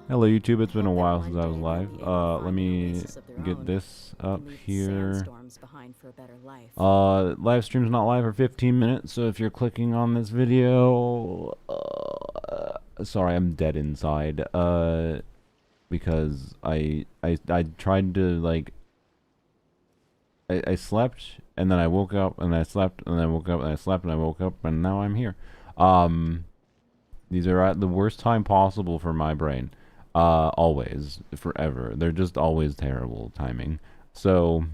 Hello YouTube, it's been a while since I was live. Let me get this up here. Live stream's not live for 15 minutes, so if you're clicking on this video, sorry, I'm dead inside. Because I tried to, like, I slept, and then I woke up, and I slept, and then I woke up, and I slept, and I woke up, and now I'm here. These are at the worst time possible for my brain. Always, forever. They're just always terrible timing. So,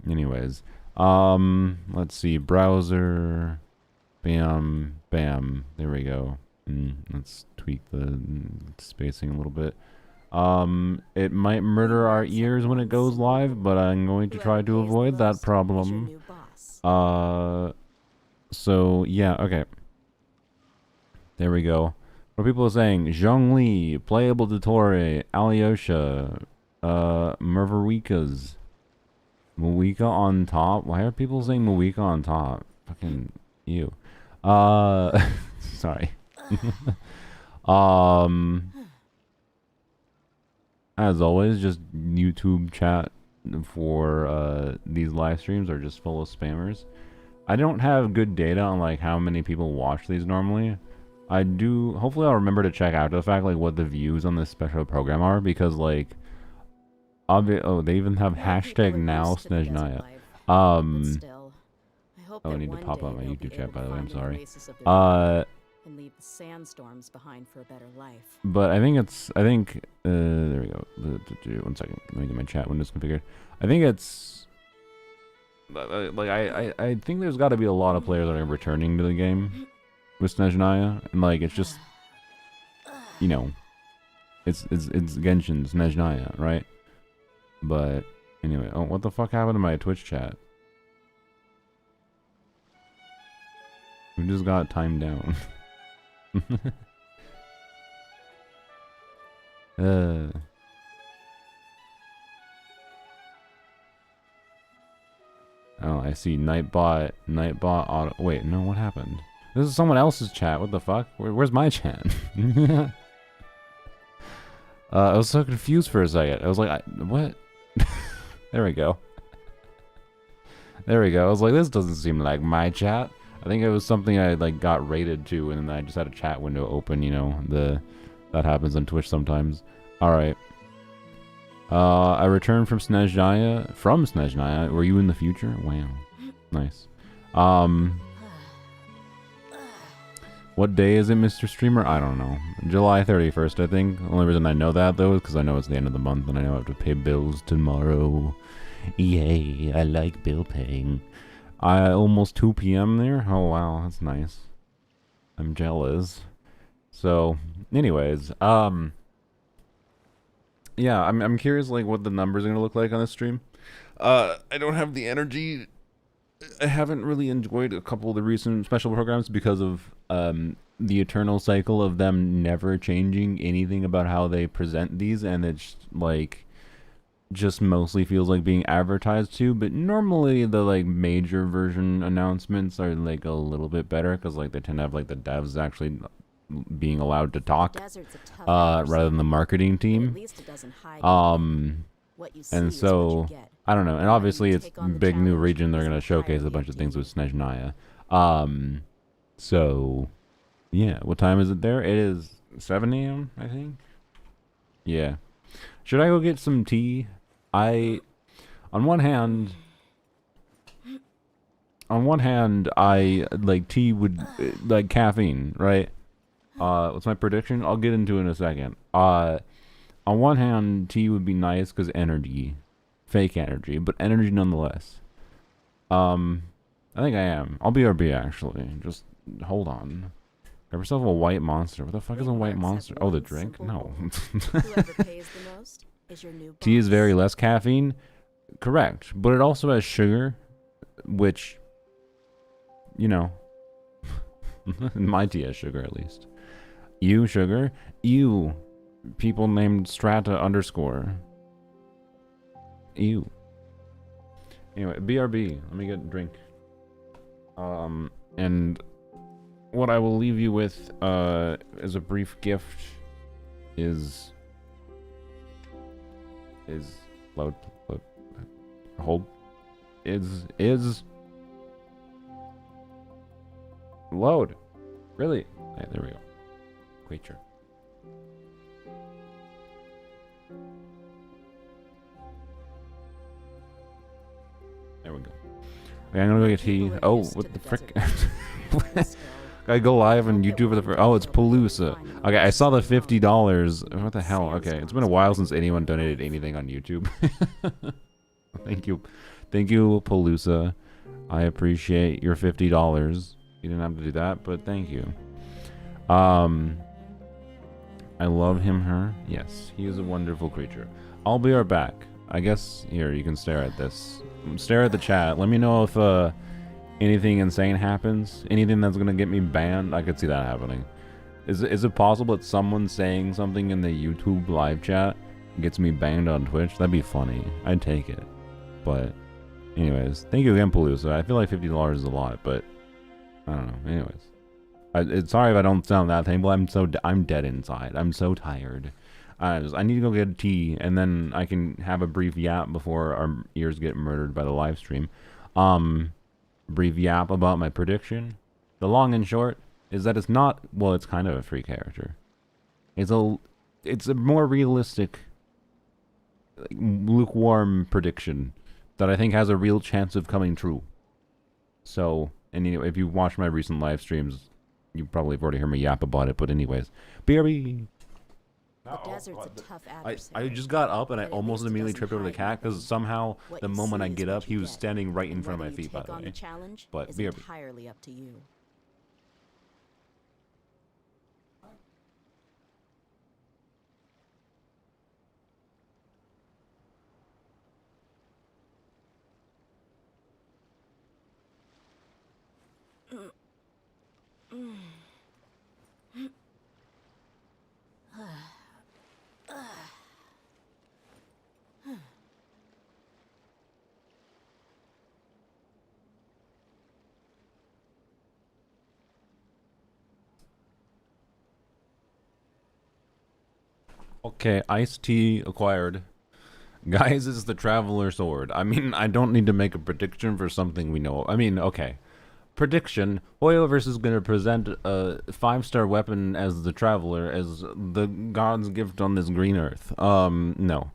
anyways, let's see, browser, bam, bam, there we go. Let's tweak the spacing a little bit. It might murder our ears when it goes live, but I'm going to try to avoid that problem. So, yeah, okay. There we go. What are people saying? Zhongli, Playable Dottore, Alyosha, Merverikas, Moika on top. Why are people saying Moika on top? Fucking you. Sorry. As always, just YouTube chat for these live streams are just full of spammers. I don't have good data on like how many people watch these normally. I do, hopefully I'll remember to check out the fact like what the views on this special program are, because like oh, they even have hashtag now Snezhnaya. Oh, I need to pop up my YouTube chat, by the way, I'm sorry. And leave the sandstorms behind for a better life. But I think there we go. 1 second, let me get my chat windows configured. I think it's like I think there's got to be a lot of players that are returning to the game with Snezhnaya, and like it's just, you know, it's Genshin Snezhnaya, right? But anyway, oh, what the fuck happened to my Twitch chat? We just got timed down. Oh, I see. Nightbot auto. Wait, no, what happened? This is someone else's chat. What the fuck? Where's my chat? I was so confused for a second. I was like, what? There we go. There we go. I was like, this doesn't seem like my chat. I think it was something I like got rated to, and then I just had a chat window open. You know, that happens on Twitch sometimes. All right. I returned from Snezhnaya. From Snezhnaya. Were you in the future? Wow. Nice. What day is it, Mr. Streamer? I don't know. July 31st, I think. The only reason I know that, though, is because I know it's the end of the month, and I know I have to pay bills tomorrow. Yay, I like bill paying. Almost 2 p.m. there? Oh, wow, that's nice. I'm jealous. So, anyways, yeah, I'm curious, like, what the numbers are gonna look like on this stream. I don't have the energy. I haven't really enjoyed a couple of the recent special programs because of the eternal cycle of them never changing anything about how they present these, and it's like just mostly feels like being advertised to. But normally the like major version announcements are like a little bit better, because like they tend to have like the devs actually being allowed to talk rather than the marketing team. And so I don't know, and obviously it's big new region, they're gonna showcase a bunch of things with Snezhnaya. So yeah, what time is it there? It is 7 a.m. I think. Yeah, should I go get some tea? On one hand, I like tea would like caffeine, right? What's my prediction? I'll get into it in a second. On one hand, tea would be nice because energy, fake energy, but energy nonetheless. I think I am. I'll BRB actually. Just hold on. Grab yourself a white monster. What the fuck is a white monster? Oh, the drink? No. Tea is very less caffeine. Correct. But it also has sugar, which, you know, my tea has sugar at least. You, sugar. You, people named Strata _ Ew. Anyway, BRB. Let me get a drink. And what I will leave you with, as a brief gift, is load hold is load. Really? Yeah, there we go. Creature. There we go. Okay, I'm gonna go get tea. Oh, what the frick? I go live on YouTube for the first. Oh, it's Palooza. Okay, I saw the $50. What the hell? Okay, it's been a while since anyone donated anything on YouTube. Thank you, Palooza. I appreciate your $50. You didn't have to do that, but thank you. I love him, her. Yes, he is a wonderful creature. I'll be right back. I guess here you can stare at this. Stare at the chat. Let me know if anything insane happens. Anything that's gonna get me banned. I could see that happening. Is it possible that someone saying something in the YouTube live chat gets me banned on Twitch? That'd be funny. I'd take it. But anyways, thank you again, Palooza. I feel like $50 is a lot, but I don't know. Anyways, sorry if I don't sound that thankful. I'm dead inside. I'm so tired. I need to go get tea, and then I can have a brief yap before our ears get murdered by the live stream. Brief yap about my prediction. The long and short is that it's not. Well, it's kind of a free character. It's a more realistic, like, lukewarm prediction that I think has a real chance of coming true. So, and you know, if you watch my recent live streams, you probably have already heard me yap about it. But anyways, BRB. The desert's a tough adversary. I just got up and I almost immediately tripped over the cat because somehow the moment I get up, he was standing right in front of my feet, by the way. But BRB. Entirely up to you. Okay, iced tea acquired. Guys, it's the Traveler Sword. I mean, I don't need to make a prediction for something we know. I mean, okay. Prediction. Hoyoverse is going to present a 5-star weapon as the Traveler, as the god's gift on this green earth. No.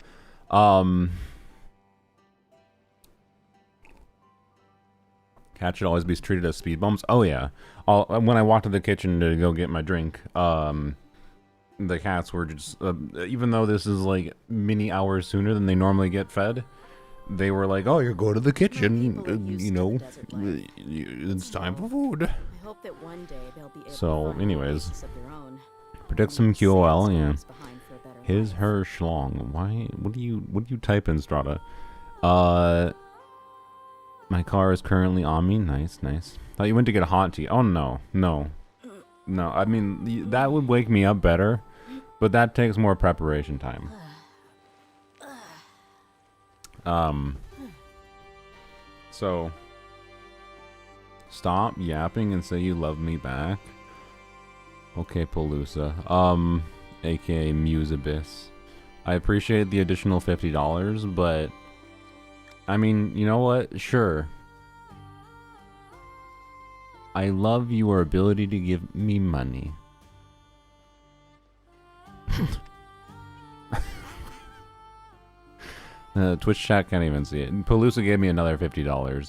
Cat should always be treated as speed bumps. Oh, yeah. When I walked to the kitchen to go get my drink, the cats were just, even though this is like many hours sooner than they normally get fed, they were like, oh, you're going to the kitchen, you know, it's time for food. I hope that one day they'll be able so, to anyways, of their own. predict some QOL, yeah. His, her, schlong. Why, what do you type in, Strata? My car is currently on me. Nice. Thought you went to get a hot tea. Oh, no. I mean, that would wake me up better, but that takes more preparation time. So, stop yapping and say you love me back. Okay, Palooza. AKA Muse Abyss. I appreciate the additional $50, but I mean, you know what? Sure. I love your ability to give me money. Twitch chat can't even see it. Palooza gave me another $50.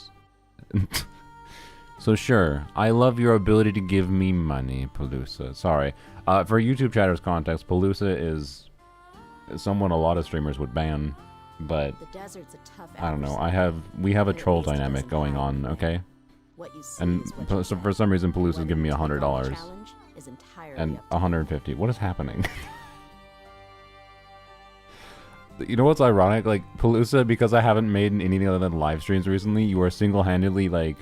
So sure, I love your ability to give me money, Palooza. Sorry. For YouTube chatters context, Palooza is someone a lot of streamers would ban, but I don't know. We have a troll dynamic going on, okay? And so for some reason, Palooza is giving me $100 and $150. What is happening? You know what's ironic? Like, Palooza, because I haven't made anything other than live streams recently, you are single-handedly, like,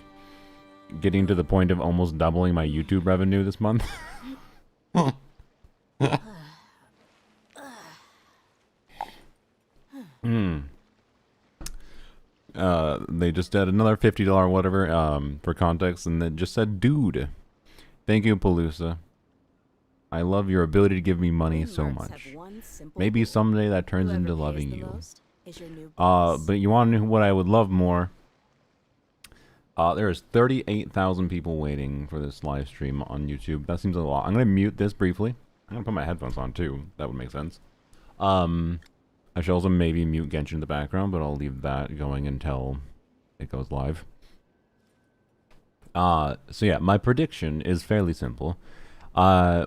getting to the point of almost doubling my YouTube revenue this month. They just did another $50 whatever, for context, and then just said, dude. Thank you, Palooza. I love your ability to give me money We so mercs have much. one simple Maybe rule. someday that turns Whoever into pays loving the you. most is your new boss. But you want to know what I would love more? There's 38,000 people waiting for this live stream on YouTube. That seems a lot. I'm gonna mute this briefly. I'm gonna put my headphones on too. That would make sense. I should also maybe mute Genshin in the background, but I'll leave that going until it goes live. So yeah, my prediction is fairly simple,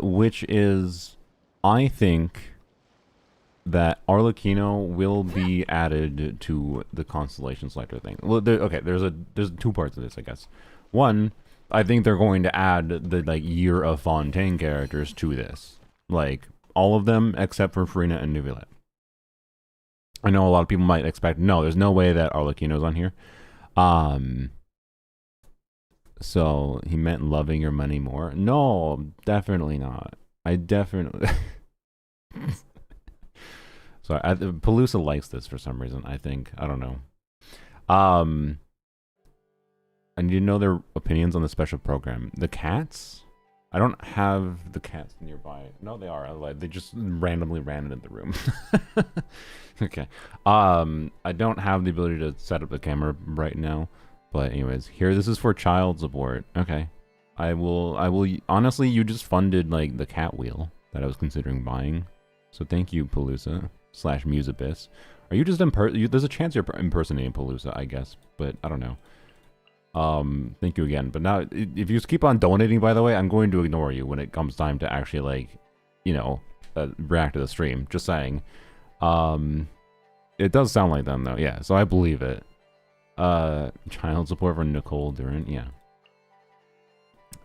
which is I think that Arlecchino will be added to the constellation selector thing. Well, there's two parts of this, I guess. One, I think they're going to add the like Year of Fontaine characters to this, like all of them except for Farina and Neuvillette. I know a lot of people might expect no, there's no way that Arlecchino's on here. So he meant loving your money more. No, definitely not. I definitely. Sorry, Palooza likes this for some reason. I think I don't know. I need to know their opinions on the special program. The cats. I don't have the cats nearby. No, they are. They just randomly ran into the room. Okay. I don't have the ability to set up the camera right now. But anyways, here, this is for child support. Okay. I will, honestly, you just funded, like, the cat wheel that I was considering buying. So thank you, Palooza / Musibus. Are you just there's a chance you're impersonating Palooza, I guess. But I don't know. Thank you again. But now, if you just keep on donating, by the way, I'm going to ignore you when it comes time to actually, like, you know, react to the stream. Just saying. It does sound like them, though. Yeah, so I believe it. Child support for Nicole Durant. Yeah.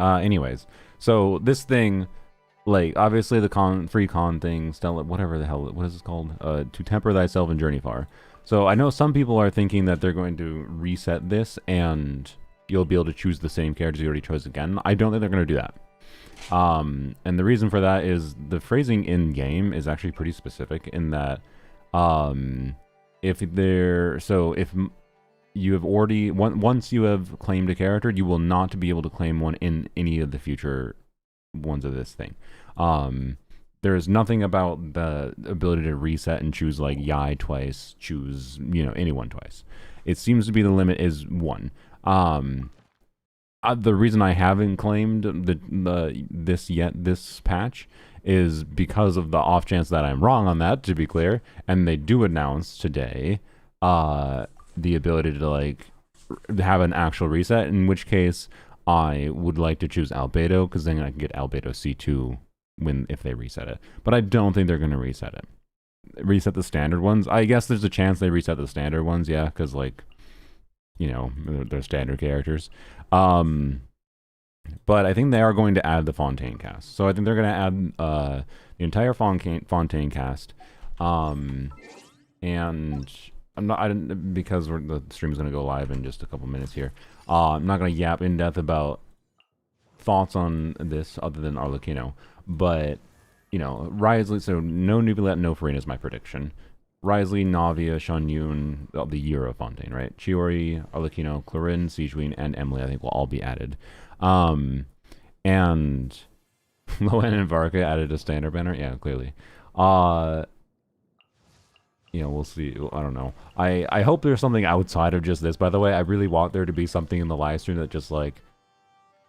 Anyways. So, this thing, like, obviously the free con thing, Stella, whatever the hell, what is this called? To temper thyself and journey far. So, I know some people are thinking that they're going to reset this and you'll be able to choose the same characters you already chose again. I don't think they're going to do that. And the reason for that is the phrasing in game is actually pretty specific in that, if you have already, once you have claimed a character, you will not be able to claim one in any of the future ones of this thing. There's nothing about the ability to reset and choose like Yai twice, choose, you know, anyone twice. It seems to be the limit is one. The reason I haven't claimed this patch is because of the off chance that I'm wrong on that, to be clear, and they do announce today the ability to like have an actual reset, in which case I would like to choose Albedo, because then I can get Albedo C2 if they reset it. But I don't think they're going to reset it. Reset the standard ones. I guess there's a chance they reset the standard ones, yeah, because like, you know, they're standard characters. But I think they are going to add the Fontaine cast. So I think they're going to add the entire Fontaine cast. And because the stream is going to go live in just a couple minutes here. I'm not going to yap in depth about thoughts on this other than Arlecchino. But, you know, Risley, so no Neuvillette, no Farina is my prediction. Risley, Navia, Shanyun, the Year of Fontaine, right? Chiori, Arlecchino, Clarin, Sijuin, and Emily, I think, will all be added. And Loen and Varka added a standard banner? Yeah, clearly. You know, we'll see. I don't know. I hope there's something outside of just this, by the way. I really want there to be something in the live stream that just, like,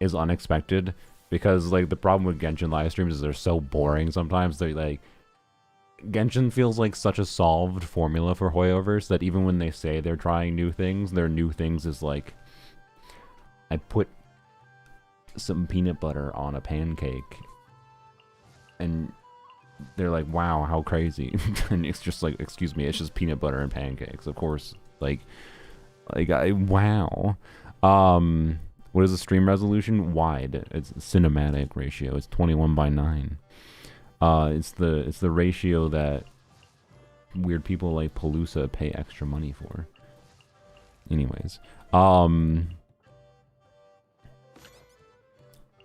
is unexpected. Because, like, the problem with Genshin live streams is they're so boring sometimes. They're, like... Genshin feels like such a solved formula for Hoyoverse that even when they say they're trying new things, their new things is like, I put some peanut butter on a pancake, and they're like, wow, how crazy. And it's just like, excuse me, it's just peanut butter and pancakes, of course. Wow. What is the stream resolution? Wide. It's cinematic ratio. It's 21:9. It's the ratio that weird people like Palooza pay extra money for. Anyways,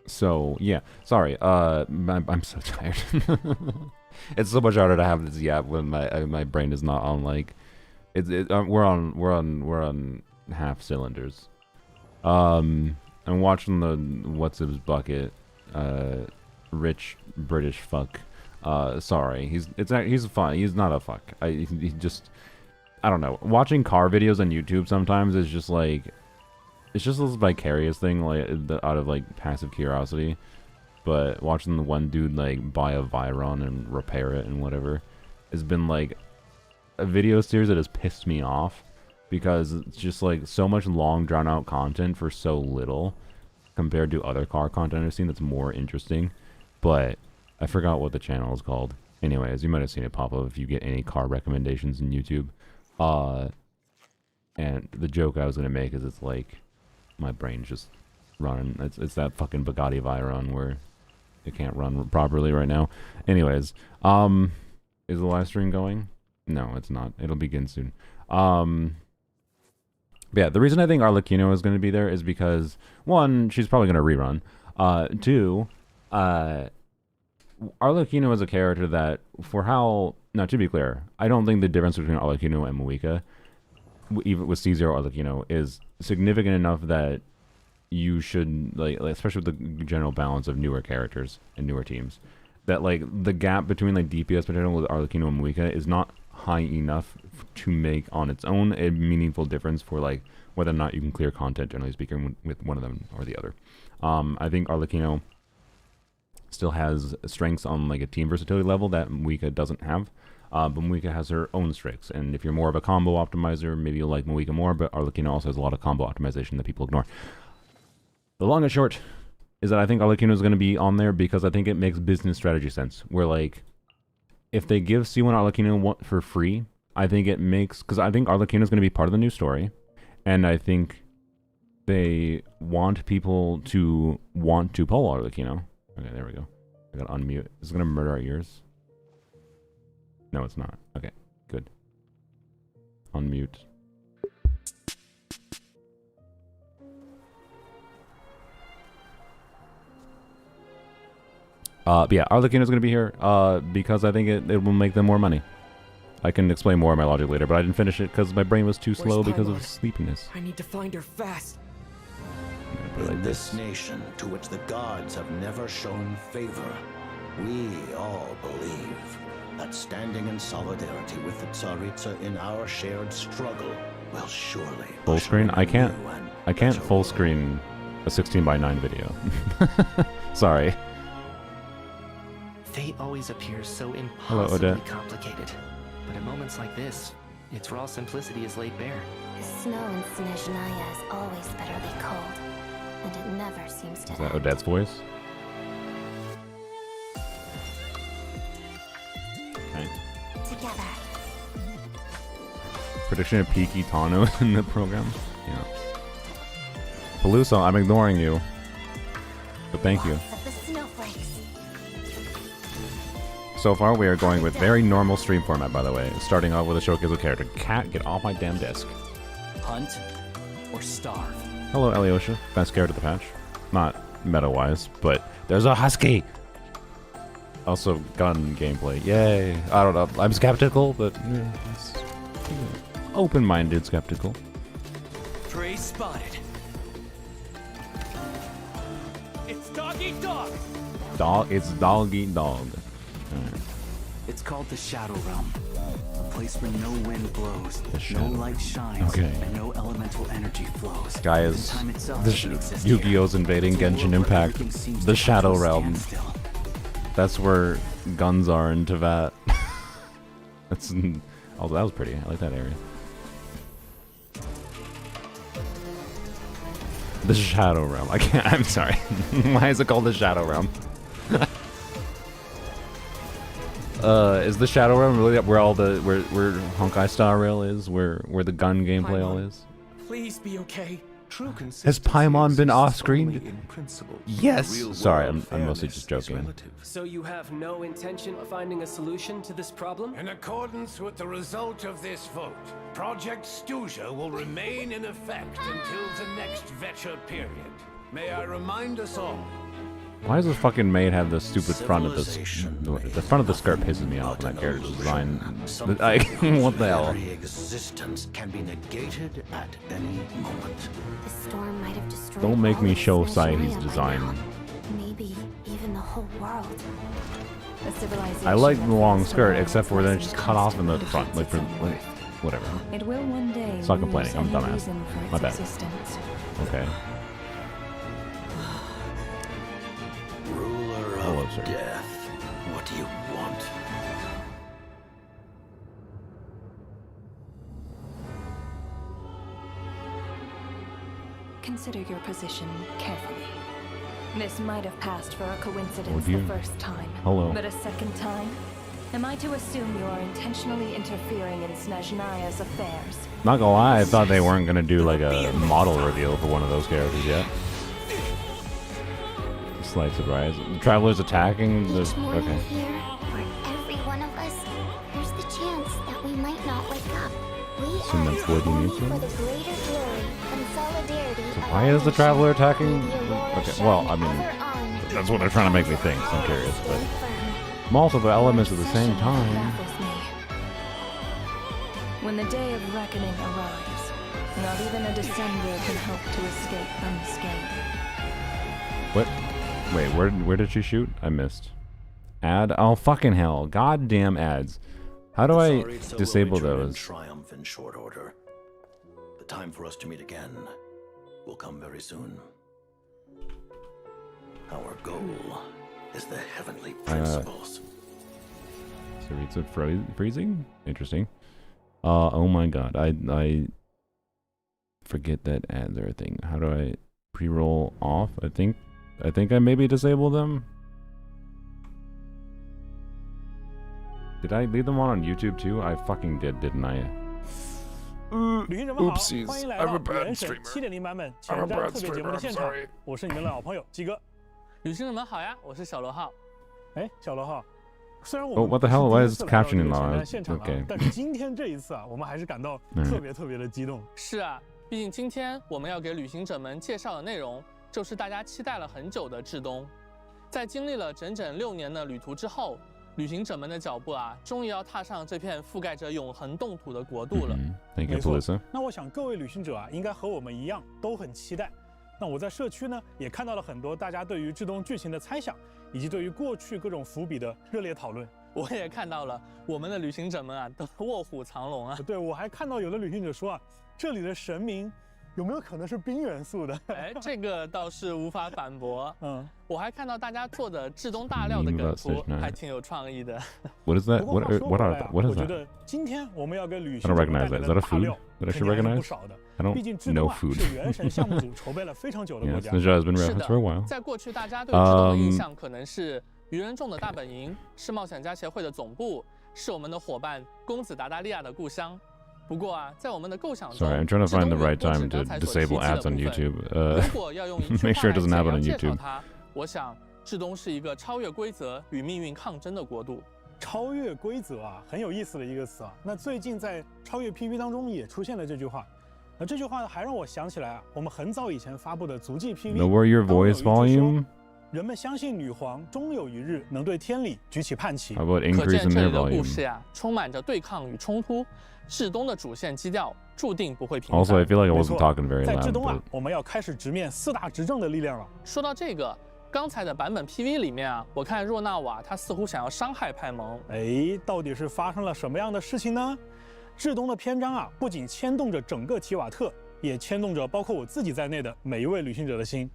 so yeah, sorry. I'm so tired. It's so much harder to have this yap when my brain is not on like, we're on half cylinders. I'm watching the What's His Bucket rich British fuck. Sorry, he's fun. He's not a fuck. He just, I don't know. Watching car videos on YouTube sometimes is just like, it's just this vicarious thing, like out of like passive curiosity. But watching the one dude like buy a Viron and repair it and whatever has been like a video series that has pissed me off, because it's just like so much long drawn out content for so little compared to other car content I've seen that's more interesting. But I forgot what the channel is called. Anyways, you might have seen it pop up if you get any car recommendations in YouTube. And the joke I was gonna make is it's like my brain's just running. It's that fucking Bugatti Veyron where it can't run properly right now. Anyways, is the live stream going? No, it's not. It'll begin soon. But yeah, the reason I think Arlecchino is going to be there is because, one, she's probably going to rerun. Two, Arlecchino is a character that, for how... Now, to be clear, I don't think the difference between Arlecchino and Moika, even with C0 Arlecchino, is significant enough that you should, like especially with the general balance of newer characters and newer teams, that, like, the gap between, like, DPS potential with Arlecchino and Moika is not high enough to make on its own a meaningful difference for, like, whether or not you can clear content, generally speaking, with one of them or the other. I think Arlecchino still has strengths on, like, a team versatility level that Moika doesn't have, but Moika has her own strengths, and if you're more of a combo optimizer, maybe you'll like Moika more, but Arlecchino also has a lot of combo optimization that people ignore. The long and short is that I think Arlecchino is going to be on there because I think it makes business strategy sense, where, like, if they give C1 Arlecchino for free, I think it makes... Because I think Arlecchino is going to be part of the new story, and I think they want people to want to pull Arlecchino. Okay, there we go. I got to unmute. Is it going to murder our ears? No, it's not. Okay, good. Unmute. But yeah, Arlecchino's gonna be here, because I think it will make them more money. I can explain more of my logic later, but I didn't finish it because my brain was too slow because of sleepiness. I need to find her fast. In this nation, to which the gods have never shown favor, we all believe that standing in solidarity with the Tsaritsa in our shared struggle will surely... Full screen? I can't full screen a 16:9 video. Sorry. Fate always appears so Hello, impossibly Odette. complicated. But at moments like this, its raw simplicity is laid bare. The snow in Snezhnaya is always bitterly cold, and it never seems to Is that end. Odette's voice? Okay. Together. Prediction of Peaky Tano in the program? Yeah. Pelusa, I'm ignoring you. But thank you. Lots of the snowflakes. So far, we are going with very normal stream format, by the way. Starting off with a showcase of character. Cat, get off my damn desk. Hunt or starve. Hello, Alyosha. Best character of the patch. Not meta-wise, but there's a husky! Also, gun gameplay. Yay! I don't know. I'm skeptical, but it's open-minded skeptical. Prey spotted. It's dog eat dog. It's dog eat dog. Alright. It's called the Shadow Realm. A place where no wind blows, The no Shadow. light shines, Okay. and no elemental energy flows. Guy is Time itself the doesn't exist Yu-Gi-Oh's here. invading It's a Genshin world where Impact. everything seems The to Shadow come to a Realm. standstill. That's where guns are in Teyvat. That's oh, that was pretty. I like that area. The Shadow Realm. I can't. I'm sorry. Why is it called the Shadow Realm? Is the Shadow Realm really where all the where Honkai Star Rail is? Where the gun gameplay all is? Please be okay. True Has Paimon been consistency off-screen? exists only in principle. Yes. Real Sorry, world I'm mostly fairness just is joking. relative. So you have no intention of finding a solution to this problem? In accordance with the result of this vote, Project Stuja will remain in effect until the next Vetcher period. May I remind us all, Why does this fucking maid have the stupid front of this? Civilization The front of the skirt pisses me off. Not That an character's illusion. design. Something Like, whose what the hell? very existence can be negated at any moment. The storm might have destroyed Don't make all me of show Snezhnaya Saeed's by design. now. Maybe even the whole world. A civilization I like that the long feels skirt, alive except for then it's and just cut off in the constant front, like for defense like, itself. whatever. It will one day Stop lose complaining, I'm any dumbass. reason for its My bad. existence. Okay. Ruler Hello, of sir. death, what do you want? Consider your position carefully. This might have passed for a coincidence Oh, the dear. first time. Hello. But a second time? Am I to assume you are intentionally interfering in Snezhnaya's affairs? Not gonna lie, I thought they weren't gonna do like a model reveal for one of those characters yet. Slight surprise. The traveler's attacking the. Each morning Okay. here, for every one of us, there's the chance that we might not wake up. We Assume that's ask what you only need for to. the greater glory and solidarity of Why our is the nation. traveler attacking? May the aurora Okay, well, I shine mean, ever on. that's what they're trying to make me think, so I'm curious, but. Stand firm. Multiple elements at the same Obsession time. baffles me. When the day of reckoning arrives, not even a descender can hope to escape unscathed. What? Wait, where did she shoot? I missed. Ad? Oh, fucking hell. Goddamn ads. How do I Tsaritsa will disable return in those? triumph in short order. The time for us to meet again will come very soon. Our goal is the heavenly principles. Tsaritsa freezing? Interesting. Oh my god. I forget that ads are a thing. How do I pre-roll off? I think I maybe disable them. Did I leave them on YouTube too? I fucking did, didn't I? 旅行者们好， Oopsies, 欢迎来 I'm 到 a bad 原神 streamer. 7.0版本 I'm a 前瞻 bad 特别节目的 streamer, 现 I'm 场 sorry.，我是你们的老朋友鸡哥。旅行者们好呀，我是小罗浩。哎，小罗浩，虽然我 Oh, 们 what the 不是 hell? 第 Why 一 is 次来到这 captioning 个 on? 前瞻现场了 Okay. 但是今天这一次啊，我们还是感到特别特别的激动。是啊，毕竟今天我们要给旅行者们介绍的内容，就是大家期待了很久的至东。在经历了整整6年的旅途之后，旅行者们的脚步啊，终于要踏上这片覆盖着永恒冻土的国度了。 Thank you, 没错 Felissa. 那我想各位旅行者啊，应该和我们一样都很期待。那我在社区呢，也看到了很多大家对于至东剧情的猜想，以及对于过去各种伏笔的热烈讨论。我也看到了，我们的旅行者们啊，都卧虎藏龙啊。对，我还看到有的旅行者说啊，这里的神明有没有可能是冰元素的？哎，这个倒是无法反驳。嗯，我还看到大家做的至东大料的梗图，还挺有创意的。 What is that? 不过 What 话说 what 回 are 来啊， what 我 is 觉 that? 得今天我们要给旅 I 行 don't 者 recognize 带 that. 来 Is that 的 a 大 food 料 that I 肯 should 定还是不 recognize? 少的。 I don't 毕竟至 know 东啊 food. 是原神项目组筹备了非常久的国 Yes, 家。 Ninja has been 是 referenced 的 for a while. 在过去大家对至东的印象可能是愚人众的大本营，是冒险家协会的总部，是我们的伙伴公子达达利亚的故乡。不过啊，在我们的构想中， Sorry, I'm trying to 至 find 东 the 有 right 不止 time to 刚才所提 disable 及的 ads on 部分 YouTube. 如果要用一句 make 话 sure 来 it doesn't 简 happen 要 on 介绍 YouTube. 它，我想至东是一个超越规则与命运抗争的国度。超越规则啊，很有意思的一个词啊。那最近在超越 PV 当中也出现了这句话。那这句话呢，还让我想起来啊，我们很早以前发布的足迹 PV。 Lower your 当中有 voice 一句说 volume. 人们相信女皇终有一日能对天理举起叛旗 How。about 可 increase 见 in 这 their 里的故 volume? 事呀，充满着对抗与冲突。至东的主线基调注定不会平 Also, I 凡。 feel like I 没 wasn't 错 talking very 在至 loud. 东啊 But，我们要开始直面4大执政的力量了。说到这个，刚才的版本 PV 里面啊，我看若纳瓦他似乎想要伤害派蒙。哎，到底是发生了什么样的事情呢？至东的篇章啊，不仅牵动着整个提瓦特，也牵动着包括我自己在内的每一位旅行者的心。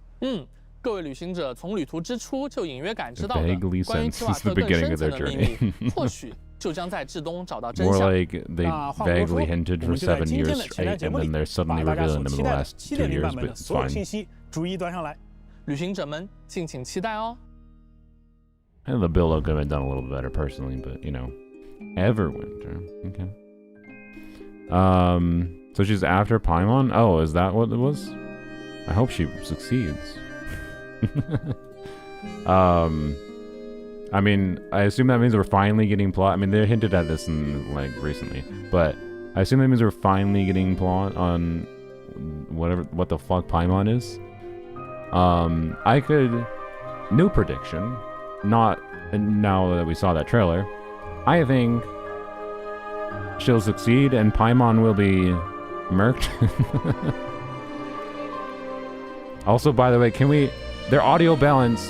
各位旅行者从旅途之初就隐约感知到的 Vaguely 关于 sense 提瓦 it's the 特更 beginning 深 of 层 their 的秘密，或许就将在至东找到真 more 相。 like they 那话不多说， vaguely 我 hinted 们 for 就在 7今天 years 的前瞻 straight, 节 and 目 then 里， they're 把 suddenly 大家 revealing 所 them in 期 the 待的 last 2 7.0 版 years. 本 But 的 it's 所有 fine. 信息逐一端上来。旅行者们敬请期待哦。 And the build-up could have been done a little better personally, but you know, Everwinter. Okay. So she's after Paimon. Oh, is that what it was? I hope she succeeds. I mean, I assume that means we're finally getting plot. I mean, they hinted at this in like recently, but I assume that means we're finally getting plot on what the fuck Paimon is. I could new prediction, not now that we saw that trailer. I think she'll succeed and Paimon will be murked. Also, by the way, can we their audio balance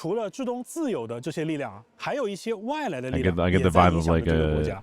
除了至东自有的这些力量啊，还有一些外来的力 I 量 get 也 the 在 vibe 影 of 响着 like 这个国 a 家。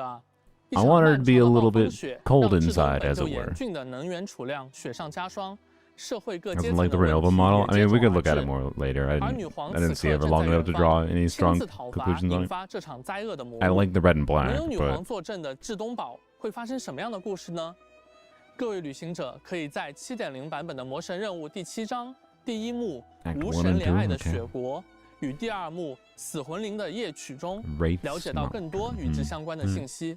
啊， I want her to be a little bit cold 让制东 inside, 本 as 就 it 严 were. 峻的能源储量雪上加霜，社会各 As 阶 in 层 like 的 the 问 Renova 题 model. I 也 mean, 接 we 踵 could 而 look at 至 it more later. I 而 didn't, 女皇 I didn't 此 see 刻 ever 正在 long 远 enough to 方 draw any 亲 strong 自讨伐， conclusions on 引 it. 发这场灾厄的魔 I 咒。 like the red and 没 black, 有女 but 皇坐镇的至东堡会发生什么样的故事呢？各位旅行者可以在 7.0 版本的魔神任务第7章第1幕 Act 无 1神 and 怜爱 2, 的 okay. 雪国与第2幕死魂灵的夜曲中 Wraith's 了解到更多与之相关的信息。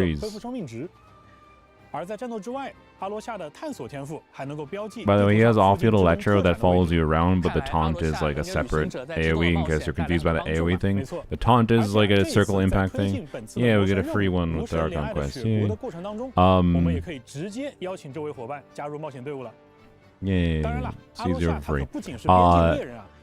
freeze. 恢复生命值。而在战斗之外，阿罗夏的探索天赋还能够标记。By the way, he has off-field 地图上 electro that 附近 follows you around, but the 看来， taunt is like a 阿罗夏能给旅 separate 行者在之后的 AoE 冒 in case you're 险带来 confused by 很 the 多帮助 AoE 吧。 thing. 没错。 The taunt 而 is 且 like a 这一次 circle 在 impact 推 thing. 进本次的 Yeah, 魔 we get 神 a 任 free 务 one 魔 with 神 the 怜 Archon 爱的 quest. 血国的 Yeah. 过程当中，我们也 Um. 可以直接邀请这位伙伴加入冒险队伍了。 Yeah. 当然了，阿 It's 罗 easier 夏 for 他可 free. 不仅是边境猎人啊，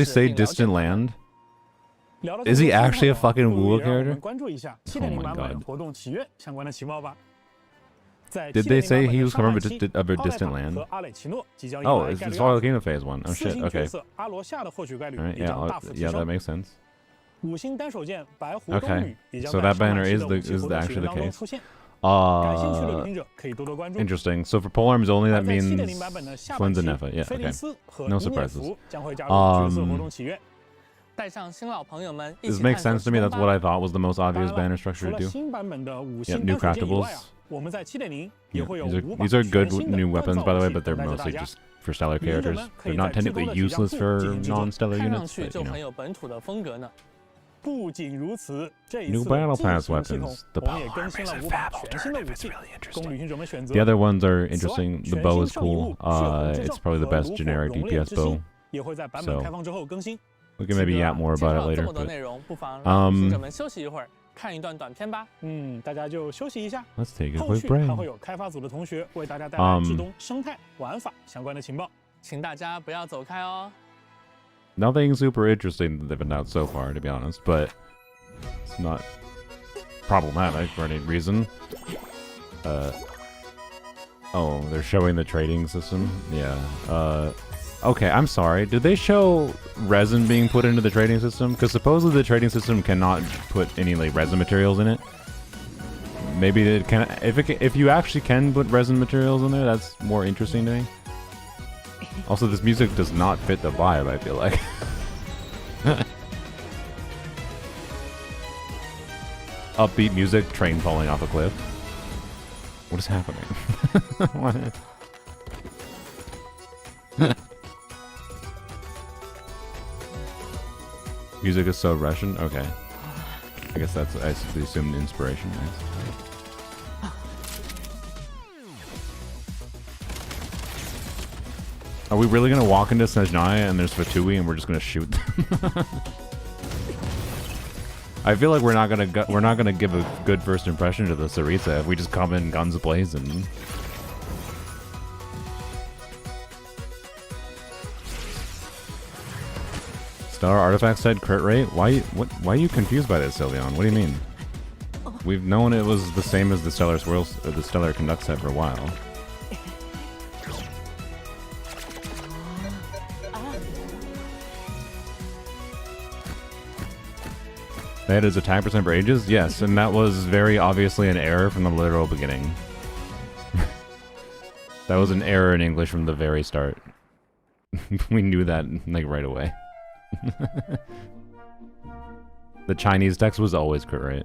actually say Distant Land? Is he actually a fucking Woola character? 关注一下 Oh my 7.0 版本 god. 活动祈愿相关的情报吧。在 Did they 7.0 say 版 he 本 was 的上 coming 半期 of a 奥黛 distant 塔 land? 和阿蕾奇诺即将迎 Oh, 来 it's 概率 Volcano 2 Phase 1. Oh 四 shit, 星角 okay. 色阿罗夏的获取概率 Alright, 也 yeah, 将大幅提 yeah, that 升。 makes sense. 五星单手剑白狐 Okay, 冬女也将 so 在 that 上 banner 半期 is 的 the 武器 is 活 the 动祈 actually 愿 the 当中 case. 出现。感兴趣的旅 Uh, 行者可以多多关注。 interesting. So for polearms only, 而 that 在 means 7.0 版本的下 Flynn 半期 and Neffa. Yeah, 菲林 okay. 斯和 No 伊涅 surprises. 弗将会加入角色活动祈愿。带上新老朋友们一 This 起 makes 探 sense 索 to me. 时 That's 光 what 吧 I thought was the most 当 obvious 然了 banner 除 structure 了 to do. 新版本的五 Yep, 星 new 单手剑以外 craftables. 我们在7.0也 Yeah, 会有 these 5把 are good 全新的 new 锻 weapons, 造 by the 武 way, 器 but they're 等待着大 mostly 家。 just for stellar 旅行者 characters. 们可 They're 以 not 在至 technically 东的体匠 useless 库 for 进行制作。 non-stellar 看上 units, 去 but 就 you 很 know. 有本土的风格呢。不仅如此，这一 New 次的 battle 进 pass 行系统 weapons. The， 我们也 pole 更新了 armor is 5 a 把 fab 全新的武 alternative. 器 It's really 供 interesting. 旅行者们选择。 The other ones are 此外， interesting. The 全 bow 新 is 圣遗 cool. 物血红之 It's 证 probably the 和 best 炉火 generic 熔炼 DPS 之 bow. 心也会在版本 So 开放之后更新。 we can maybe yap more 介 about 绍 it 了这 later. 么多 But 内容，不妨让旅行者们休息一会儿，看一段短片吧。大家就休息一下。 let's take a 后 quick 续还 break. 会有开发组的同学为大家带来至东生态玩法相关的情报。请大家不要走开哦。 Nothing super interesting that they've announced so far, to be honest, but it's not problematic for any reason. Oh, they're showing the trading system? Yeah. Okay, I'm sorry. Did they show resin being put into the trading system? Because supposedly the trading system cannot put any like resin materials in it. Maybe it can. If you actually can put resin materials in there, that's more interesting to me. Also, this music does not fit the vibe, I feel like. Upbeat music, train falling off a cliff. What is happening? What? Music is so Russian? Okay. I guess that's, I assume, inspiration. Nice. Are we really gonna walk into Snezhnaya and there's Fatui and we're just gonna shoot them? I feel like we're not gonna give a good first impression to the Tsaritsa if we just come in guns blazing. Stellar Artifact said crit rate? Why are you confused by this, Sylveon? What do you mean? We've known it was the same as the Stellar Swirls or the Stellar Conduct set for a while. They had his attack percent for ages? Yes, and that was very obviously an error from the literal beginning. That was an error in English from the very start. We knew that, like, right away. The Chinese text was always crit rate.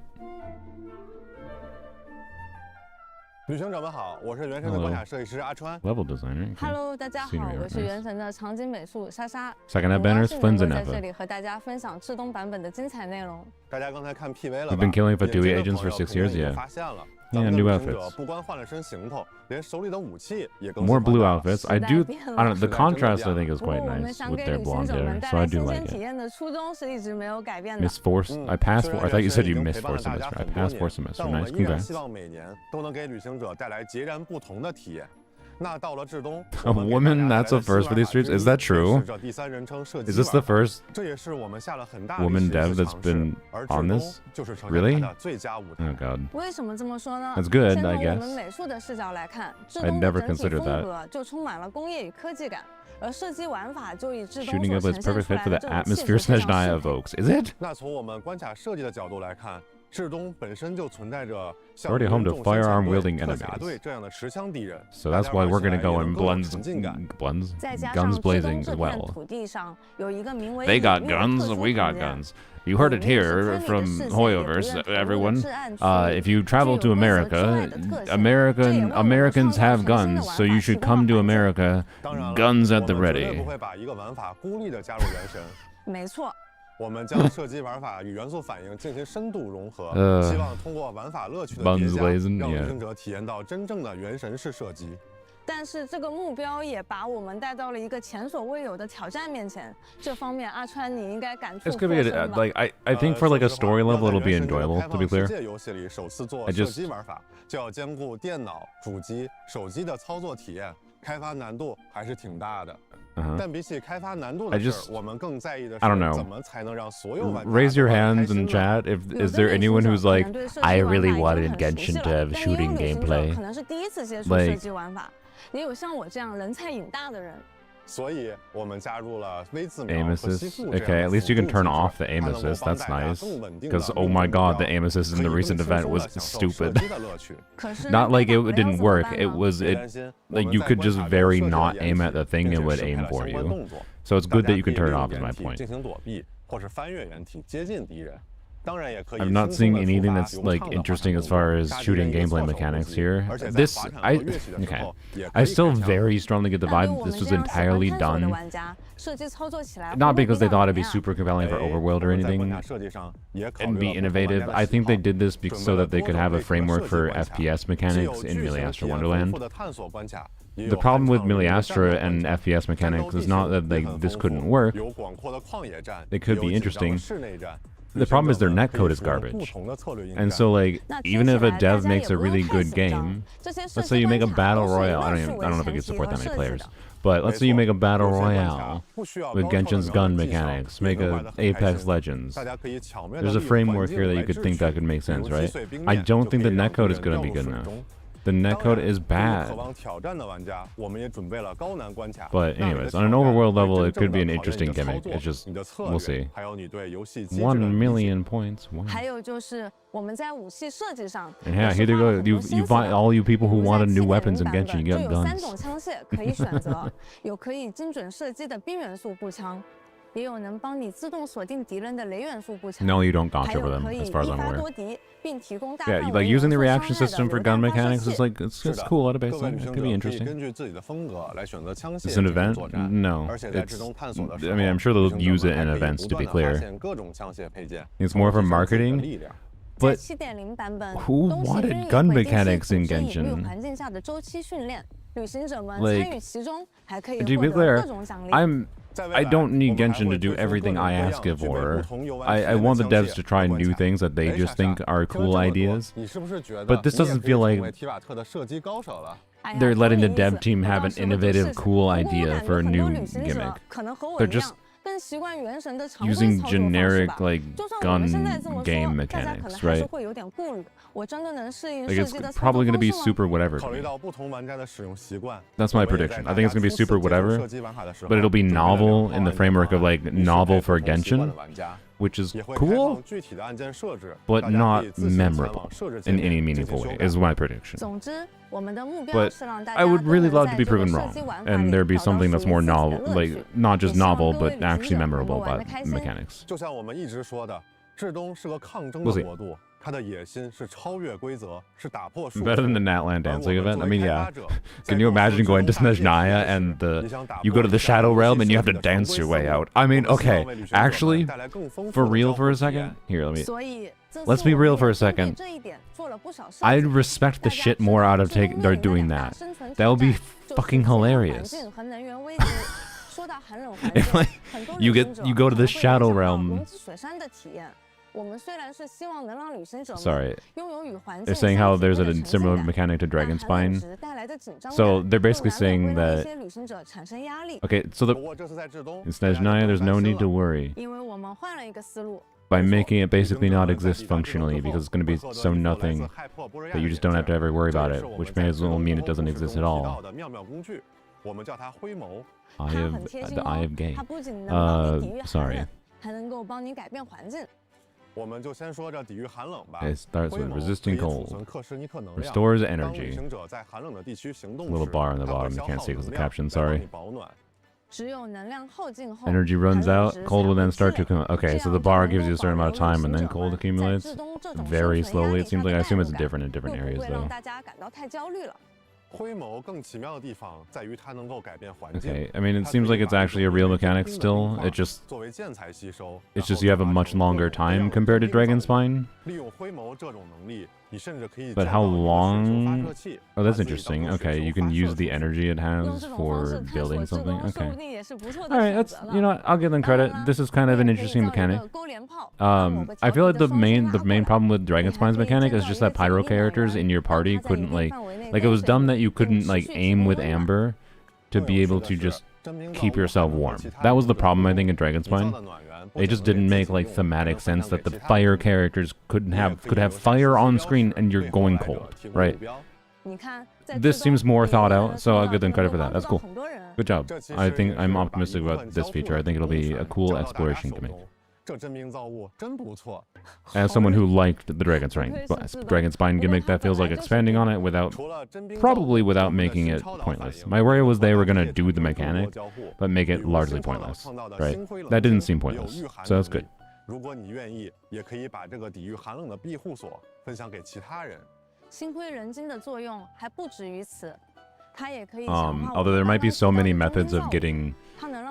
旅行者们好，我是原神的关卡设计师阿川。 Level designer. Okay. Hello， 大家好， Scenery 我是 artist. 原神的场景美术莎莎。 Second 很 Ed 高 banners, 兴 Flynn's 能 and 够在这 Eva. 里和大家分享至东版本的精彩内容。大家刚才看 PV 了 We've 吧？ been killing Fatui 眼尖的 agents for 朋友 6 肯定 years, 已经 yeah. 发现了， Yeah, 咱们的 new 旅行者 outfits. 不光换了身行头，连手里的武器也更新 More 换 blue 代了。 outfits. I do. I don't know. The contrast I think is 不过 quite 我们 nice 想 with 给 their 旅行 blonde 者 hair, 们带 so I 来 do 新 like 鲜 it. 体验的初衷是一直没有改变的。 Miss Force. I passed. 虽然 I thought you 原 said 神 you 已经 missed 陪伴 for 了大家 semester. I 很多 passed for 年， semester. 但我 Nice. 们依然 Congrats. 希望每年都能给旅行者带来截然不同的体验。那到了至东， A woman, that's a first for these streets. Is that true? 是这第三人称射击 Is this the 玩法 first 这也是我们下了很大 woman 力气 dev 去 that's 尝 been 试，而 on 至东 this? 就是呈 Really? 现它的最佳舞台。 Oh god. 为什么这么说呢？ That's good, 先 I 从我 guess. 们美术的视角来看，至 I 东的 never 整体 considered 风 that. 格就充满了工业与科技感，而射击玩法就以至东 Shooting 所 up 呈 is 现 perfect 出 fit 来 for 的 the 这种气 atmosphere 质非常 Snezhnaya 适配。 evokes. Is it? 那从我们关卡设计的角度来看，至东本身就存在着像 Already home to 重身枪队 firearm-wielding 特甲 enemies. 队这样的持枪敌人， So that's why we're gonna go and 大家玩 blends, 起来也能更有沉浸感。 blends, 再加上 guns 至东 blazing 这 as 片 well. 土地上有一个名为 They 领 got 域的 guns, 特殊 we got 空间。 guns. You heard it here from Hoyoverse, everyone. If you travel to America, Americans have guns, so you should come to America, 当然了， guns at 我 the 们绝对 ready. 不会把一个玩法孤立的加入原神。没错，我们将射击玩法与元素反应进行深度融合，希望通过玩法乐趣的叠 Buns 加， blazing, 让旅 yeah. 行者体验到真正的原神式射击。但是这个目标也把我们带到了一个前所未有的挑战面前。这方面，阿川你应该感触 This 颇 could be 深吧？ like I think for like a story level it'll be enjoyable. To be 世 clear, 界游戏里首次做 I 射 just- 击玩法，就要兼顾电脑、主机、手机的操作体验，开发难度还是挺大的。 但比起开发难度的事儿，我们更在意的 I don't 是 know. 怎么才能让所有玩家 Raise your 都玩得 hands 开心 in 呢？ chat if is there anyone who's like, I really wanted Genshin to have 但也有 shooting 旅行者 gameplay. 可能是第一次接触 Like- 射击玩法，也有像我这样人菜瘾大的人。所以我们加入了 V 字瞄 Aim 和吸 assist. 附这样 Okay, 的 at least you can 辅助 turn 机制 off the aim 它能够 assist. 帮 That's 大家 nice. 更稳定 Because 地 oh 命 my 中 god, 目 the 标 aim assist in 可 the 以更 recent 轻 event 松 was 地享受射 stupid. 击的乐趣。可是 Not like it 那 didn't 怎么 work. 办 It 呢？ was 别 it 担心，我 like 们 you 在 could 关 just 卡中 very 设置 not 了 aim 掩 at the 体， thing 并 and 且 would 适配 aim 了 for 相关 you. 动作。 So it's 大 good 家 that you 可 can 以 turn 利 it 用 off. Is 掩 my 体 point. 进行躲避，或是翻越掩体接近敌人。I'm not seeing anything that's like interesting as far as shooting gameplay mechanics here. I still very strongly get the vibe this was entirely done not because they thought it'd be super compelling for overworld or anything and be innovative. I think they did this so that they could have a framework for FPS mechanics in Melee Astra Wonderland. The problem with Melee Astra and FPS mechanics is not that this couldn't work. It could be interesting. The problem is their netcode is garbage. And so like, even if a dev makes a really good game, let's say you make a battle royale, I don't know if it can support that many players, but let's say you make a battle royale with Genshin's gun mechanics, make a Apex Legends. There's a framework here that you could think that could make sense, right? I don't think the netcode is going to be good enough. The netcode is bad. But anyways, on an overworld level, it could be an interesting gimmick. It's just, we'll see. 1 million points. Wow. And yeah, here you go. You find all you people who wanted new weapons in Genshin, you get guns. No, you don't gotcha over them, as far as I'm aware. Yeah, like using the reaction system for gun mechanics is like, it's cool out of baseline. It could be interesting. It's an event? No. I mean, I'm sure they'll use it in events, to be clear. It's more for marketing. But who wanted gun mechanics in Genshin? Like, to be clear, I don't need Genshin to do everything I ask it for. I want the devs to try new things that they just think are cool ideas. But this doesn't feel like they're letting the dev team have an innovative, cool idea for a new gimmick. They're just using generic, like, gun game mechanics, right? Like, it's probably going to be super whatever to me. That's my prediction. I think it's going to be super whatever, but it'll be novel in the framework of, like, novel for Genshin, which is cool, but not memorable in any meaningful way, is my prediction. But I would really love to be proven wrong, and there be something that's more novel, like, not just novel, but actually memorable about mechanics. We'll see. Better than the Natland dancing event? I mean, yeah. Can you imagine going to Snezhnaya and you go to the Shadow Realm and you have to dance your way out? I mean, okay, actually, for real for a second? Here, let's be real for a second. I'd respect the shit more out of they're doing that. That would be fucking hilarious. If, like, you go to the Shadow Realm. Sorry, they're saying how there's a similar mechanic to Dragon Spine. So they're basically saying that, okay, so in Snezhnaya, there's no need to worry by making it basically not exist functionally, because it's going to be so nothing that you just don't have to ever worry about it, which may as well mean it doesn't exist at all. The Eye of Gay. Sorry. It starts with resisting cold, restores energy. Little bar on the bottom, you can't see because of the caption, sorry. Energy runs out, cold will then start to come. Okay, so the bar gives you a certain amount of time and then cold accumulates very slowly. It seems like, I assume it's different in different areas though. Okay, I mean, it seems like it's actually a real mechanic still. It's just you have a much longer time compared to Dragon Spine. But how long? Oh, that's interesting. Okay, you can use the energy it has for building something. Okay. Alright, that's, you know what, I'll give them credit. This is kind of an interesting mechanic. I feel like the main problem with Dragon Spine's mechanic is just that pyro characters in your party couldn't, like, it was dumb that you couldn't, like, aim with Amber to be able to just keep yourself warm. That was the problem, I think, in Dragon Spine. It just didn't make, like, thematic sense that the fire characters could have fire on screen and you're going cold, right? This seems more thought out, so I'll give them credit for that. That's cool. Good job. I think I'm optimistic about this feature. I think it'll be a cool exploration gimmick. As someone who liked the Dragon Spine gimmick, that feels like expanding on it probably without making it pointless. My worry was they were going to do the mechanic, but make it largely pointless, right? That didn't seem pointless, so that's good. 如果你愿意，也可以把这个抵御寒冷的庇护所分享给其他人。星辉人精的作用还不止于此，它也可以 Although there might be so many methods of getting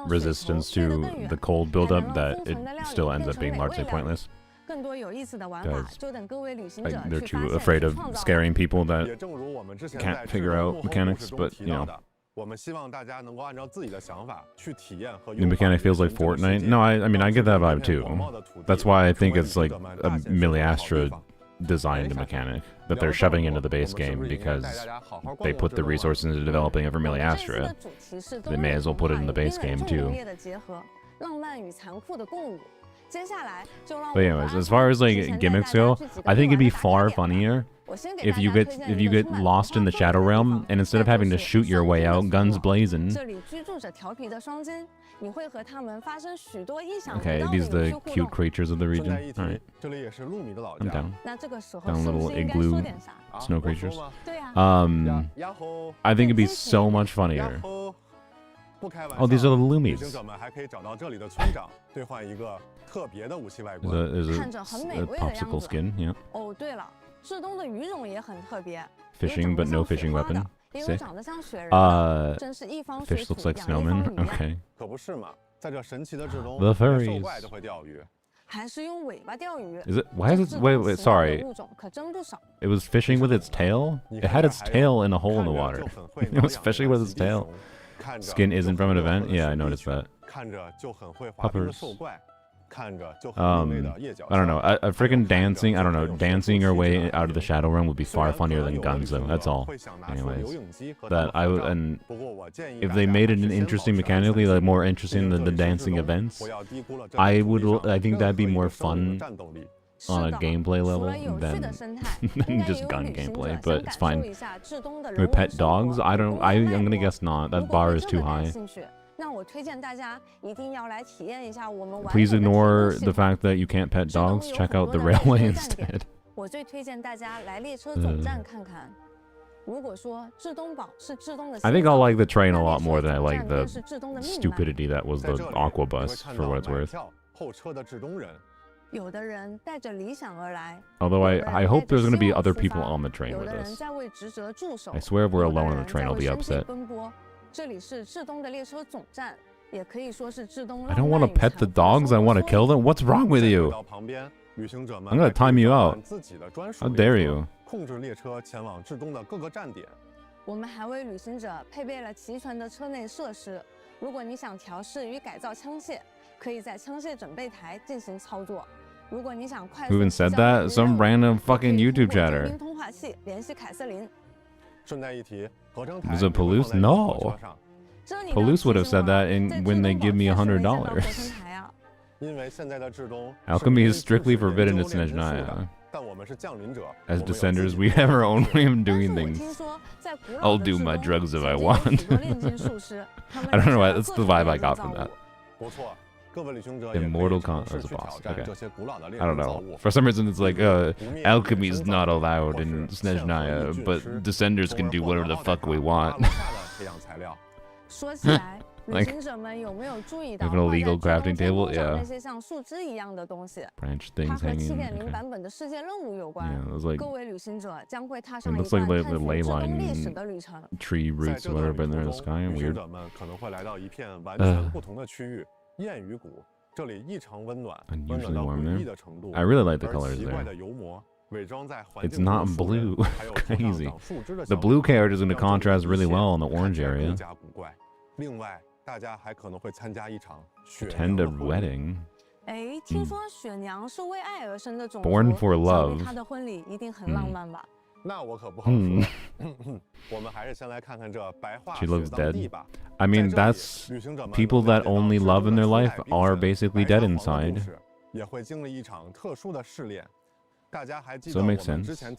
resistance to the cold buildup that it still ends up being largely pointless. 更多有意思的玩法就等各位旅行者 They're 去发 too 现 afraid 去 of 创造。 scaring people that 也正如我们之前 can't 在 figure out mechanics, but you know. 我们希望大家能够按照自己的想法去体验和 The mechanic feels like Fortnite. No, I mean I get that vibe too. That's why I think it's like a Miliastra designed mechanic that they're shoving into the base game because they put the resources into developing it for Miliastra. They may as well put it in the base game too. But anyways, as far as like gimmicks go, I think it'd be far funnier if you get lost in the Shadow Realm and instead of having to shoot your way out, guns blazing. Okay, these are the cute creatures of the region. Alright. I'm down. Down little igloo snow creatures. I think it'd be so much funnier. Oh, these are the Loomies. There's a popsicle skin, yeah. Fishing, but no fishing weapon. Sick. Fish looks like snowman. Okay. The furries. Is it? Why is it? Wait, sorry. It was fishing with its tail? It had its tail in a hole in the water. It was fishing with its tail. Skin isn't from an event? Yeah, I noticed that. Puppers. I don't know. A freaking dancing, I don't know, dancing our way out of the Shadow Realm would be far funnier than guns, though. That's all. Anyways, that I would, and if they made it an interesting mechanically, like more interesting than the dancing events, I think that'd be more fun on a gameplay level than just gun gameplay. But it's fine. With pet dogs, I'm gonna guess not. That bar is too high. Please ignore the fact that you can't pet dogs. Check out the railway instead. I think I'll like the train a lot more than I like the stupidity that was the aqua bus, for what it's worth. Although I hope there's going to be other people on the train with us. I swear if we're alone on the train, I'll be upset. I don't want to pet the dogs, I want to kill them? What's wrong with you? I'm going to time you out. How dare you? Who even said that? Some random fucking YouTube chatter. Is it Palouse? No. Palouse would have said that when they give me $100. Alchemy is strictly forbidden in Snezhnaya. As descenders, we have our own way of doing things. I'll do my drugs if I want. I don't know why, that's the vibe I got from that. Immortal as a boss. Okay. I don't know. For some reason, it's like, alchemy is not allowed in Snezhnaya, but descenders can do whatever the fuck we want. Like, we have an illegal crafting table? Yeah. Branch things hanging. Okay. Yeah, it was like, it looks like the ley line tree roots or whatever in there in the sky. Weird. Unusually warm there. I really like the colors there. It's not blue. Crazy. The blue character is going to contrast really well in the orange area. Attend a wedding. Born for love. She looks dead. I mean, that's people that only love in their life are basically dead inside. So it makes sense. I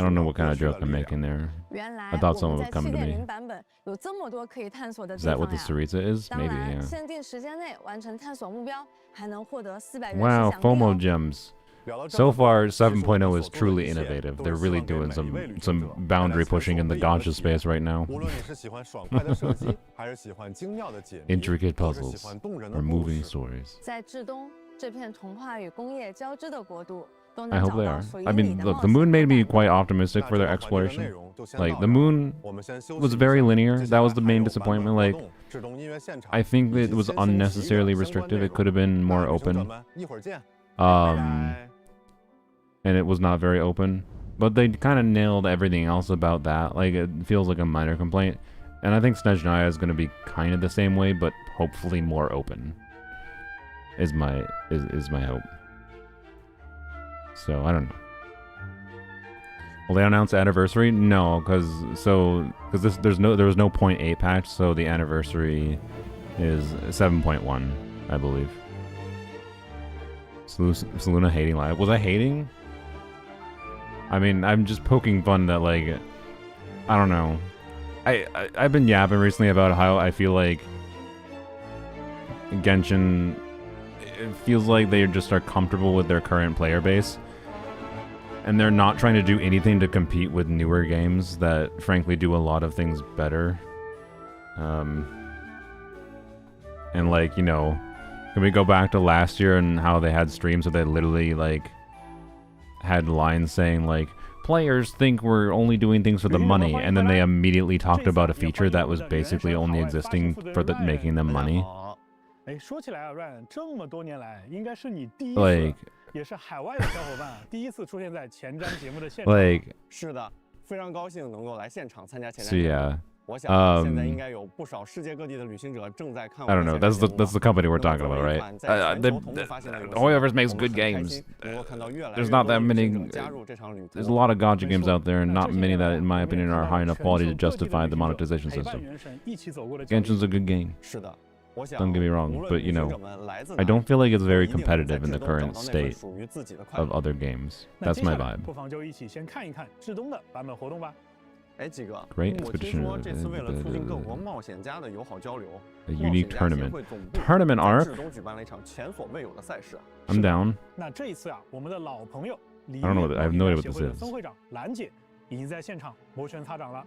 don't know what kind of joke I'm making there. I thought someone would come to me. Is that what the Saritsa is? Maybe, yeah. Wow, FOMO gems. So far, 7.0 is truly innovative. They're really doing some boundary pushing in the gacha space right now. Intricate puzzles or moving stories. 在至东这片童话与工业交织的国度，都 I 能 hope 找 they 到 are. 属于 I 你 mean, 的 look, 冒 the 险 moon made me 伙伴。 quite optimistic for their exploration. Like, the moon was very linear. That was the main disappointment. Like, I think that it was unnecessarily restrictive. It could have been more open. And it was not very open. But they kind of nailed everything else about that. Like, it feels like a minor complaint. And I think Snezhnaya is going to be kind of the same way, but hopefully more open. Is my hope. So, I don't know. Will they announce the anniversary? No, because there was no 0.8 patch, so the anniversary is 7.1, I believe. Seluna hating live. Was I hating? I mean, I'm just poking fun that, like, I don't know. I've been yapping recently about how I feel like Genshin, it feels like they just are comfortable with their current player base. And they're not trying to do anything to compete with newer games that, frankly, do a lot of things better. And, like, you know, can we go back to last year and how they had streams where they literally, like, had lines saying, like, players think we're only doing things for the money, and then they immediately talked about a feature that was basically only existing for making them money. Like, 也是海外的小伙伴第一次出现在前瞻节目的现场。Like, 是的，非常高兴能够来现场参加前瞻 so 节目。 yeah. 我想现在应该有不少世界各地的旅行者正在看。 I don't know. That's the company we're talking about, right? Hoyoverse makes good games. There's not that many. There's a lot of gacha games out there, and not many that, in my opinion, are high enough quality to justify the monetization system. Genshin's a good game. Don't get me wrong, but you know, I don't feel like it's very competitive in the current state of other games. That's my vibe. 不妨就一起先看一看至东的版本活动吧。 哎，几个， Great 我听 expedition. 说这次为了促进各国冒险家的友好交流， A unique tournament. 冒险家协会总部 Tournament 在 arc? 至东举办了一场前所未有的赛事。 I'm down. 那这一次啊，我们的老朋友 I don't know. I have no idea what 协 this 会的 is. 分会长兰姐已经在现场摩拳擦掌了。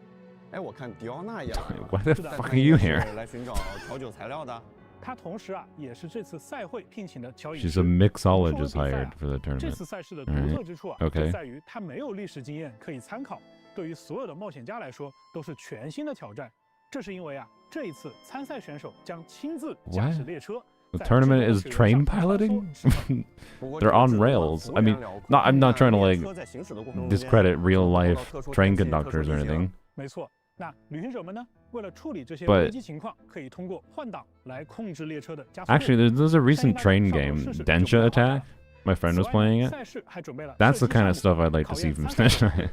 哎，我看迪奥娜也来了。 Why the fuck are you here? 来寻找调酒材料的。 她同时啊，也是这次赛会聘请的调饮 She's 师。 a mixologist hired for the 这 tournament. 次赛事的独特之处啊， Okay. 就在于它没有历史经验可以参考，对于所有的冒险家来说都是全新的挑战。这是因为啊，这一次参赛选手将亲自驾驶列车。 The tournament is train piloting? They're on rails. I mean, I'm not trying to like discredit real life train conductors or anything. 没错，那旅行者们呢，为了处理这些 But- 危机情况，可以通过换挡来控制列车的加速度。 Actually, there's a recent train game, Densha Attack. My friend was playing it. That's the kind of stuff I'd like to see from Snezhnaya.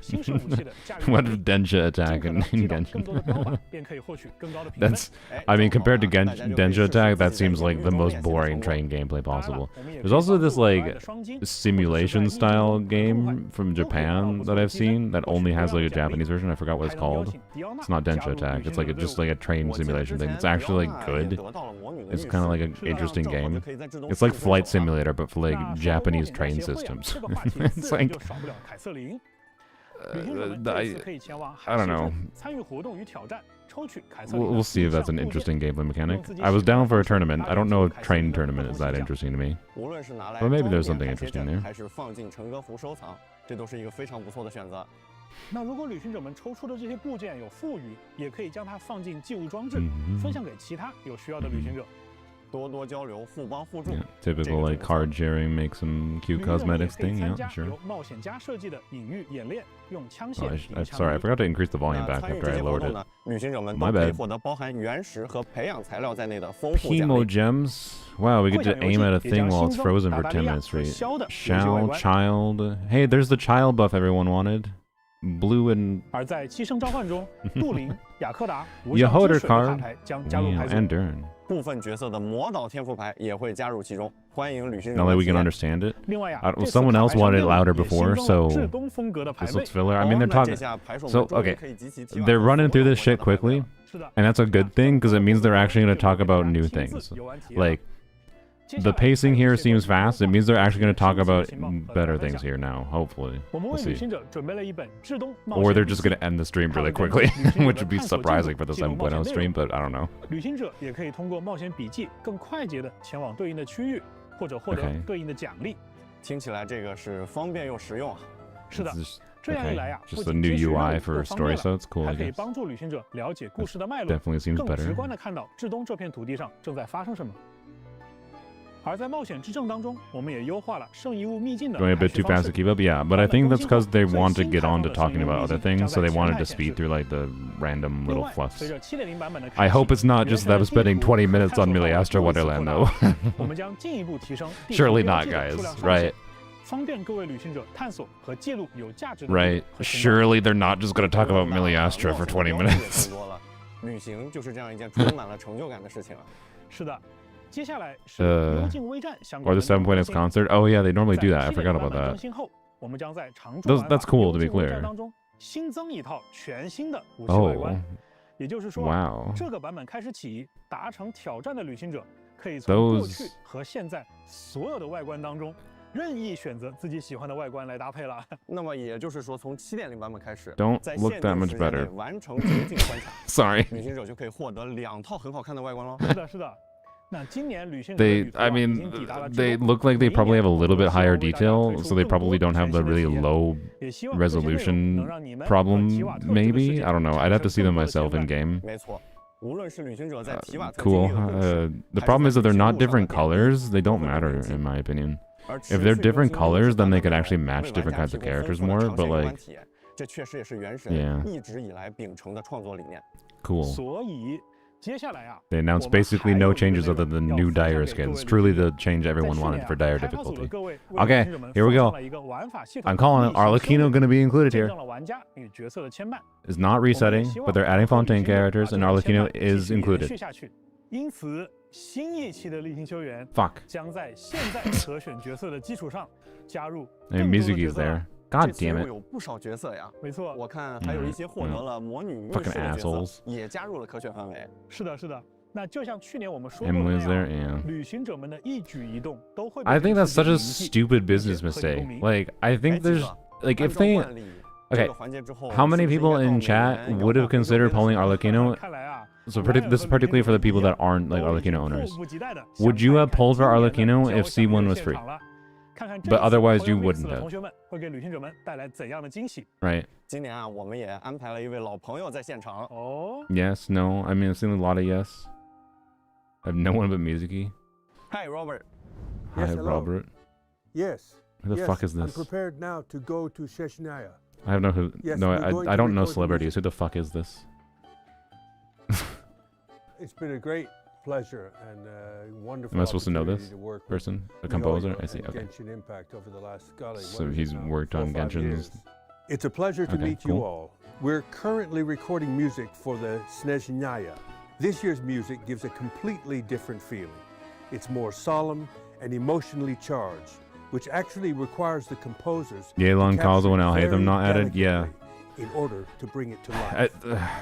What if Densha Attack in Genshin? That's, I mean, compared to Densha Attack, that seems like the most boring train gameplay possible. There's also this like simulation style game from Japan that I've seen that only has like a Japanese version. I forgot what it's called. It's not Densha Attack. It's like just like a train simulation thing. It's actually like good. It's kind of like an interesting game. It's like Flight Simulator, but for like Japanese train systems. It's like I don't know. We'll see if that's an interesting gameplay mechanic. I was down for a tournament. I don't know if train tournament is that interesting to me. But maybe there's something interesting there. 还是放进乘歌服收藏，这都是一个非常不错的选择。那如果旅行者们抽出的这些部件有富余，也可以将它放进寄物装置，分享给其他有需要的旅行者。 多多交流，互帮互助。 Yeah, typical like card sharing, make some cute cosmetics thing. Yeah, sure. 由冒险家设计的隐喻演练，用枪 Oh, 械。 sorry, I forgot to increase the volume back 参与 after 这 I 些活 lowered 动 it. 呢，旅行者们 My 都可以 bad. 获得包含原石和培养材料在内的丰富奖 Chemo 励。 gems. Wow, we get to aim at a thing while it's frozen for 10 minutes straight. Shao, child. Hey, there's the child buff everyone wanted. Blue and 而在寄生召唤中，杜林、雅克达、无 you 相 hold 之 her 水的卡 card. 牌将加入牌 Yeah, 组。 and Durin. 部分角色的魔导天赋牌也会加入其中，欢迎旅行者 Now 们 that we 体 can 验。 understand it. 另外呀， Someone else wanted it louder before, so 至东风格的牌 this 位 looks filler. I mean, they're 那这 talking. 下牌手 So 们终于 okay, 可以集齐提瓦 they're 斯 running 所 through 有 this shit 魔导牌位 quickly, and that's a good thing because it means th're actually going to talk about new things. Like The pacing here seems fast. It means they're actually going to talk about better things here now, hopefully. We'll see. Or they're just going to end the stream really quickly, which would be surprising for the 7.0 stream, but I don't know. 旅行者也可以通过冒险笔记更快捷地前往对应的区域，或者获得对应的奖励。听起来这个是方便又实用啊。是的。 这样一来啊， just a new UI for story, so it's cool. 还可以帮助旅行者了解故事的脉络， Definitely seems better. 更直观地看到至东这片土地上正在发生什么。而在冒险之证当中，我们也优化了圣遗物秘境的 Going a bit too fast to keep up, yeah. But I think that's because they want to get on to talking about other things, so they wanted to speed through like the random little fluffs. I hope it's not just them spending 20 minutes on Miliastra Wonderland, though. 我们将进一步提升 Surely not, guys. Right. 方便各位旅行者探索和记录有价值的 Right. Surely they're not just going to talk about Miliastra for 20 minutes. 旅行就是这样一件充满了成就感的事情啊。是的。接下来是幽静微战相 Or 关 the 7.x concert. Oh yeah, they normally do that. I forgot about that. 更新后，我们将在常驻 That's cool, to be clear. 当中新增一套全新的武器外观。 也就是说， Wow. 这个版本开始起，达成挑战的旅行者可以从过去 Those 和现在所有的外观当中。 任意选择自己喜欢的外观来搭配了。那么也就是说，从7.0版本开始 Don't look that much better. 完成绝境关卡 Sorry. 旅行者就可以获得2套很好看的外观喽。是的，是的。那今年旅行者 I mean, they look like they probably have a little bit higher detail, so they probably don't have the really low resolution problem. Maybe I don't know. I'd have to see them myself in game. 没错。 Cool. The problem is that they're not different colors. They don't matter, in my opinion. If they're different colors, then they could actually match different kinds of characters more. But like, yeah. Cool. They announced basically no changes other than new dire skins. Truly the change everyone wanted for dire difficulty. Okay, here we go. I'm calling it Arlecchino going to be included here. It's not resetting, but they're adding Fontaine characters, and Arlecchino is included. 因此，新一期的例行修园 Fuck. 将在现在可选角色的基础上加入 And Mizuki's there. God damn it. 有不少角色呀。没错，我看还有一些获得了魔女密室的角色也加入了可选范围。是的，是的。那就像去年我们说过 Emily's there, yeah. 旅行者们的一举一动都会。I think that's such a stupid business mistake. Like, I think there's like if they. Okay, how many people in chat would have considered pulling Arlecchino? So this is particularly for the people that aren't like Arlecchino owners. Would you have pulled for Arlecchino if C1 was free? But otherwise you wouldn't have. Right. 今年啊，我们也安排了一位老朋友在现场。哦。 Yes, no. I mean, I've seen a lot of yes. I have no one but Mizuki. Hi, Robert. Hi, Yes, hello. Robert. Yes. Who the fuck is I'm this? prepared now to go to Chechnya. I have no who. Yes, No, we're going I to don't know record the celebrities. Who the fuck is this? It's been a great pleasure and wonderful. Am I supposed to know this opportunity to work with person? The Mioyo composer? I see. and Okay. Genshin Impact over the last, golly, So what is he's it now? worked 4 on or 5 Genshin's. years. It's a pleasure to Okay, meet you cool. all. We're currently recording music for the Snezhnaya. This year's music gives a completely different feeling. It's more solemn and emotionally charged, which actually requires the composers Yelan to Kazo and capture Alhaitham not very added? Yeah. delicately in order to bring it to life.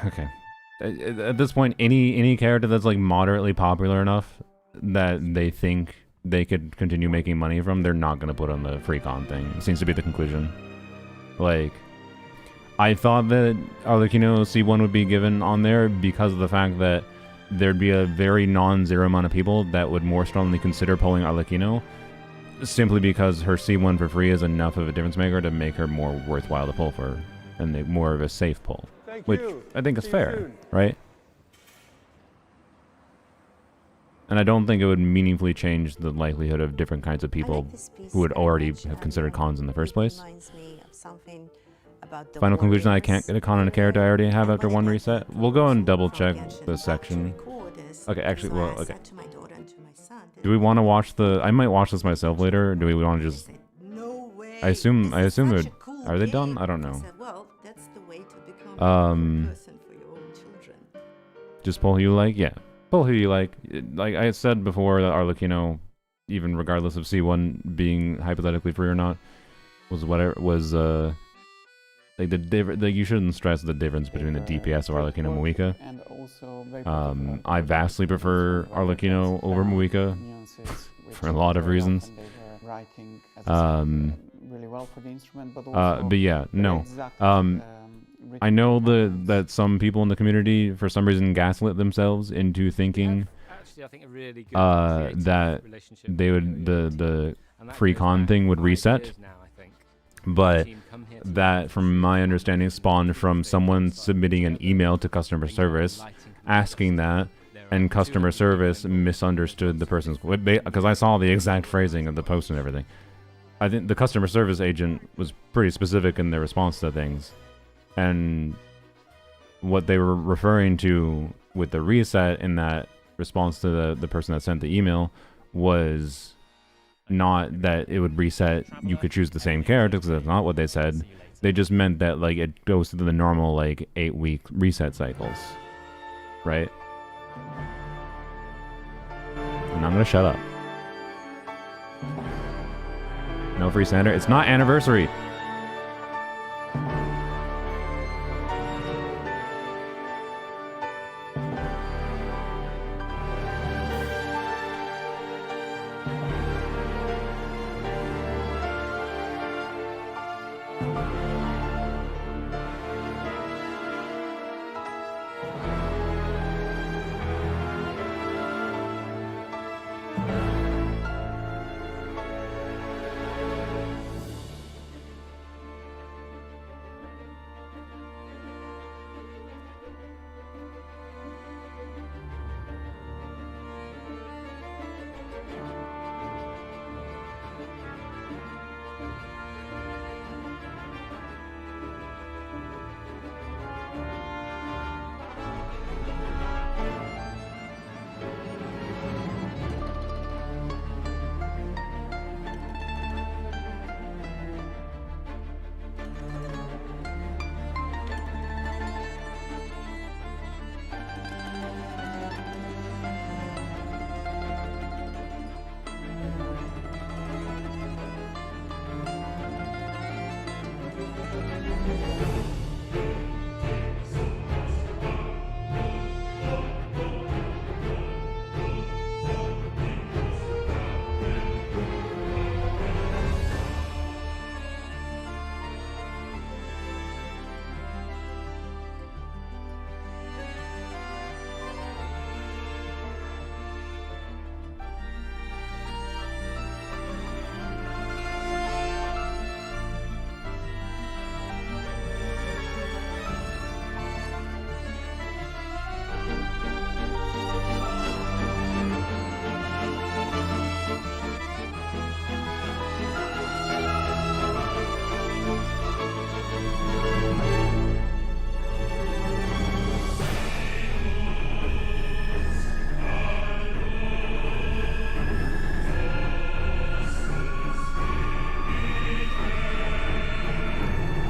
Okay. At this point, any character that's like moderately popular enough that they think they could continue making money from, they're not gonna put on the free con thing. It seems to be the conclusion. Like, I thought that Arlecchino C1 would be given on there because of the fact that there'd be a very non-zero amount of people that would more strongly consider pulling Arlecchino, simply because her C1 for free is enough of a difference maker to make her more worthwhile to pull for, and more of a safe pull. Which I think is fair, right? And I don't think it would meaningfully change the likelihood of different kinds of people who would already have considered cons in the first place. Final conclusion, I can't get a con on a character I already have after one reset. We'll go and double check the section. Okay, actually, well, okay. Do we want to watch the... I might watch this myself later, or do we want to just... I assume they're... Are they done? I don't know. Just pull who you like? Yeah. Pull who you like. Like I said before, that Arlecchino, even regardless of C1 being hypothetically free or not, was whatever, was, like you shouldn't stress the difference between the DPS of Arlecchino and Muika. I vastly prefer Arlecchino over Muika. for a lot of reasons. Really well for the instrument, but also but yeah, no. I know that some people in the community, for some reason, gaslit themselves into thinking that they would the free con thing would reset, but that, from my understanding, spawned from someone submitting an email to customer service asking that, and customer service misunderstood the person's, because I saw the exact phrasing of the post and everything. I think the customer service agent was pretty specific in their response to things, and what they were referring to with the reset in that response to the person that sent the email was not that it would reset, you could choose the same character, because that's not what they said. They just meant that like it goes through the normal like 8-week reset cycles, right? And I'm gonna shut up. No free Sander. It's not anniversary.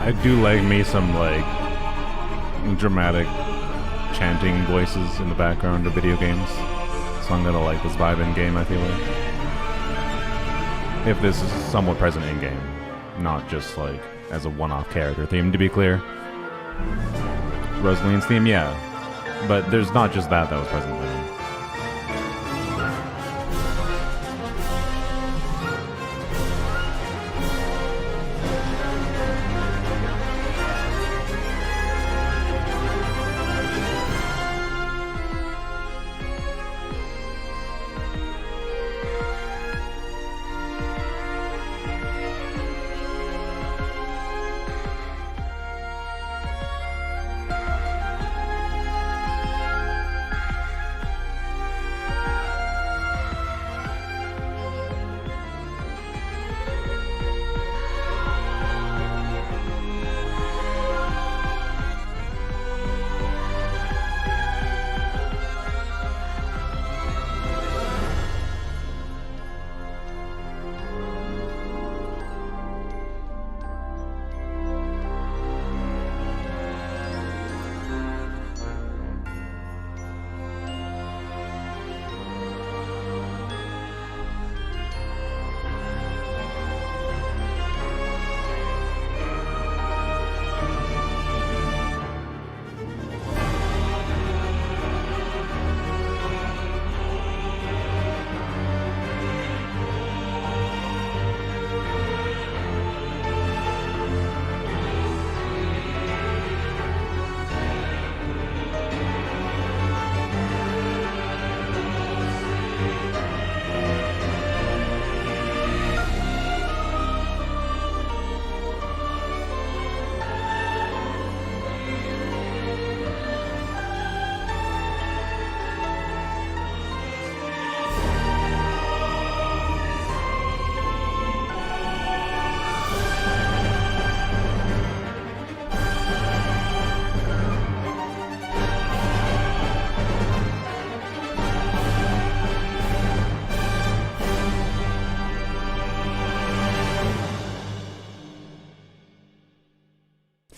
I do like me some like dramatic chanting voices in the background of video games, so I'm gonna like this vibe in game. I feel like if this is somewhat present in game, not just like as a one-off character theme. To be clear, Rosaline's theme, yeah, but there's not just that was present in.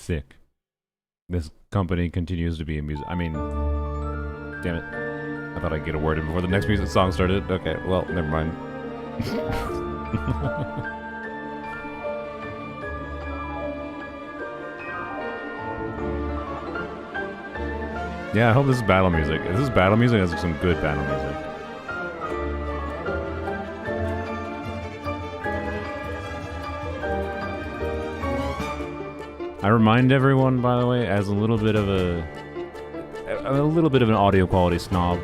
Sick. This company continues to be a music. I mean, damn it. I thought I'd get a word in before the next music song started. Okay, well, never mind. Yeah, I hope this is battle music. If this is battle music, that's some good battle music. I remind everyone, by the way, as a little bit of an audio quality snob,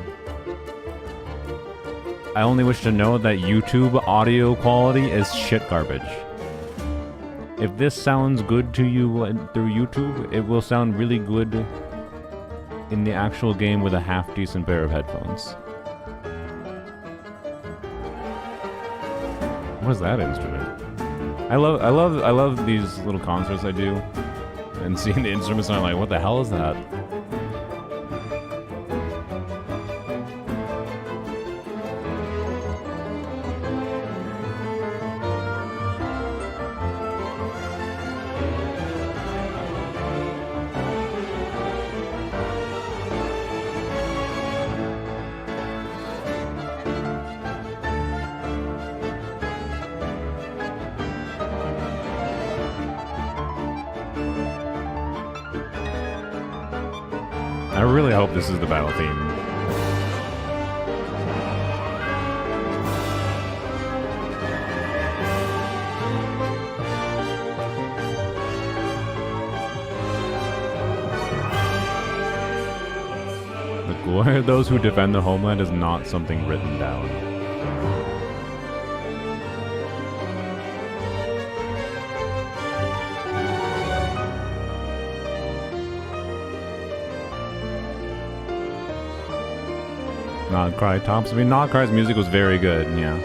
I only wish to know that YouTube audio quality is shit garbage. If this sounds good to you through YouTube, it will sound really good in the actual game with a half-decent pair of headphones. What is that instrument? I love these little concerts I do, and seeing the instruments, and I'm like, what the hell is that? I really hope this is the battle theme. The glory of those who defend the homeland is not something written down. Not Cry Tops. I mean, Not Cry's music was very good, yeah.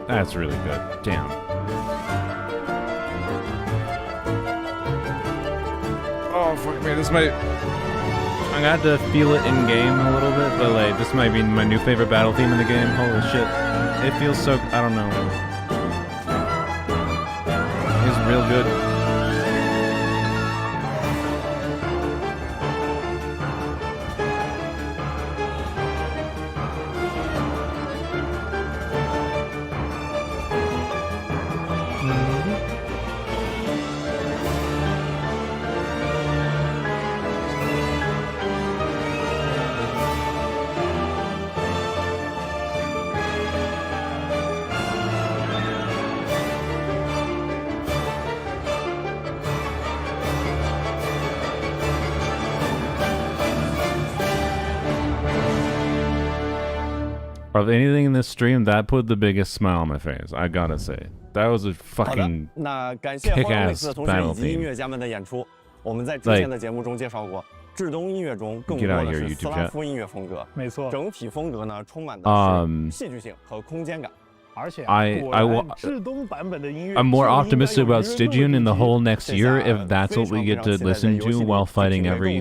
That's really good. Damn. Oh, fuck me. This might... I'm gonna have to feel it in-game a little bit, but, like, this might be my new favorite battle theme in the game. Holy shit. It feels so... I don't know. It's real good. Of anything in this stream, that put the biggest smile on my face. I gotta say, that was a fucking kick-ass battle theme. Like, get out of here, YouTube chat. I'm more optimistic about Stygian in the whole next year if that's what we get to listen to while fighting every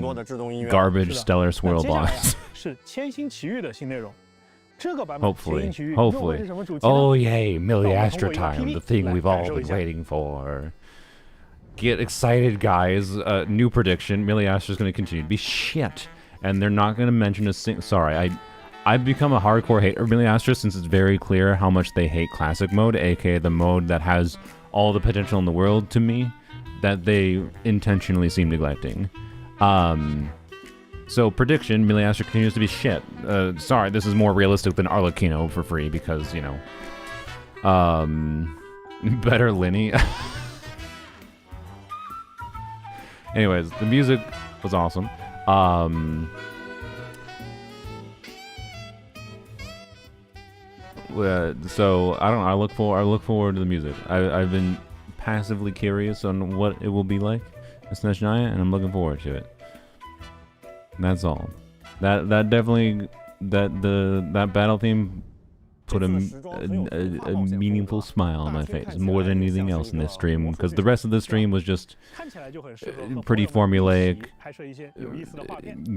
garbage Stellar Swirl boss. Hopefully. Oh yay, Milliastra time, the thing we've all been waiting for. Get excited, guys. New prediction, Milliastra's going to continue to be shit. And they're not going to mention a single... Sorry, I've become a hardcore hater of Milliastra since it's very clear how much they hate Classic Mode, aka the mode that has all the potential in the world to me, that they intentionally seem neglecting. So, prediction, Milliastra continues to be shit. Sorry, this is more realistic than Arlecchino for free because, you know. Better Linny. Anyways, the music was awesome. So I don't know. I look forward to the music. I've been passively curious on what it will be like in Snezhnaya, and I'm looking forward to it. That's all. That definitely that battle theme put a meaningful smile on my face more than anything else in this stream, because the rest of the stream was just pretty formulaic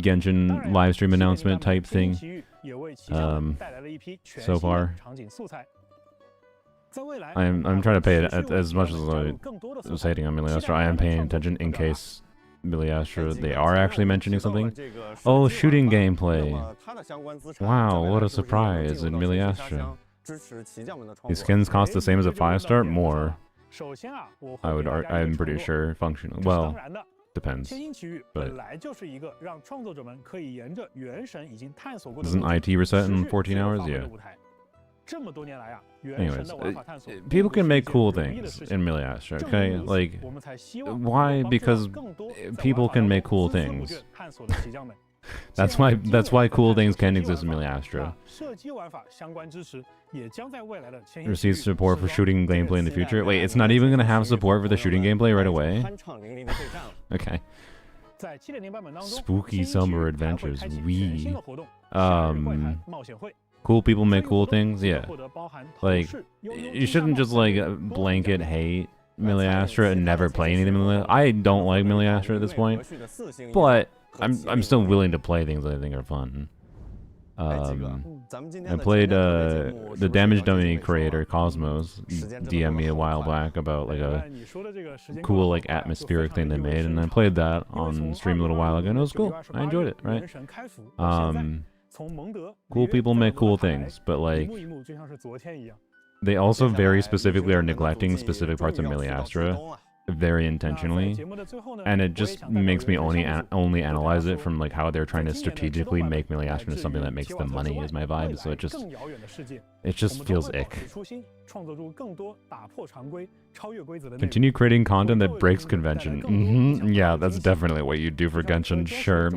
Genshin live stream announcement type thing. So far, I'm trying to pay it as much as I was hating on Miliastra. I am paying attention in case Miliastra they are actually mentioning something. Oh, shooting gameplay! Wow, what a surprise in Miliastra. These skins cost the same as a 5-star, more. I'm pretty sure functional. Well, depends. But doesn't IT reset in 14 hours? Yeah. Anyways, people can make cool things in Miliastra, okay? Like, why? Because people can make cool things. That's why cool things can exist in Miliastra. Receives support for shooting gameplay in the future. Wait, it's not even gonna have support for the shooting gameplay right away? Okay. Spooky Summer Adventures. Cool people make cool things, yeah. Like, you shouldn't just like blanket hate Miliastra and never play anything Miliastra. I don't like Miliastra at this point, but I'm still willing to play things that I think are fun. I played the Damage Dummy creator Cosmos DM'd me a while back about like a cool like atmospheric thing they made, and I played that on stream a little while ago, and it was cool. I enjoyed it, right? Cool people make cool things, but like they also very specifically are neglecting specific parts of Miliastra very intentionally, and it just makes me only analyze it from like how they're trying to strategically make Miliastra into something that makes them money is my vibe. So it just feels ick. Continue creating content that breaks convention. Yeah, that's definitely what you do for Genshin, sure.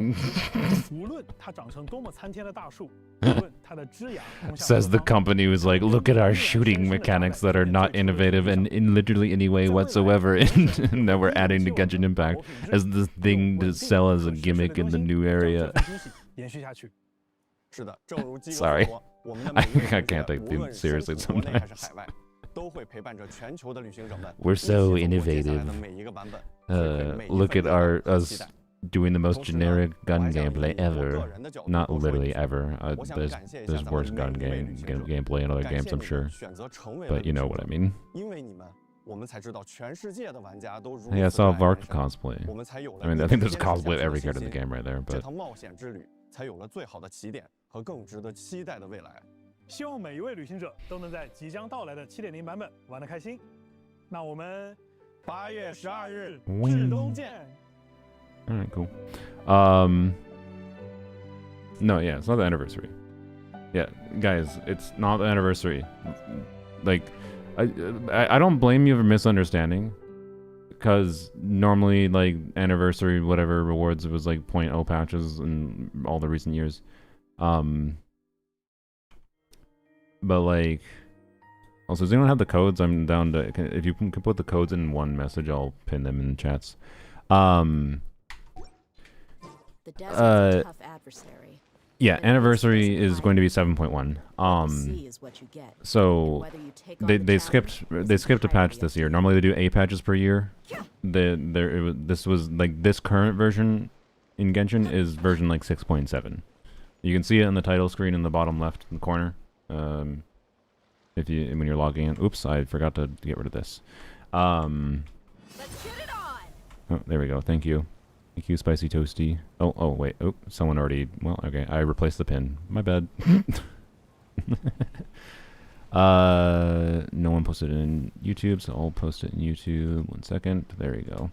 Says the company who's like, look at our shooting mechanics that are not innovative and in literally any way whatsoever, and that we're adding to Genshin Impact as the thing to sell as a gimmick in the new area. Sorry. I can't take them seriously sometimes. We're so innovative. Look at us doing the most generic gun gameplay ever. Not literally ever. There's worse gun gameplay in other games, I'm sure. But you know what I mean. Yeah, I saw Vark cosplay. I mean, I think there's cosplay of every character in the game right there, but... 希望每一位旅行者都能在即将到来的7.0版本玩得开心。那我们8月12日至东见。Alright, cool. No, yeah, it's not the anniversary. Yeah, guys, it's not the anniversary. Like, I don't blame you for misunderstanding, because normally, like, anniversary whatever rewards, it was like 0.0 patches in all the recent years. But like, also, does anyone have the codes? I'm down to, if you can put the codes in one message, I'll pin them in the chats. Yeah, anniversary is going to be 7.1. So they skipped a patch this year. Normally they do 8 patches per year. This was like, this current version in Genshin is version like 6.7. You can see it on the title screen in the bottom left in the corner. When you're logging in. Oops, I forgot to get rid of this. Oh, there we go. Thank you. Thank you, Spicy Toasty. Oh, wait. Oh, someone already... Well, okay. I replaced the pin. My bad. No one posted it in YouTube, so I'll post it in YouTube. 1 second. There you go.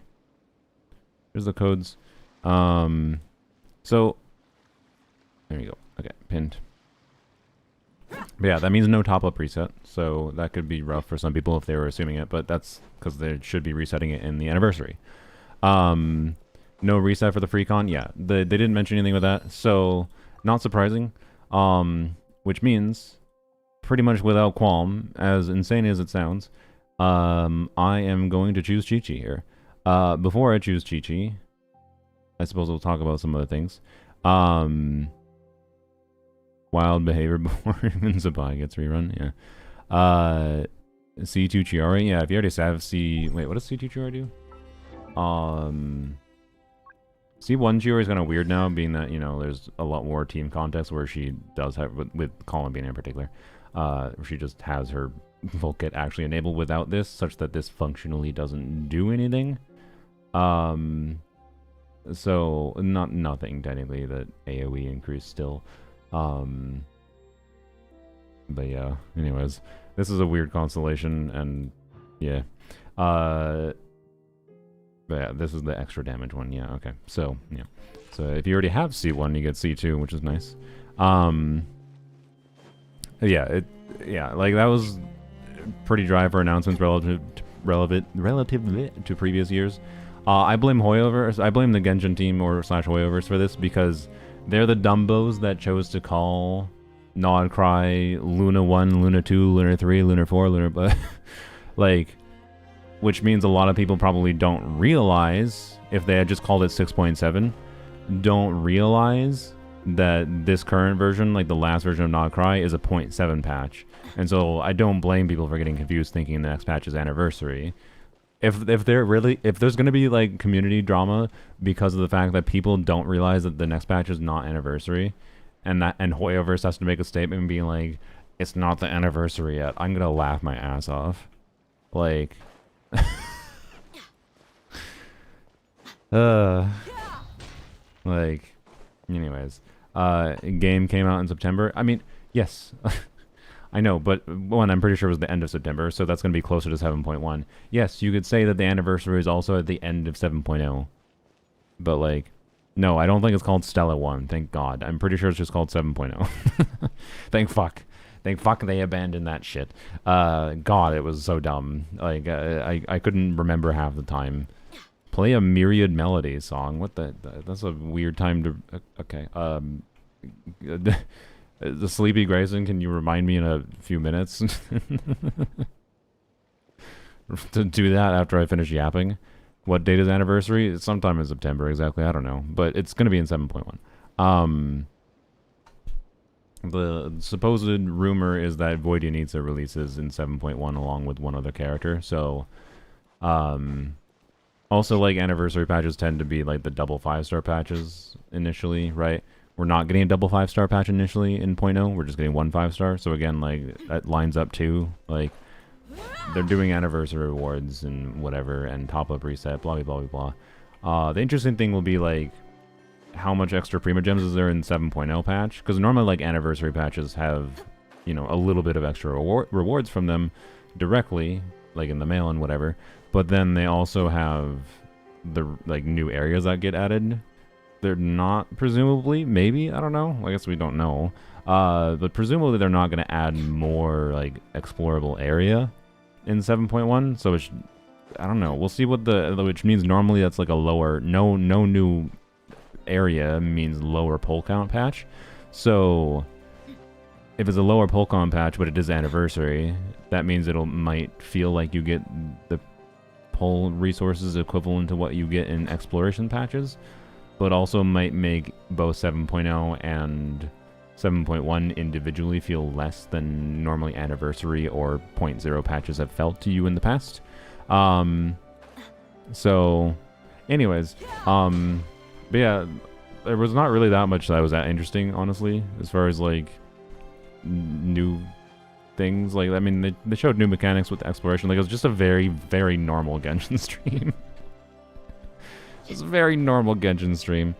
Here's the codes. So... There you go. Okay, pinned. But yeah, that means no top-up reset, so that could be rough for some people if they were assuming it, but that's because they should be resetting it in the anniversary. No reset for the free con? Yeah, they didn't mention anything with that, so not surprising. Which means, pretty much without qualm, as insane as it sounds, I am going to choose Chi-Chi here. Before I choose Chi-Chi, I suppose we'll talk about some other things. Wild behavior before even Zabai gets rerun, yeah. C2 Chiari, yeah, if you already have C... Wait, what does C2 Chiari do? C1 Chiari is kind of weird now, being that, you know, there's a lot more team contests where she does have, with Columbine in particular, she just has her full kit actually enabled without this, such that this functionally doesn't do anything. So, nothing, technically, that AoE increase still. But yeah, anyways, this is a weird constellation, and yeah. But yeah, this is the extra damage one, yeah, okay. So, yeah. So if you already have C1, you get C2, which is nice. Yeah, like that was pretty dry for announcements relative to previous years. I blame Hoyoverse, I blame the Genshin team or / Hoyoverse for this, because they're the dumbos that chose to call Nod Cry Luna 1, Luna 2, Luna 3, Luna 4, Luna... like, which means a lot of people probably don't realize, if they had just called it 6.7, don't realize that this current version, like the last version of Nod Cry, is a 0.7 patch. And so I don't blame people for getting confused thinking the next patch is anniversary. If there's gonna be like community drama because of the fact that people don't realize that the next patch is not anniversary, and Hoyoverse has to make a statement being like, it's not the anniversary yet, I'm gonna laugh my ass off. Like, like, anyways, game came out in September. I mean, yes. I know, but one, I'm pretty sure it was the end of September, so that's going to be closer to 7.1. Yes, you could say that the anniversary is also at the end of 7.0. But, like, no, I don't think it's called Stella 1, thank God. I'm pretty sure it's just called 7.0. Thank fuck. Thank fuck they abandoned that shit. God, it was so dumb. Like, I couldn't remember half the time. Play a Myriad Melody song. What the... That's a weird time to... Okay, the Sleepy Grayson, can you remind me in a few minutes to do that after I finish yapping? What date is anniversary? It's sometime in September, exactly. I don't know, but it's going to be in 7.1. The supposed rumor is that Voidianitsa releases in 7.1 along with one other character. So, also, like, anniversary patches tend to be like the double 5-star patches initially, right? We're not getting a double 5-star patch initially in 0.0. We're just getting one 5-star. So again, like, that lines up too. Like, they're doing anniversary rewards and whatever, and top-up reset, blah, blah, blah, blah. The interesting thing will be, like, how much extra Prima Gems is there in 7.0 patch? Because normally, like, anniversary patches have, you know, a little bit of extra rewards from them directly, like in the mail and whatever. But then they also have the, like, new areas that get added. They're not, presumably, maybe, I don't know, I guess we don't know, but presumably they're not going to add more, like, explorable area in 7.1, so it's, I don't know, we'll see what which means normally that's like a lower, no new area means lower pull count patch, so if it's a lower pull count patch, but it is anniversary, that means might feel like you get the pull resources equivalent to what you get in exploration patches, but also might make both 7.0 and 7.1 individually feel less than normally anniversary or 0.0 patches have felt to you in the past. So, anyways, but yeah, there was not really that much that was that interesting, honestly, as far as, like, new things. Like, I mean, they showed new mechanics with exploration. Like, it was just a very, very normal Genshin stream. It's a very normal Genshin stream.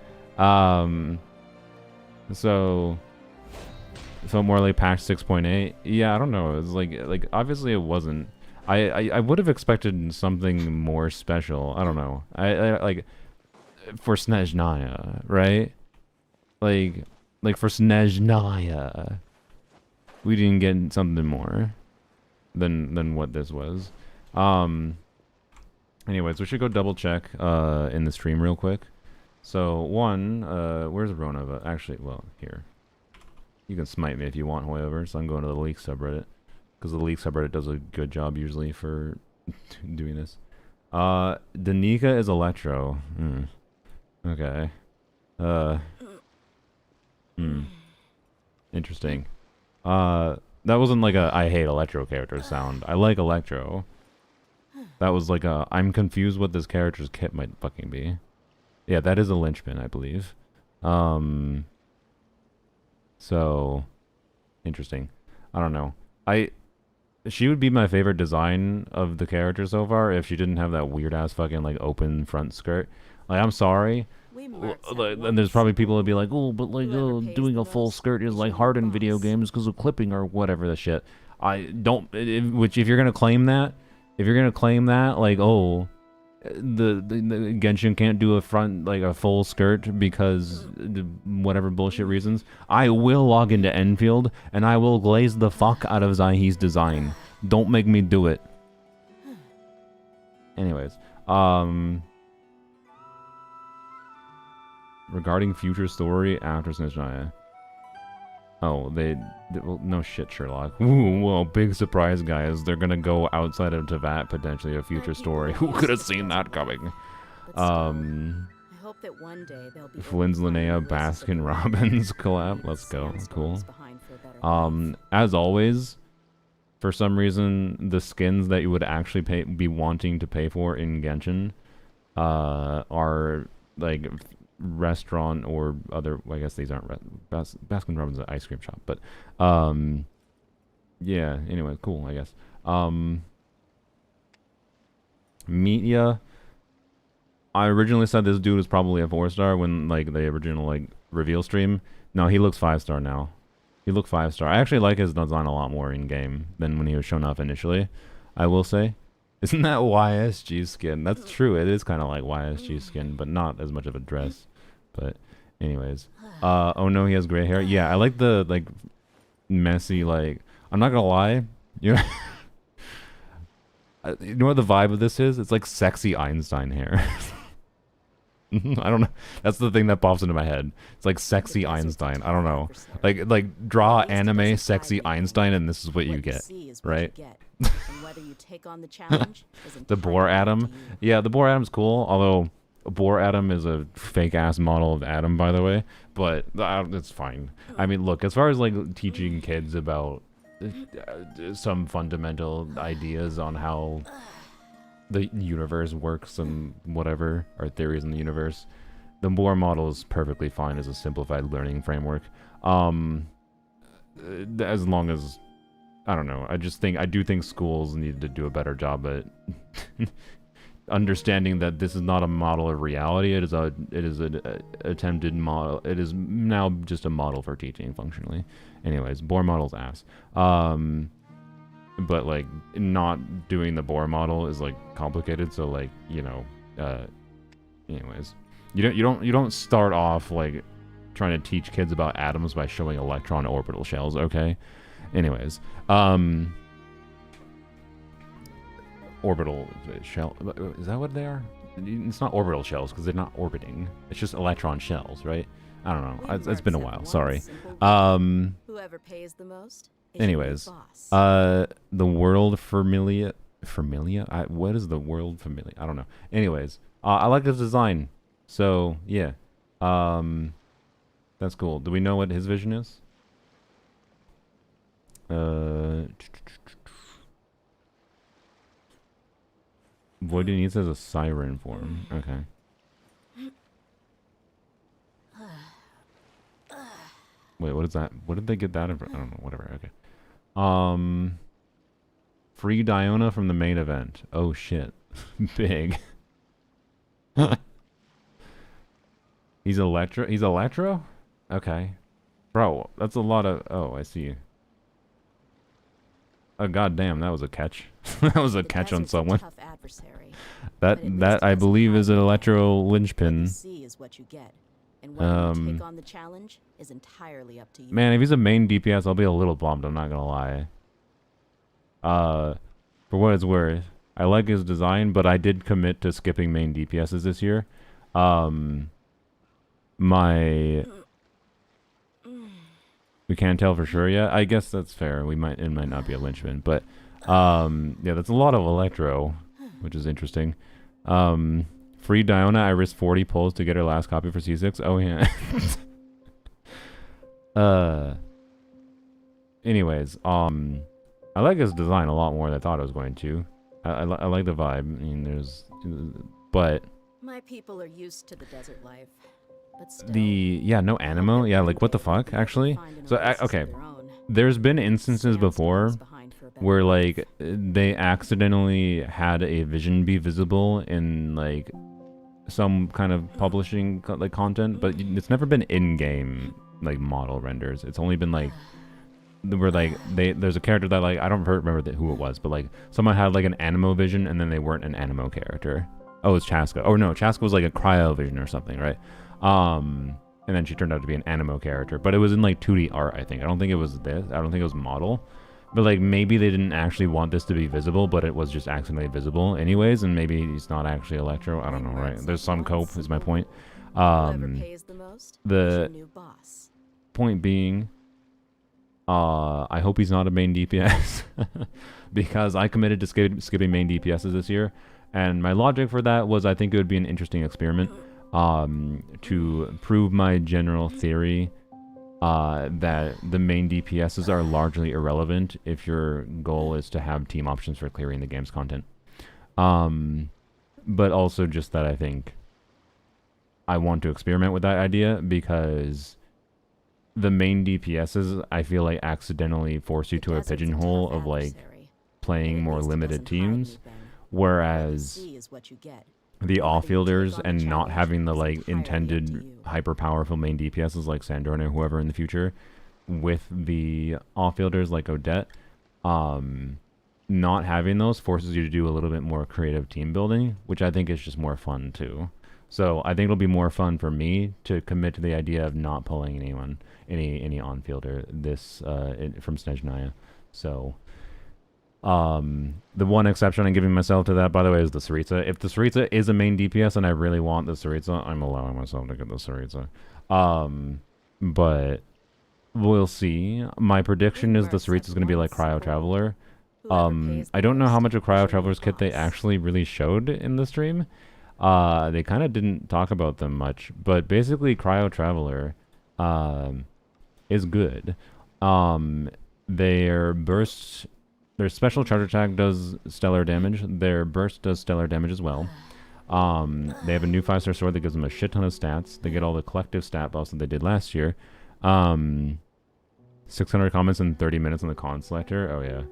So it felt more like patch 6.8. Yeah, I don't know. It was like obviously it wasn't. I would have expected something more special. I don't know. I like for Snezhnaya, right? Like for Snezhnaya, we didn't get something more than what this was. Anyways, we should go double check in the stream real quick. So one, where's Rona? Actually, well, here. You can smite me if you want, Hoyover. So I'm going to the Leak subreddit because the Leak subreddit does a good job usually for doing this. Danica is Electro. Okay. Interesting. That wasn't like a I hate Electro character sound. I like Electro. That was like a I'm confused what this character's kit might fucking be. Yeah, that is a linchpin, I believe. So interesting. I don't know. She would be my favorite design of the character so far if she didn't have that weird ass fucking like open front skirt. Like I'm sorry. And there's probably people that'd be like, oh, but like doing a full skirt is like hard in video games because of clipping or whatever the shit. I don't. Which if you're gonna claim that, like, oh, the Genshin can't do a front like a full skirt because whatever bullshit reasons, I will log into Enfield and I will glaze the fuck out of Zaihi's design. Don't make me do it. Anyways, regarding future story after Snezhnaya. Oh, well, no shit, Sherlock. Ooh, well, big surprise, guys. They're gonna go outside of Tevat, potentially a future story. Who could have seen that coming? I hope that one day they'll be Flynn's Linnea Baskin Robbins collab. Let's go. Cool. As always, for some reason, the skins that you would actually be wanting to pay for in Genshin are like restaurant or other. Well, I guess these aren't Baskin Robbins is an ice cream shop, but yeah. Anyway, cool. I guess Media. I originally said this dude was probably a 4-star when like the original like reveal stream. No, he looks 5-star now. He looked 5-star. I actually like his design a lot more in game than when he was shown off initially. I will say. Isn't that YSG skin? That's true. It is kind of like YSG skin, but not as much of a dress. But anyways. Oh no, he has gray hair. Yeah, I like the like messy like I'm not gonna lie. You know, you know what the vibe of this is? It's like sexy Einstein hair. I don't know. That's the thing that pops into my head. It's like sexy Einstein. I don't know. Like draw anime sexy Einstein and this is what you get. Right? The Boar Atom. Yeah, the Boar Atom's cool, although Boar Atom is a fake ass model of Atom, by the way, but it's fine. I mean, look, as far as like teaching kids about some fundamental ideas on how the universe works and whatever, or theories in the universe, the Boar model is perfectly fine as a simplified learning framework. As long as I don't know, I do think schools need to do a better job at understanding that this is not a model of reality. It is an attempted model. It is now just a model for teaching functionally. Anyways, Boar model's ass. But like not doing the Boar model is like complicated. So like, you know, anyways, you don't start off like trying to teach kids about atoms by showing electron orbital shells. Okay. Anyways, orbital shell, is that what they are? It's not orbital shells because they're not orbiting. It's just electron shells, right? I don't know. It's been a while. Sorry. Whoever pays the most. Anyways, the world familia. What is the world familia? I don't know. Anyways, I like his design. So yeah, that's cool. Do we know what his vision is? Void needs as a siren form. Okay. Wait, what is that? What did they get that in? I don't know. Whatever. Okay. Free Diona from the main event. Oh shit. Big. He's Electro? He's Electro? Okay. Bro, that's a lot of... Oh, I see. Oh, goddamn, that was a catch. That was a catch on someone. That I believe is an Electro linchpin. And whether you take on the challenge is entirely up to you. Man, if he's a main DPS, I'll be a little bummed, I'm not gonna lie. For what it's worth, I like his design, but I did commit to skipping main DPSs this year. We can't tell for sure yet. I guess that's fair. It might not be a linchpin, but yeah, that's a lot of electro, which is interesting. Free Diona, I risked 40 pulls to get her last copy for C6. Oh yeah. Anyways, I like his design a lot more than I thought I was going to. I like the vibe. I mean, but my people are used to the desert life. But still, no animo. Yeah, like what the fuck, actually? So okay, there's been instances before where like they accidentally had a vision be visible in like some kind of publishing like content, but it's never been in-game like model renders. It's only been like where like there's a character that like I don't remember who it was, but like someone had like an animo vision and then they weren't an animo character. Oh, it's Chaska. Oh no, Chaska was like a cryo vision or something, right? And then she turned out to be an animo character, but it was in like 2D art, I think. I don't think it was this. I don't think it was model. But like maybe they didn't actually want this to be visible, but it was just accidentally visible anyways, and maybe he's not actually Electro. I don't know, right? There's some cope is my point. The point being, I hope he's not a main DPS because I committed to skipping main DPSs this year, and my logic for that was I think it would be an interesting experiment to prove my general theory that the main DPSs are largely irrelevant if your goal is to have team options for clearing the game's content. But also just that I think I want to experiment with that idea because the main DPSs, I feel like accidentally force you to a pigeonhole of like playing more limited teams, whereas the off-fielders and not having the like intended hyper powerful main DPSs like Sandorn or whoever in the future with the off-fielders like Odette, not having those forces you to do a little bit more creative team building, which I think is just more fun too. So I think it'll be more fun for me to commit to the idea of not pulling anyone, any on-fielder this from Snezhnaya. So the one exception I'm giving myself to that, by the way, is the Tsaritsa. If the Tsaritsa is a main DPS and I really want the Tsaritsa, I'm allowing myself to get the Tsaritsa. But we'll see. My prediction is the Tsaritsa is going to be like Cryo Traveler. I don't know how much of Cryo Traveler's kit they actually really showed in the stream. They kind of didn't talk about them much, but basically Cryo Traveler is good. Their special charge attack does stellar damage. Their burst does stellar damage as well. They have a new 5-star sword that gives them a shit ton of stats. They get all the collective stat buffs that they did last year. 600 comments in 30 minutes on the con selector. Oh yeah.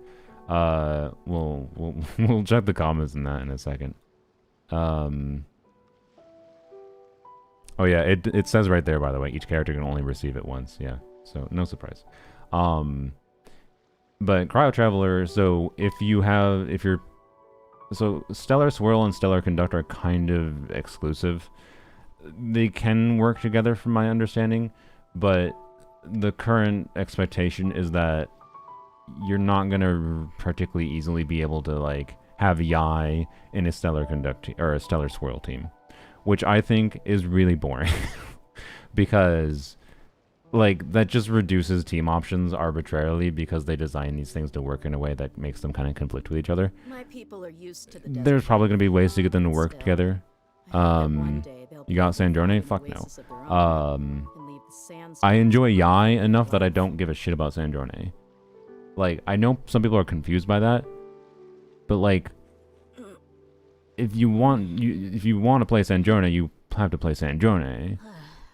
We'll check the comments in that in a second. Oh yeah, it says right there, by the way, each character can only receive it once. Yeah, so no surprise. But Cryo Traveler, so so Stellar Swirl and Stellar Conduct are kind of exclusive. They can work together from my understanding, but the current expectation is that you're not going to particularly easily be able to like have Yai in a Stellar Conduct or a Stellar Swirl team, which I think is really boring because like that just reduces team options arbitrarily because they design these things to work in a way that makes them kind of conflict with each other. My people are used to the There's probably going to be ways to get them to work together. You got Sandrone? Fuck no. I enjoy Yai enough that I don't give a shit about Sandrone. Like, I know some people are confused by that, but like, if you want to play Sandrone, you have to play Sandrone.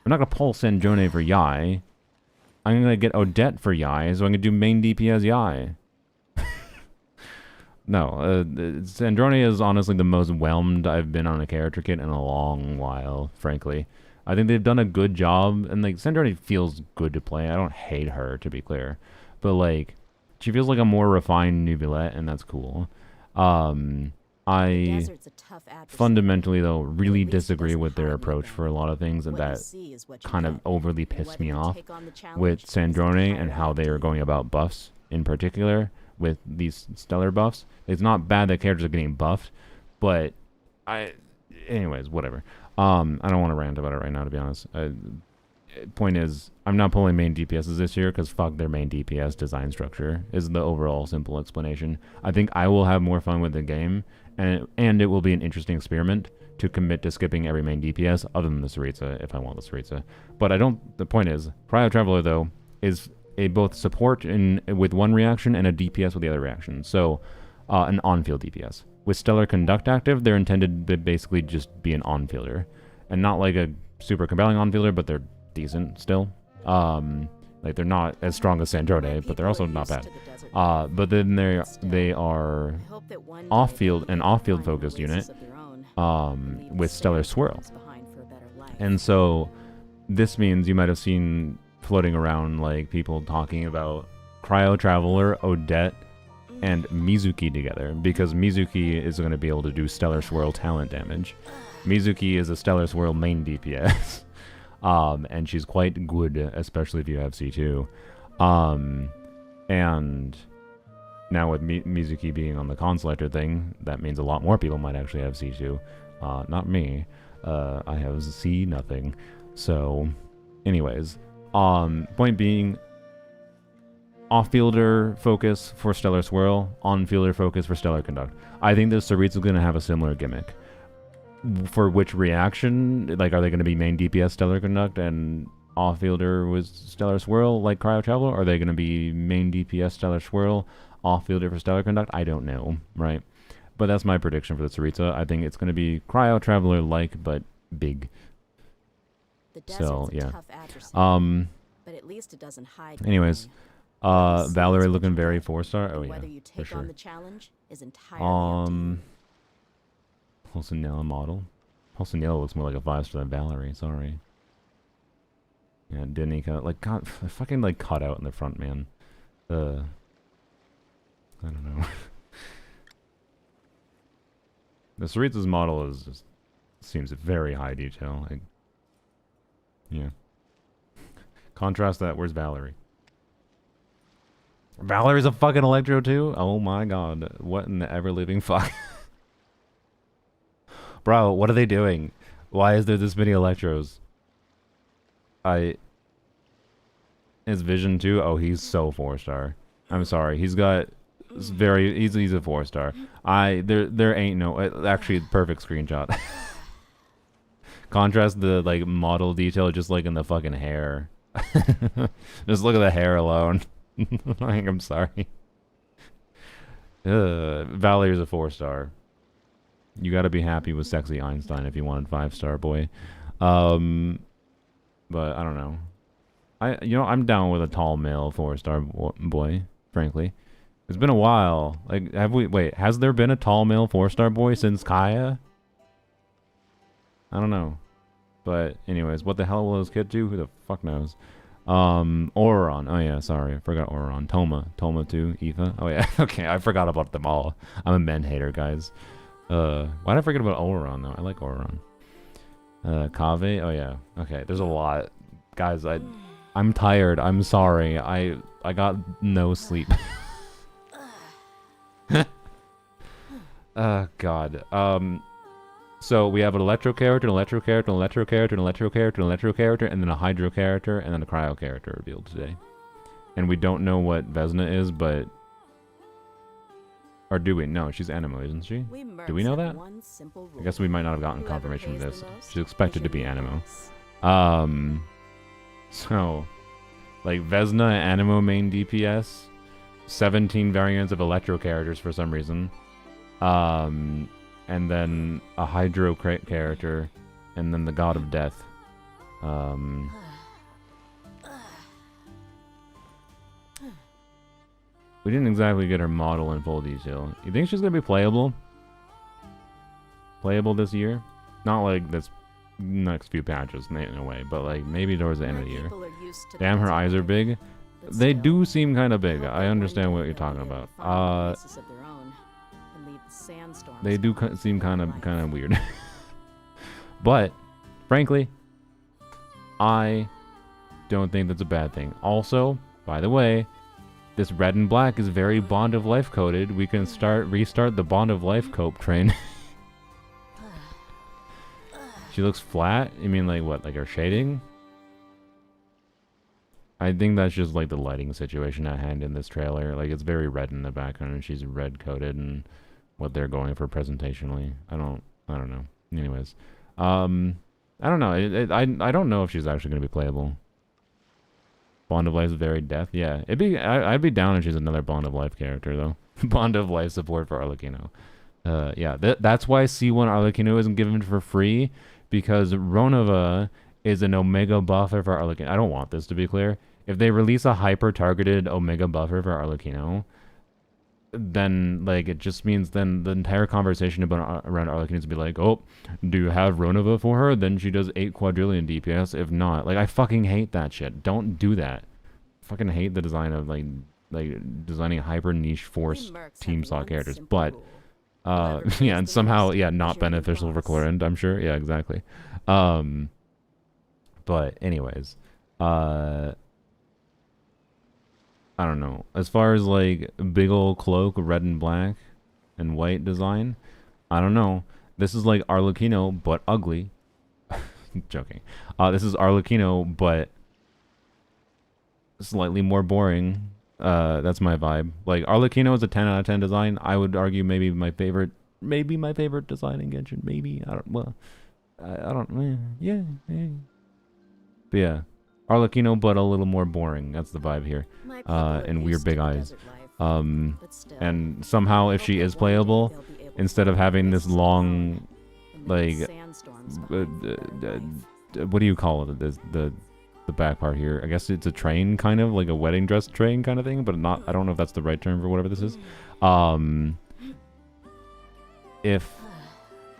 I'm not gonna pull Sandrone for Yai. I'm gonna get Odette for Yai, so I'm gonna do main DPS Yai. No, Sandrone is honestly the most whelmed I've been on a character kit in a long while, frankly. I think they've done a good job, and like Sandrone feels good to play. I don't hate her, to be clear, but like she feels like a more refined Nubulette, and that's cool. I fundamentally, though, really disagree with their approach for a lot of things, and that kind of overly pissed me off with Sandrone and how they are going about buffs in particular with these stellar buffs. It's not bad that characters are getting buffed, but anyways, whatever. I don't want to rant about it right now, to be honest. Point is, I'm not pulling main DPSs this year because fuck their main DPS design structure is the overall simple explanation. I think I will have more fun with the game, and it will be an interesting experiment to commit to skipping every main DPS other than the Saritsa if I want the Saritsa. But I don't. The point is, Cryo Traveler though is a both support with one reaction and a DPS with the other reaction. So an on-field DPS. With Stellar Conduct active, they're intended to basically just be an on-fielder, and not like a super compelling on-fielder, but they're decent still. Like they're not as strong as Sandrone, but they're also not bad. But then they are off-field, an off-field focused unit with Stellar Swirl. And so this means you might have seen floating around like people talking about Cryo Traveler, Odette, and Mizuki together, because Mizuki is going to be able to do Stellar Swirl talent damage. Mizuki is a Stellar Swirl main DPS. And she's quite good, especially if you have C2. And now with Mizuki being on the Consulector thing, that means a lot more people might actually have C2. Not me. I have C nothing. So, anyways, point being, off-fielder focus for Stellar Swirl, on-fielder focus for Stellar Conduct. I think the Saritsa is going to have a similar gimmick. For which reaction, like, are they going to be main DPS Stellar Conduct and off-fielder with Stellar Swirl like Cryo Traveler? Or are they going to be main DPS Stellar Swirl, off-fielder for Stellar Conduct? I don't know, right? But that's my prediction for the Saritsa. I think it's going to be Cryo Traveler like, but big. So yeah. But at least it doesn't hide. Anyways, Valerie looking very 4-star. Oh yeah, for sure. Pulcinella model. Pulcinella looks more like a 5-star than Valerie, sorry. Yeah, Danica, like, God, fucking, like, cut out in the front, man. I don't know. The Saritsa's model is just, seems very high detail. Like, yeah. Contrast that, where's Valerie? Valerie's a fucking Electro too? Oh my god, what in the ever-living fuck? Bro, what are they doing? Why is there this many Electros? Is Vision too? Oh, he's so 4-star. I'm sorry. He's got he's a 4-star. There ain't no actually perfect screenshot. Contrast the like model detail just like in the fucking hair. Just look at the hair alone. Like, I'm sorry. Valerie's a 4-star. You gotta be happy with sexy Einstein if you wanted 5-star boy. But I don't know. I'm down with a tall male 4-star boy, frankly. It's been a while. Like, has there been a tall male 4-star boy since Kaya? I don't know. But anyways, what the hell will this kid do? Who the fuck knows? Auron. Oh yeah, sorry. I forgot Auron. Toma too. Aoife. Oh yeah. Okay, I forgot about them all. I'm a men hater, guys. Why did I forget about Auron though? I like Auron. Kave. Oh yeah. Okay, there's a lot. Guys, I'm tired. I'm sorry. I got no sleep. God. So we have an Electro character, an Electro character, an Electro character, an Electro character, an Electro character, and then a Hydro character, and then a Cryo character revealed today. And we don't know what Vesna is, but... Or do we? No, she's Animo, isn't she? Do we know that? I guess we might not have gotten confirmation of this. She's expected to be Animo. So, like, Vesna, Animo main DPS, 17 variants of Electro characters for some reason. And then a Hydro character, and then the God of Death. We didn't exactly get her model in full detail. You think she's gonna be playable? Playable this year? Not like this next few patches in a way, but like maybe towards the end of the year. Damn, her eyes are big. They do seem kind of big. I understand what you're talking about. They do seem kind of weird. But frankly, I don't think that's a bad thing. Also, by the way, this red and black is very Bond of Life coded. We can restart the Bond of Life cope train. She looks flat? You mean like what? Like her shading? I think that's just like the lighting situation at hand in this trailer. Like it's very red in the background and she's red coated and what they're going for presentationally. I don't know. Anyways. I don't know. I don't know if she's actually going to be playable. Bond of Life's Varied Death? Yeah. I'd be down if she's another Bond of Life character though. Bond of Life support for Arlecchino. Yeah, that's why C1 Arlecchino isn't given for free, because Ronova is an Omega buffer for Arlecchino. I don't want this to be clear. If they release a hyper-targeted Omega buffer for Arlecchino, then like it just means then the entire conversation about around Arlecchino is be like, oh, do you have Ronova for her? Then she does 8 quadrillion DPS. If not, like I fucking hate that shit. Don't do that. Fucking hate the design of like designing hyper niche force team slot characters, but. Yeah, and somehow, yeah, not beneficial for Clorend, I'm sure. Yeah, exactly. But anyways, I don't know. As far as like big old cloak, red and black and white design, I don't know. This is like Arlecchino, but ugly. Joking. This is Arlecchino, but slightly more boring. That's my vibe. Like Arlecchino is a 10 out of 10 design. I would argue maybe my favorite design in Genshin. Maybe I don't. Yeah. But yeah, Arlecchino, but a little more boring. That's the vibe here. And weird big eyes. And somehow if she is playable, instead of having this long, like, what do you call it? The back part here. I guess it's a train, kind of like a wedding dress train kind of thing, but not. I don't know if that's the right term for whatever this is. If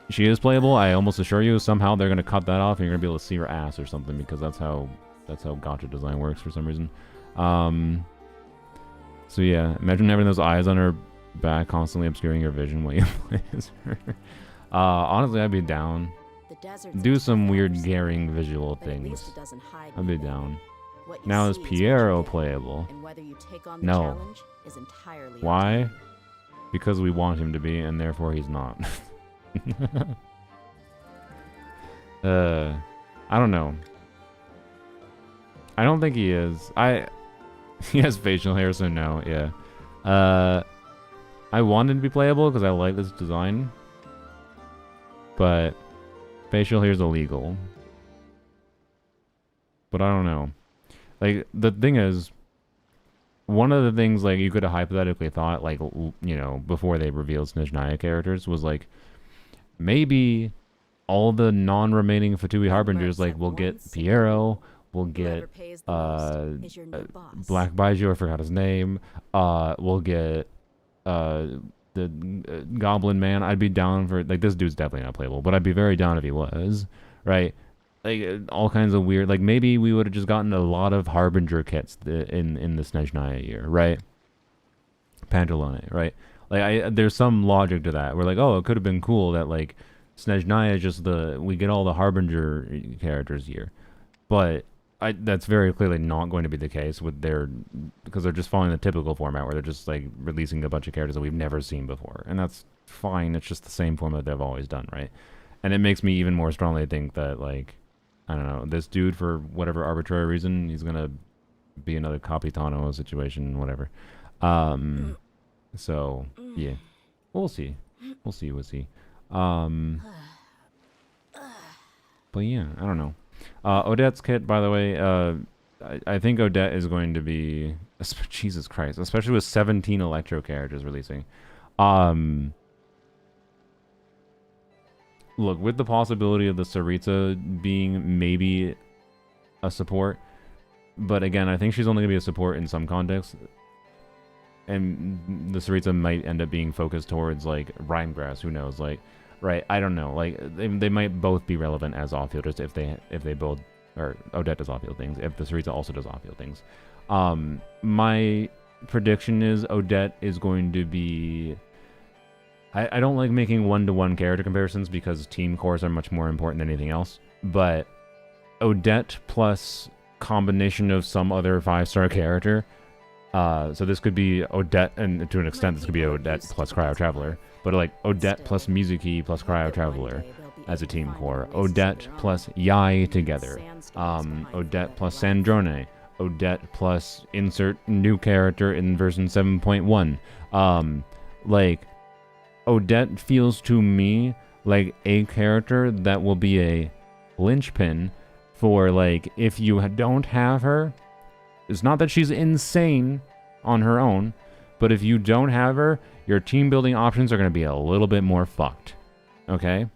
she is playable, I almost assure you somehow they're gonna cut that off and you're gonna be able to see her ass or something, because that's how gacha design works for some reason. So yeah, imagine having those eyes on her back constantly obscuring your vision while you play as her. Honestly, I'd be down. Do some weird Garing visual things. I'd be down. Now is Piero playable? No. Why? Because we want him to be, and therefore he's not. I don't know. I don't think he is. He has facial hair, so no, yeah. I want him to be playable because I like this design. But facial hair is illegal. But I don't know. Like, the thing is, one of the things, like, you could have hypothetically thought, like, you know, before they revealed Snezhnaya characters was, like, maybe all the non-remaining Fatui Harbingers, like, we'll get Piero, we'll get, Black Baiju, I forgot his name, we'll get, the Goblin Man. I'd be down for, like, this dude's definitely not playable, but I'd be very down if he was, right? Like, all kinds of weird, like, maybe we would have just gotten a lot of Harbinger kits in the Snezhnaya year, right? Pantalone, right? Like, there's some logic to that. We're like, oh, it could have been cool that, like, Snezhnaya is just we get all the Harbinger characters here. But that's very clearly not going to be the case with because they're just following the typical format where they're just, like, releasing a bunch of characters that we've never seen before. And that's fine. It's just the same format they've always done, right? And it makes me even more strongly think that, like, I don't know, this dude, for whatever arbitrary reason, he's gonna be another Capitano situation, whatever. So, yeah. We'll see. We'll see. But yeah, I don't know. Odette's kit, by the way, I think Odette is going to be... Jesus Christ. Especially with 17 Electro characters releasing. Look, with the possibility of the Sarita being maybe a support, but again, I think she's only going to be a support in some contexts, and the Sarita might end up being focused towards, like, Rhymegrass, who knows, like, right, I don't know, like, they might both be relevant as off-fielders if they both, or Odette does off-field things, if the Sarita also does off-field things. My prediction is Odette is going to be... I don't like making one-to-one character comparisons because team cores are much more important than anything else. But Odette plus combination of some other 5-star character. So this could be Odette, and to an extent this could be Odette plus Cryo Traveler. But like Odette plus Mizuki plus Cryo Traveler. as a team core. Odette plus Yai together. Odette plus Sandrone. Odette plus insert new character in version 7.1. Like, Odette feels to me like a character that will be a linchpin for, like, if you don't have her, it's not that she's insane on her own, but if you don't have her, your team building options are going to be a little bit more fucked. Okay?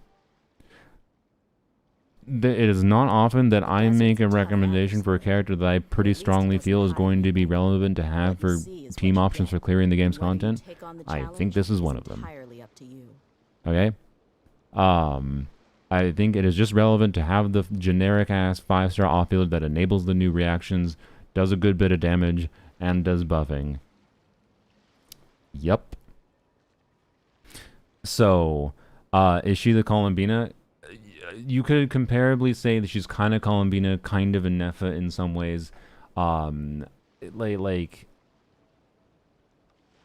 It is not often that I make a recommendation for a character that I pretty strongly feel is going to be relevant to have for team options for clearing the game's content. I think this is one of them. Okay? I think it is just relevant to have the generic-ass 5-star off-fielder that enables the new reactions, does a good bit of damage, and does buffing. Yup. So, is she the Columbina? You could comparably say that she's kind of Columbina, kind of a Nepha in some ways. Like,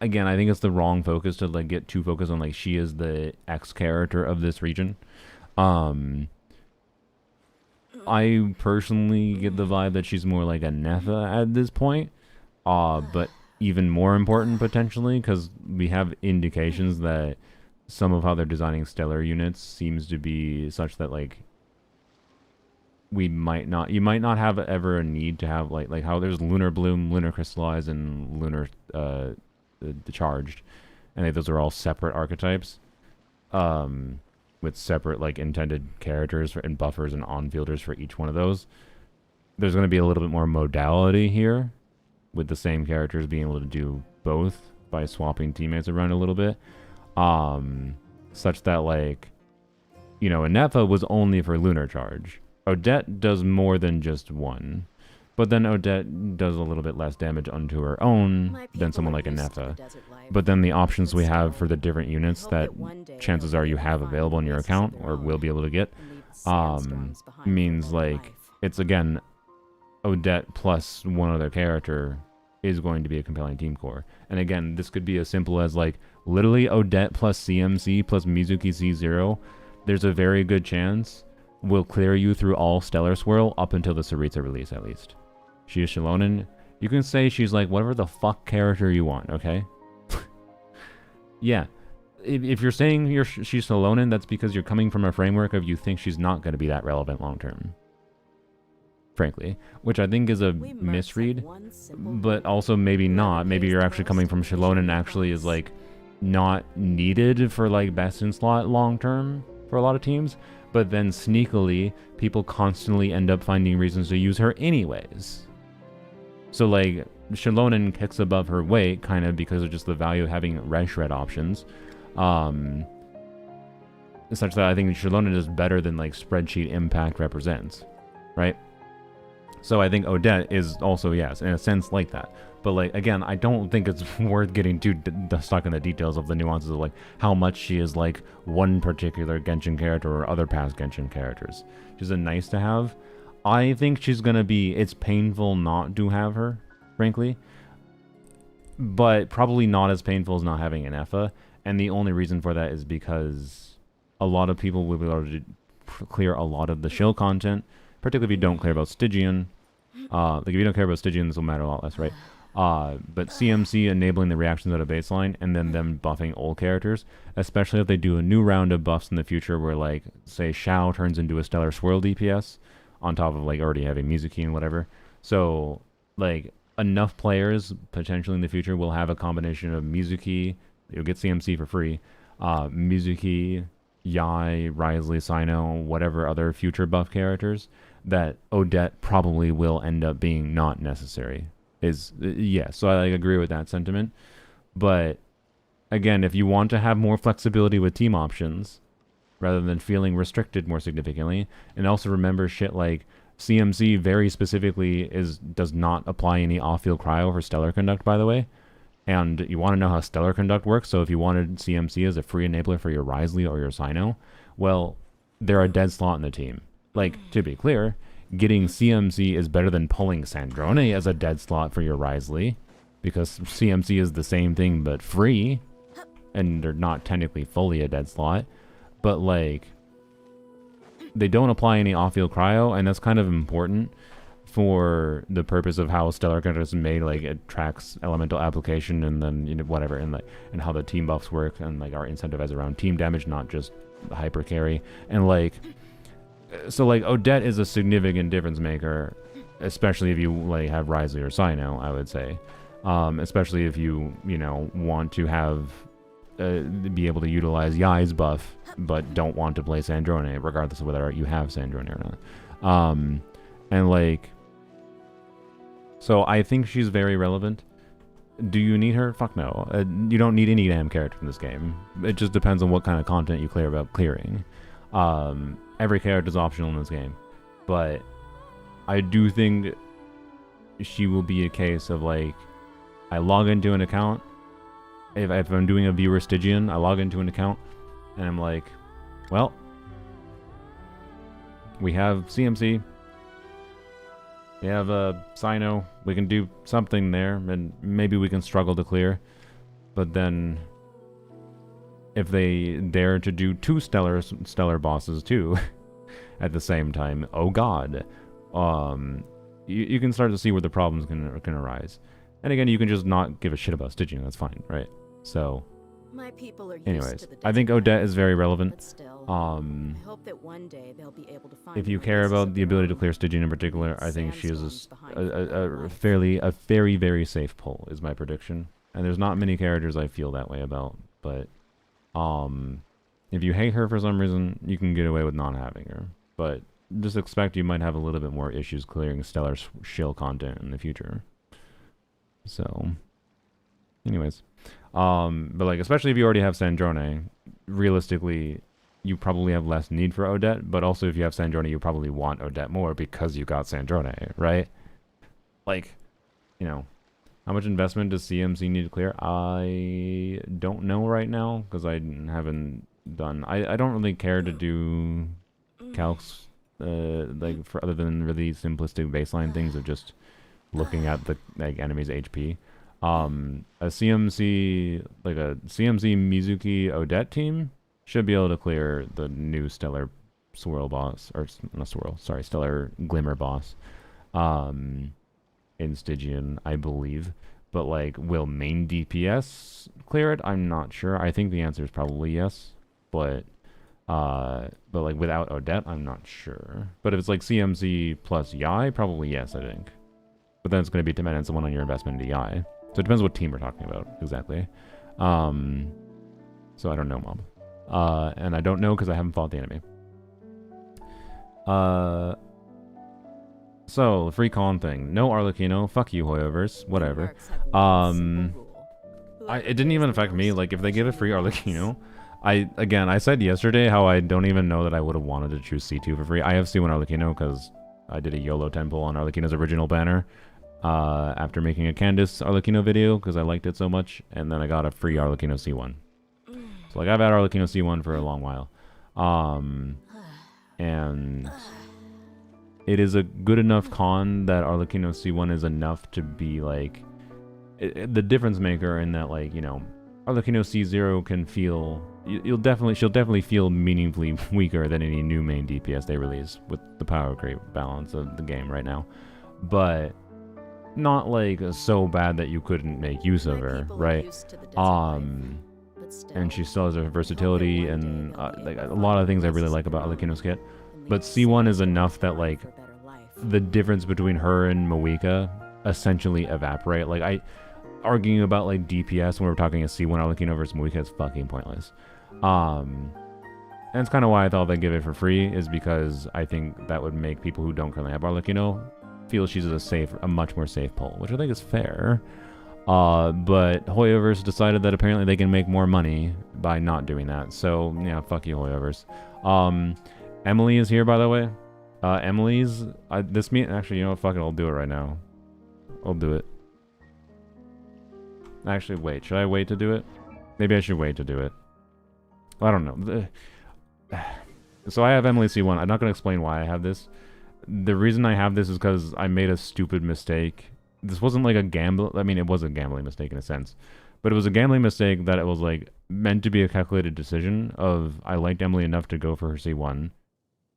again, I think it's the wrong focus to like get too focused on like she is the X character of this region. I personally get the vibe that she's more like a Nepha at this point. But even more important potentially, because we have indications that some of how they're designing stellar units seems to be such that like you might not have ever a need to have like how there's Lunar Bloom, Lunar Crystallize, and Lunar Charged, and those are all separate archetypes with separate like intended characters and buffers and on-fielders for each one of those. There's going to be a little bit more modality here with the same characters being able to do both by swapping teammates around a little bit. Such that, like, you know, Nepha was only for Lunar Charge. Odette does more than just one. But then Odette does a little bit less damage unto her own than someone like a Nepha. But then the options we have for the different units that chances are you have available in your account or will be able to get, means, like, it's, again, Odette plus one other character is going to be a compelling team core. And again, this could be as simple as, like, literally Odette plus CMC plus Mizuki C0. There's a very good chance will clear you through all Stellar Swirl up until the Saritsa release, at least. She is Shilonen. You can say she's like whatever the fuck character you want, okay? Yeah. If you're saying she's Shilonen, that's because you're coming from a framework of you think she's not going to be that relevant long term. Frankly, which I think is a misread, but also maybe not. Maybe you're actually coming from Shilonen actually is like not needed for like best in slot long term for a lot of teams, but then sneakily people constantly end up finding reasons to use her anyways. So like Shilonen kicks above her weight kind of because of just the value of having red shred options, such that I think Shilonen is better than like spreadsheet impact represents, right? So I think Odette is also, yes, in a sense like that. But like, again, I don't think it's worth getting too stuck in the details of the nuances of like how much she is like one particular Genshin character or other past Genshin characters. She's a nice to have. I think she's going to be, it's painful not to have her, frankly. But probably not as painful as not having an Nepha. And the only reason for that is because a lot of people will be able to clear a lot of the shill content, particularly if you don't care about Stygian. Like if you don't care about Stygian, this will matter a lot less, right? But CMC enabling the reactions at a baseline and then them buffing old characters, especially if they do a new round of buffs in the future where like, say, Shao turns into a Stellar Swirl DPS on top of like already having Mizuki and whatever. So like enough players potentially in the future will have a combination of Mizuki, you'll get CMC for free, Mizuki, Yai, Risley, Sino, whatever other future buff characters, that Odette probably will end up being not necessary. Yeah, so I like, agree with that sentiment. But again, if you want to have more flexibility with team options rather than feeling restricted more significantly, and also remember shit like CMC very specifically does not apply any off-field cryo for Stellar Conduct, by the way. And you want to know how Stellar Conduct works, so if you wanted CMC as a free enabler for your Risley or your Sino, well, they're a dead slot in the team. Like, to be clear, getting CMC is better than pulling Sandrone as a dead slot for your Risley, because CMC is the same thing but free, and they're not technically fully a dead slot. But, like, they don't apply any off-field cryo, and that's kind of important for the purpose of how Stellar Contract is made. Like, it tracks elemental application, and then, you know, whatever, and like, and how the team buffs work, and like are incentivized around team damage, not just the hyper carry. And like, so like Odette is a significant difference maker, especially if you like have Risley or Cyno, I would say. Especially if you know, want to have be able to utilize Yai's buff, but don't want to play Sandrone, regardless of whether you have Sandrone or not. And like, so I think she's very relevant. Do you need her? Fuck no. You don't need any damn character in this game. It just depends on what kind of content you clear about clearing. Every character is optional in this game, but I do think she will be a case of like, I log into an account. If I'm doing a viewer Stygian, I log into an account, and I'm like, well, we have CMC. We have a Cyno. We can do something there, and maybe we can struggle to clear. But then, if they dare to do two stellar bosses too, at the same time, oh god, you can start to see where the problems can arise. And again, you can just not give a shit about Stygian. That's fine, right? So, my people are used anyways, to the I think Odette is very relevant. But still, I hope that one day they'll be able to find if you more care pieces about of the their ability to own. clear Stygian in particular, I think she is Sandstorms behind a very, very safe pull, is my prediction. And there's not many characters I feel that way about, but if you hate her for some reason, you can get away with not having her. But just expect you might have a little bit more issues clearing stellar shill content in the future. So, anyways, but like, especially if you already have Sandrone, realistically, you probably have less need for Odette. But also, if you have Sandrone, you probably want Odette more because you got Sandrone, right? Like, you know, how much investment does CMC need to clear? I don't know right now because I haven't done. I don't really care to do calcs, like for other than really simplistic baseline things of just looking at the like enemy's HP. A CMC Mizuki Odette team should be able to clear the new Stellar Swirl boss, or not Swirl, sorry, Stellar Glimmer boss, in Stygian, I believe. But like, will main DPS clear it? I'm not sure. I think the answer is probably yes, but like without Odette, I'm not sure. But if it's like CMC plus Yai, probably yes, I think. But then it's going to be dependent on your investment into Yai. So it depends what team we're talking about, exactly. So I don't know, Mom. And I don't know because I haven't fought the enemy. So, the free con thing. No Arlecchino. Fuck you, Hoyoverse. Whatever. It didn't even affect me. Like, if they give a free Arlecchino... I said yesterday how I don't even know that I would have wanted to choose C2 for free. I have C1 Arlecchino because I did a YOLO temple on Arlecchino's original banner. After making a Candace Arlecchino video because I liked it so much, and then I got a free Arlecchino C1. So like, I've had Arlecchino C1 for a long while, and it is a good enough con that Arlecchino C1 is enough to be like the difference maker in that, like, you know, Arlecchino C0 can feel she'll definitely feel meaningfully weaker than any new main DPS they release with the power creep balance of the game right now, but not like so bad that you couldn't make use of her, right? And she still has her versatility and like a lot of things I really like about Arlecchino's kit. But C1 is enough that like the difference between her and Moika essentially evaporate. Like, arguing about like DPS when we're talking a C1 Arlecchino versus Moika is fucking pointless. And it's kind of why I thought they'd give it for free, is because I think that would make people who don't currently have Arlecchino feel she's a much more safe pull, which I think is fair. But Hoyoverse decided that apparently they can make more money by not doing that. So yeah, fuck you, Hoyoverse. Emily is here, by the way. Emily's actually, you know what? Fuck it, I'll do it right now. I'll do it. Actually, wait. Should I wait to do it? Maybe I should wait to do it. I don't know. So I have Emily C1. I'm not going to explain why I have this. The reason I have this is because I made a stupid mistake. This wasn't like a gamble. I mean, it was a gambling mistake in a sense. But it was a gambling mistake that it was like meant to be a calculated decision of I liked Emily enough to go for her C1.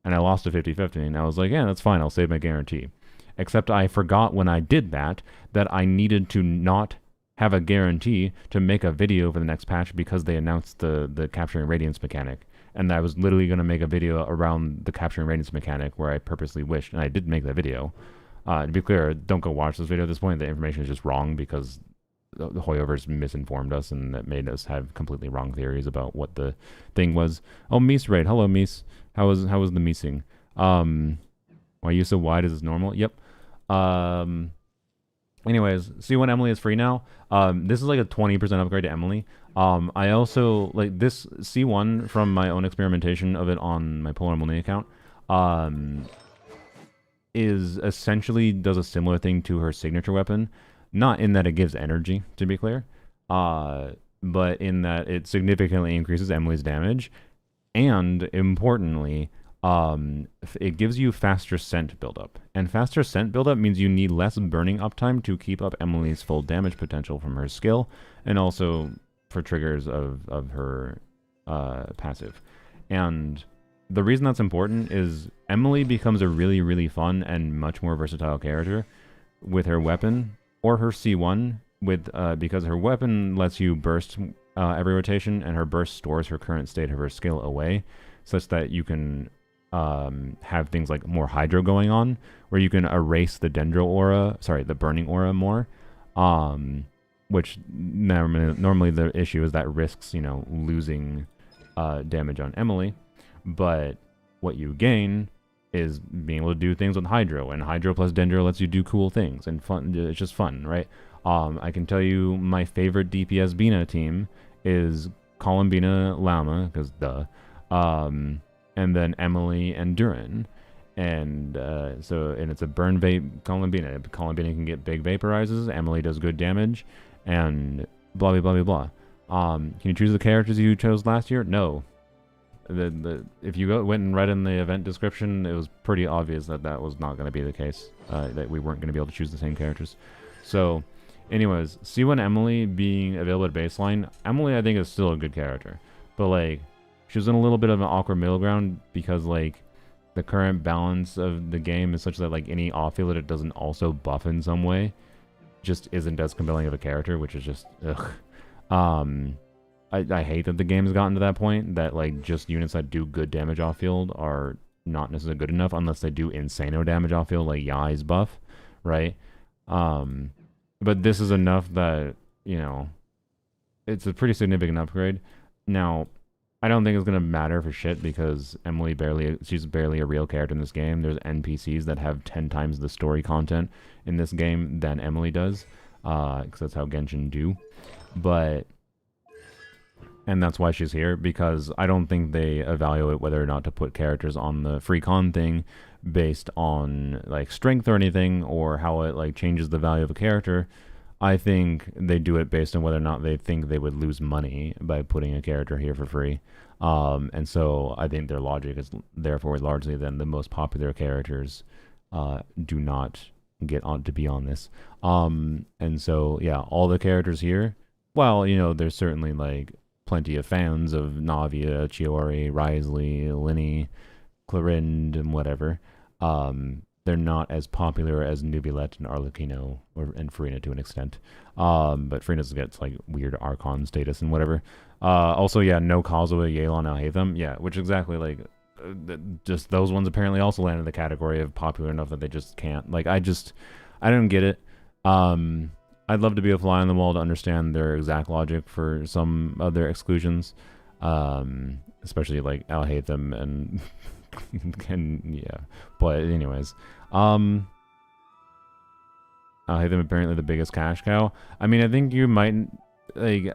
and I lost a 50-50, and I was like, yeah, that's fine, I'll save my guarantee. Except I forgot when I did that I needed to not have a guarantee to make a video for the next patch because they announced the capturing radiance mechanic. And I was literally going to make a video around the capturing radiance mechanic where I purposely wished, and I did make that video. To be clear, don't go watch this video at this point. The information is just wrong because the Hoyoverse misinformed us, and that made us have completely wrong theories about what the thing was. Oh, Mies raid. Hello, Mies. How was the Miesing? Why are you so wide? Is this normal? Yep. Anyways, C1 Emily is free now. This is like a 20% upgrade to Emily. I also, like, this C1 from my own experimentation of it on my Polar Emily account, is essentially does a similar thing to her signature weapon. Not in that it gives energy, to be clear, but in that it significantly increases Emily's damage, and importantly, it gives you faster scent buildup. And faster scent buildup means you need less burning uptime to keep up Emily's full damage potential from her skill, and also for triggers of her passive. And the reason that's important is Emily becomes a really, really fun and much more versatile character with her weapon or her C1, with because her weapon lets you burst every rotation, and her burst stores her current state of her skill away, such that you can have things like more hydro going on, where you can erase the the burning aura more, which normally the issue is that risks, losing damage on Emily, but what you gain is being able to do things with hydro, and hydro plus dendro lets you do cool things and fun. It's just fun, right? I can tell you my favorite DPS Bina team is Columbina Lama, because duh, and then Emily and Durin. And and it's a burn vape Columbina. Columbina can get big vaporizes, Emily does good damage, and blah blah blah blah blah. Can you choose the characters you chose last year? No. If you went and read in the event description, it was pretty obvious that was not going to be the case, that we weren't going to be able to choose the same characters. So anyways, C1 Emily being available at baseline, Emily I think is still a good character, but like she was in a little bit of an awkward middle ground because like the current balance of the game is such that like any off field that it doesn't also buff in some way just isn't as compelling of a character, which is just ugh. I hate that the game has gotten to that point that like just units that do good damage off field are not necessarily good enough unless they do insano damage off field, like Yai's buff, right? But this is enough that, it's a pretty significant upgrade. Now, I don't think it's going to matter for shit because she's barely a real character in this game. There's NPCs that have 10 times the story content in this game than Emily does, because that's how Genshin do. And that's why she's here, because I don't think they evaluate whether or not to put characters on the free con thing based on like strength or anything, or how it like changes the value of a character. I think they do it based on whether or not they think they would lose money by putting a character here for free. And so I think their logic is therefore largely then the most popular characters do not get on to be on this. And so yeah, all the characters here, well, there's certainly like plenty of fans of Navia, Chiori, Risley, Linny, Clorind, and whatever. They're not as popular as Nubilet and Arlecchino and Farina to an extent. But Farina gets like weird Archon status and whatever. Also, yeah, no Kazuha, Yelan, Alhaitham. Yeah, which exactly like just those ones apparently also land in the category of popular enough that they just can't. Like I don't get it. I'd love to be a fly on the wall to understand their exact logic for some of their exclusions, especially like Alhaitham and yeah. But anyways, Alhaitham apparently the biggest cash cow. I mean, I think you might like.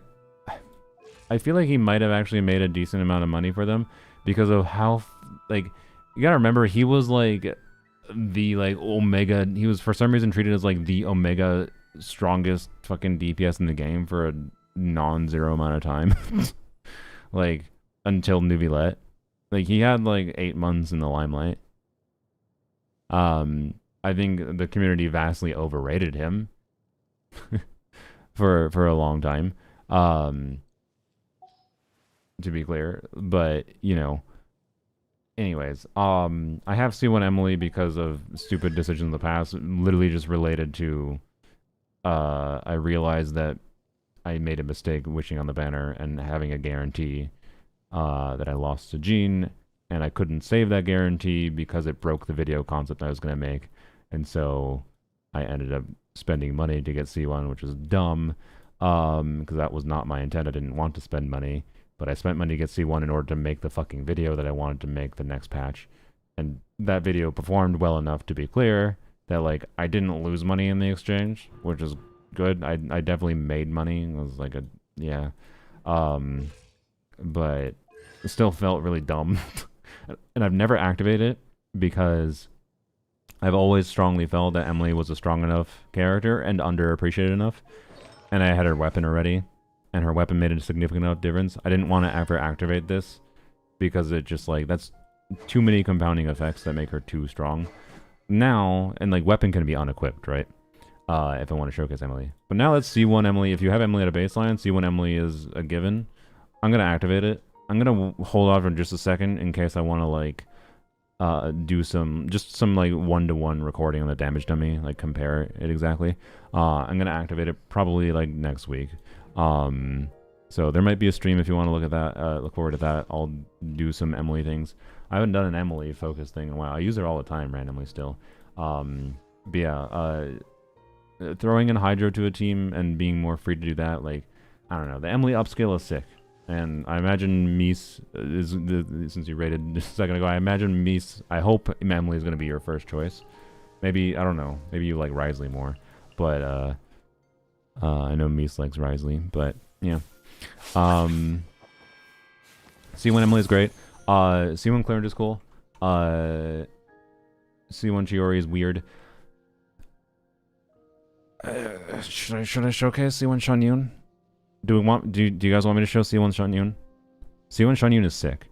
I feel like he might have actually made a decent amount of money for them because of how like you gotta remember he was like the like Omega. He was for some reason treated as like the Omega strongest fucking DPS in the game for a non-zero amount of time. Like until Nubilet. Like he had like 8 months in the limelight. I think the community vastly overrated him for a long time. To be clear, but anyways, I have C1 Emily because of stupid decisions in the past, literally just related to, I realized that I made a mistake wishing on the banner and having a guarantee, that I lost to Jean, and I couldn't save that guarantee because it broke the video concept I was going to make, and so I ended up spending money to get C1, which is dumb, because that was not my intent. I didn't want to spend money, but I spent money to get C1 in order to make the fucking video that I wanted to make the next patch, and that video performed well enough to be clear that, like, I didn't lose money in the exchange, which is good. I definitely made money. It was like a, yeah, but it still felt really dumb. And I've never activated it because I've always strongly felt that Emily was a strong enough character and underappreciated enough, and I had her weapon already, and her weapon made a significant enough difference. I didn't want to ever activate this because it just, like, that's too many compounding effects that make her too strong. Now, and like, weapon can be unequipped, right? If I want to showcase Emily. But now let's C1 Emily. If you have Emily at a baseline, C1 Emily is a given. I'm going to activate it. I'm going to hold off for just a second in case I want to, like, do some like one-to-one recording on the damage dummy, like compare it exactly. I'm gonna activate it probably like next week. So there might be a stream if you want to look at that. Look forward to that. I'll do some Emily things. I haven't done an Emily focus thing in a while. I use her all the time randomly still. But yeah, throwing in Hydro to a team and being more free to do that, like, I don't know. The Emily upscale is sick. And I imagine Mies is since you rated just a second ago. I imagine Mies. I hope Emily is going to be your first choice. Maybe, I don't know. Maybe you like Risley more, but I know Mies likes Risley. But yeah, C1 Emily is great. C1 Clarence is cool. C1 Chiori is weird. Should I showcase C1 Shanyun? Do you guys want me to show C1 Shanyun? C1 Shanyun is sick.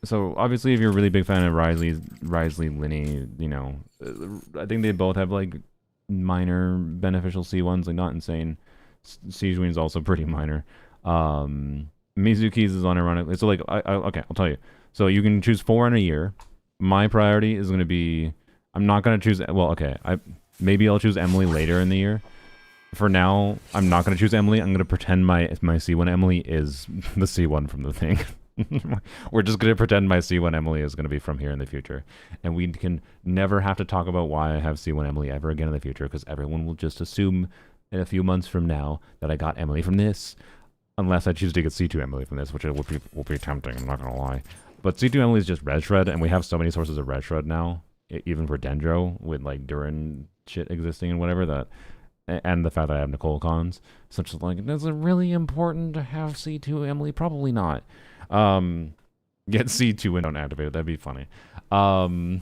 So obviously if you're a really big fan of Risley, Linny, you know, I think they both have like minor beneficial C1s, like not insane. Sijuin is also pretty minor. Mizuki's is unironically. So like, okay, I'll tell you. So you can choose 4 in a year. My priority is going to be, I'm not going to choose, well, okay, maybe I'll choose Emily later in the year. For now, I'm not going to choose Emily. I'm going to pretend my C1 Emily is the C1 from the thing. We're just going to pretend my C1 Emily is going to be from here in the future. And we can never have to talk about why I have C1 Emily ever again in the future, because everyone will just assume in a few months from now that I got Emily from this. Unless I choose to get C2 Emily from this, which will be tempting, I'm not going to lie. But C2 Emily is just red shred, and we have so many sources of red shred now, even for Dendro, with like Durin shit existing and whatever, that... And the fact that I have Nicole Cons, such as like, is it really important to have C2 Emily? Probably not. Get C2 and don't activate it. That'd be funny. So,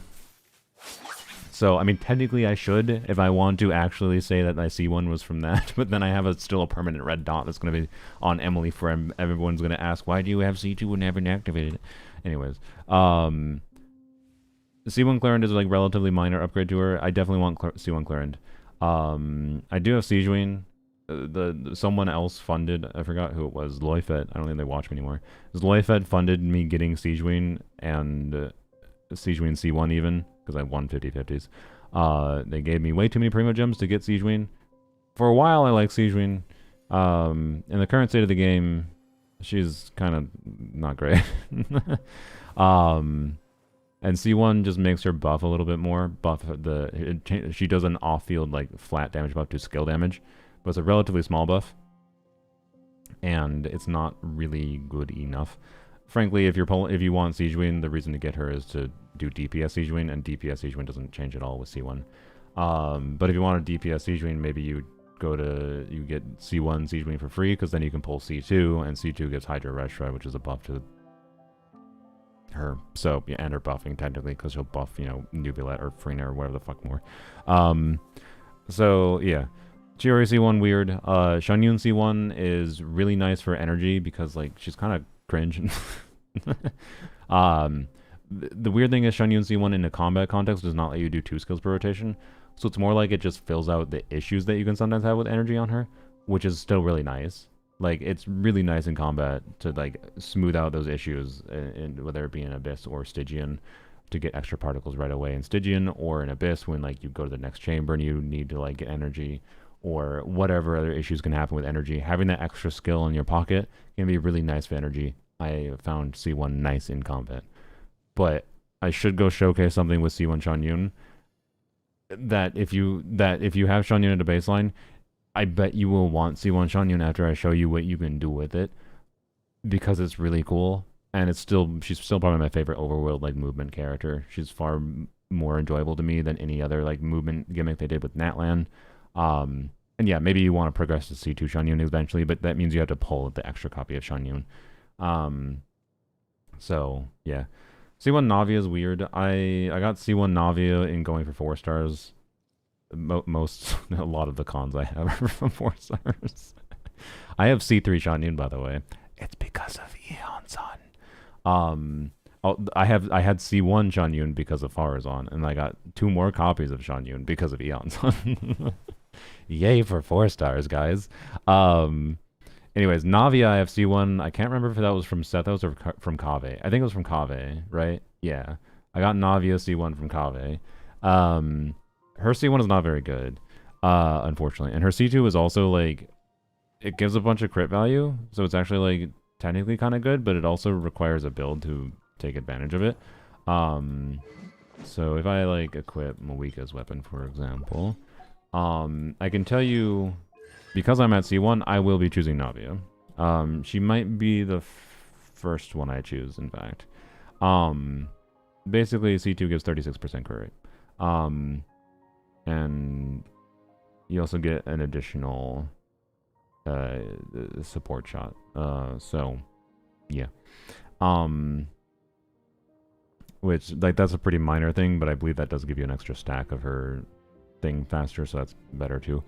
I mean, technically I should, if I want to actually say that my C1 was from that, but then I have still a permanent red dot that's going to be on Emily for everyone's going to ask, why do you have C2 and haven't activated it? Anyways, C1 Clarend is like relatively minor upgrade to her. I definitely want C1 Clarend. I do have Sijuin. Someone else funded, I forgot who it was, Loifet. I don't think they watch me anymore. Loifet funded me getting Sijuin and Sijuin C1 even, because I won 50-50s. They gave me way too many Primo Gems to get Sijuin. For a while I like Sijuin. In the current state of the game, she's kind of not great. And C1 just makes her buff a little bit more. She does an off-field like flat damage buff to skill damage, but it's a relatively small buff, and it's not really good enough. Frankly, if you want Sijuin, the reason to get her is to do DPS Sijuin, and DPS Sijuin doesn't change at all with C1. But if you want a DPS Sijuin, maybe you get C1 Sijuin for free, because then you can pull C2, and C2 gets Hydra Red Shred, which is a buff to her. So yeah, and her buffing technically, because she'll buff, you know, Nubilet or Frina or whatever the fuck more. So yeah, Chiori C1 weird. Shanyun C1 is really nice for energy because like she's kind of cringe. The weird thing is Shanyun C1 in a combat context does not let you do 2 skills per rotation, so it's more like it just fills out the issues that you can sometimes have with energy on her, which is still really nice. Like, it's really nice in combat to, like, smooth out those issues, whether it be in Abyss or Stygian, to get extra particles right away in Stygian, or in Abyss when, like, you go to the next chamber and you need to, like, get energy, or whatever other issues can happen with energy. Having that extra skill in your pocket can be really nice for energy. I found C1 nice in combat. But I should go showcase something with C1 Shanyun that if you have Shanyun at a baseline, I bet you will want C1 Shanyun after I show you what you can do with it, because it's really cool, and she's still probably my favorite overworld like movement character. She's far more enjoyable to me than any other like movement gimmick they did with Natlan. And yeah, maybe you want to progress to C2 Shanyun eventually, but that means you have to pull the extra copy of Shanyun. So yeah, C1 Navia is weird. I got C1 Navia in going for 4 stars. A lot of the cons I have are from 4 stars. I have C3 Shanyun, by the way. It's because of Eon-san. I had C1 Shanyun because of Farazan, and I got 2 more copies of Shanyun because of Eon-san. Yay for 4 stars, guys. Anyways, Navia, I have C1. I can't remember if that was from Sethos or from Kaveh. I think it was from Kaveh, right? Yeah. I got Navia C1 from Kaveh. Her C1 is not very good, unfortunately. And her C2 is also, like, it gives a bunch of crit value, so it's actually, like, technically kind of good, but it also requires a build to take advantage of it. So if I, like, equip Mawika's weapon, for example, I can tell you, because I'm at C1, I will be choosing Navia. She might be the first one I choose, in fact. Basically, C2 gives 36% crit rate. And you also get an additional support shot. So yeah. Which, like, that's a pretty minor thing, but I believe that does give you an extra stack of her thing faster, so that's better too.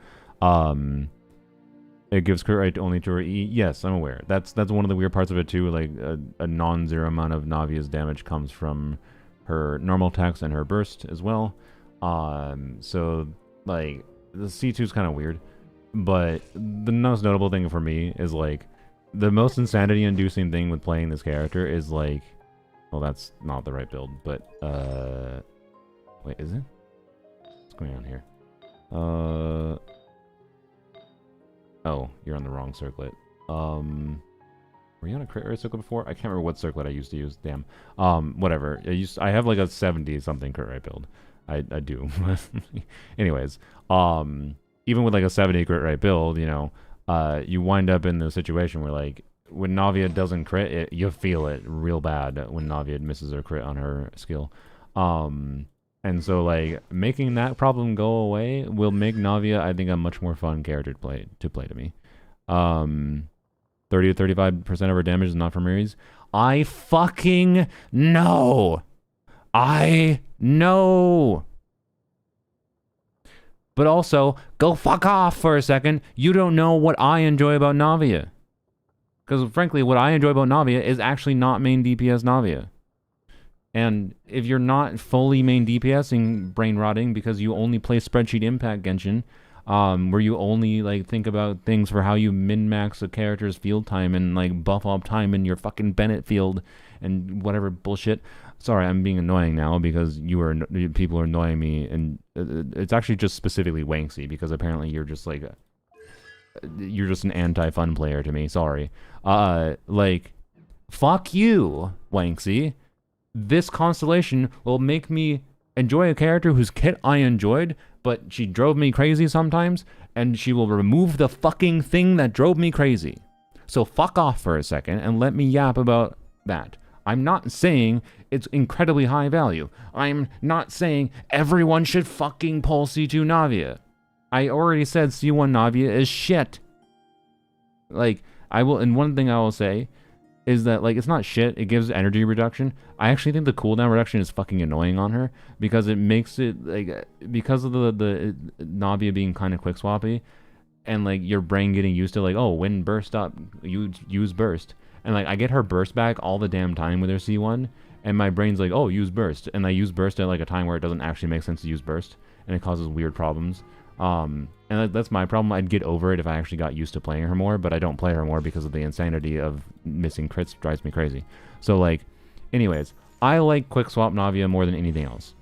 It gives crit rate only to her E. Yes, I'm aware. That's one of the weird parts of it too. Like, a non-zero amount of Navia's damage comes from her normal attacks and her burst as well. So, like, the C2 is kind of weird, but the most notable thing for me is, like, the most insanity-inducing thing with playing this character is, like, well, that's not the right build, but, wait, is it? What's going on here? Oh, you're on the wrong circlet. Were you on a crit rate circlet before? I can't remember what circlet I used to use. Damn. Whatever. I have like a 70-something crit rate build. I do. Anyways, even with like a 70 crit rate build, you know, you wind up in the situation where, like, when Navia doesn't crit, you feel it real bad when Navia misses her crit on her skill. And so, like, making that problem go away will make Navia, I think, a much more fun character to play to me. 30 to 35% of her damage is not from Ares. I fucking know. I know. But also, go fuck off for a second. You don't know what I enjoy about Navia. Because, frankly, what I enjoy about Navia is actually not main DPS Navia. And if you're not fully main DPSing brain rotting because you only play spreadsheet impact Genshin, where you only, like, think about things for how you min-max a character's field time and, like, buff up time in your fucking Bennett field and whatever bullshit. Sorry, I'm being annoying now because people are annoying me, and it's actually just specifically Wanksy, because apparently you're just, like, you're just an anti-fun player to me. Sorry. Like, fuck you, Wanksy. This constellation will make me enjoy a character whose kit I enjoyed, but she drove me crazy sometimes, and she will remove the fucking thing that drove me crazy. So fuck off for a second and let me yap about that. I'm not saying it's incredibly high value. I'm not saying everyone should fucking pull C2 Navia. I already said C1 Navia is shit. Like, and one thing I will say is that, like, it's not shit, it gives energy reduction. I actually think the cooldown reduction is fucking annoying on her, because it makes it, like, because of the Navia being kind of quick swappy, and, like, your brain getting used to, like, oh, when burst up, you use burst. And, like, I get her burst back all the damn time with her C1, and my brain's like, oh, use burst. And I use burst at, like, a time where it doesn't actually make sense to use burst, and it causes weird problems. And that's my problem. I'd get over it if I actually got used to playing her more, but I don't play her more because of the insanity of missing crits. Drives me crazy. So, like, anyways, I like quick swap Navia more than anything else.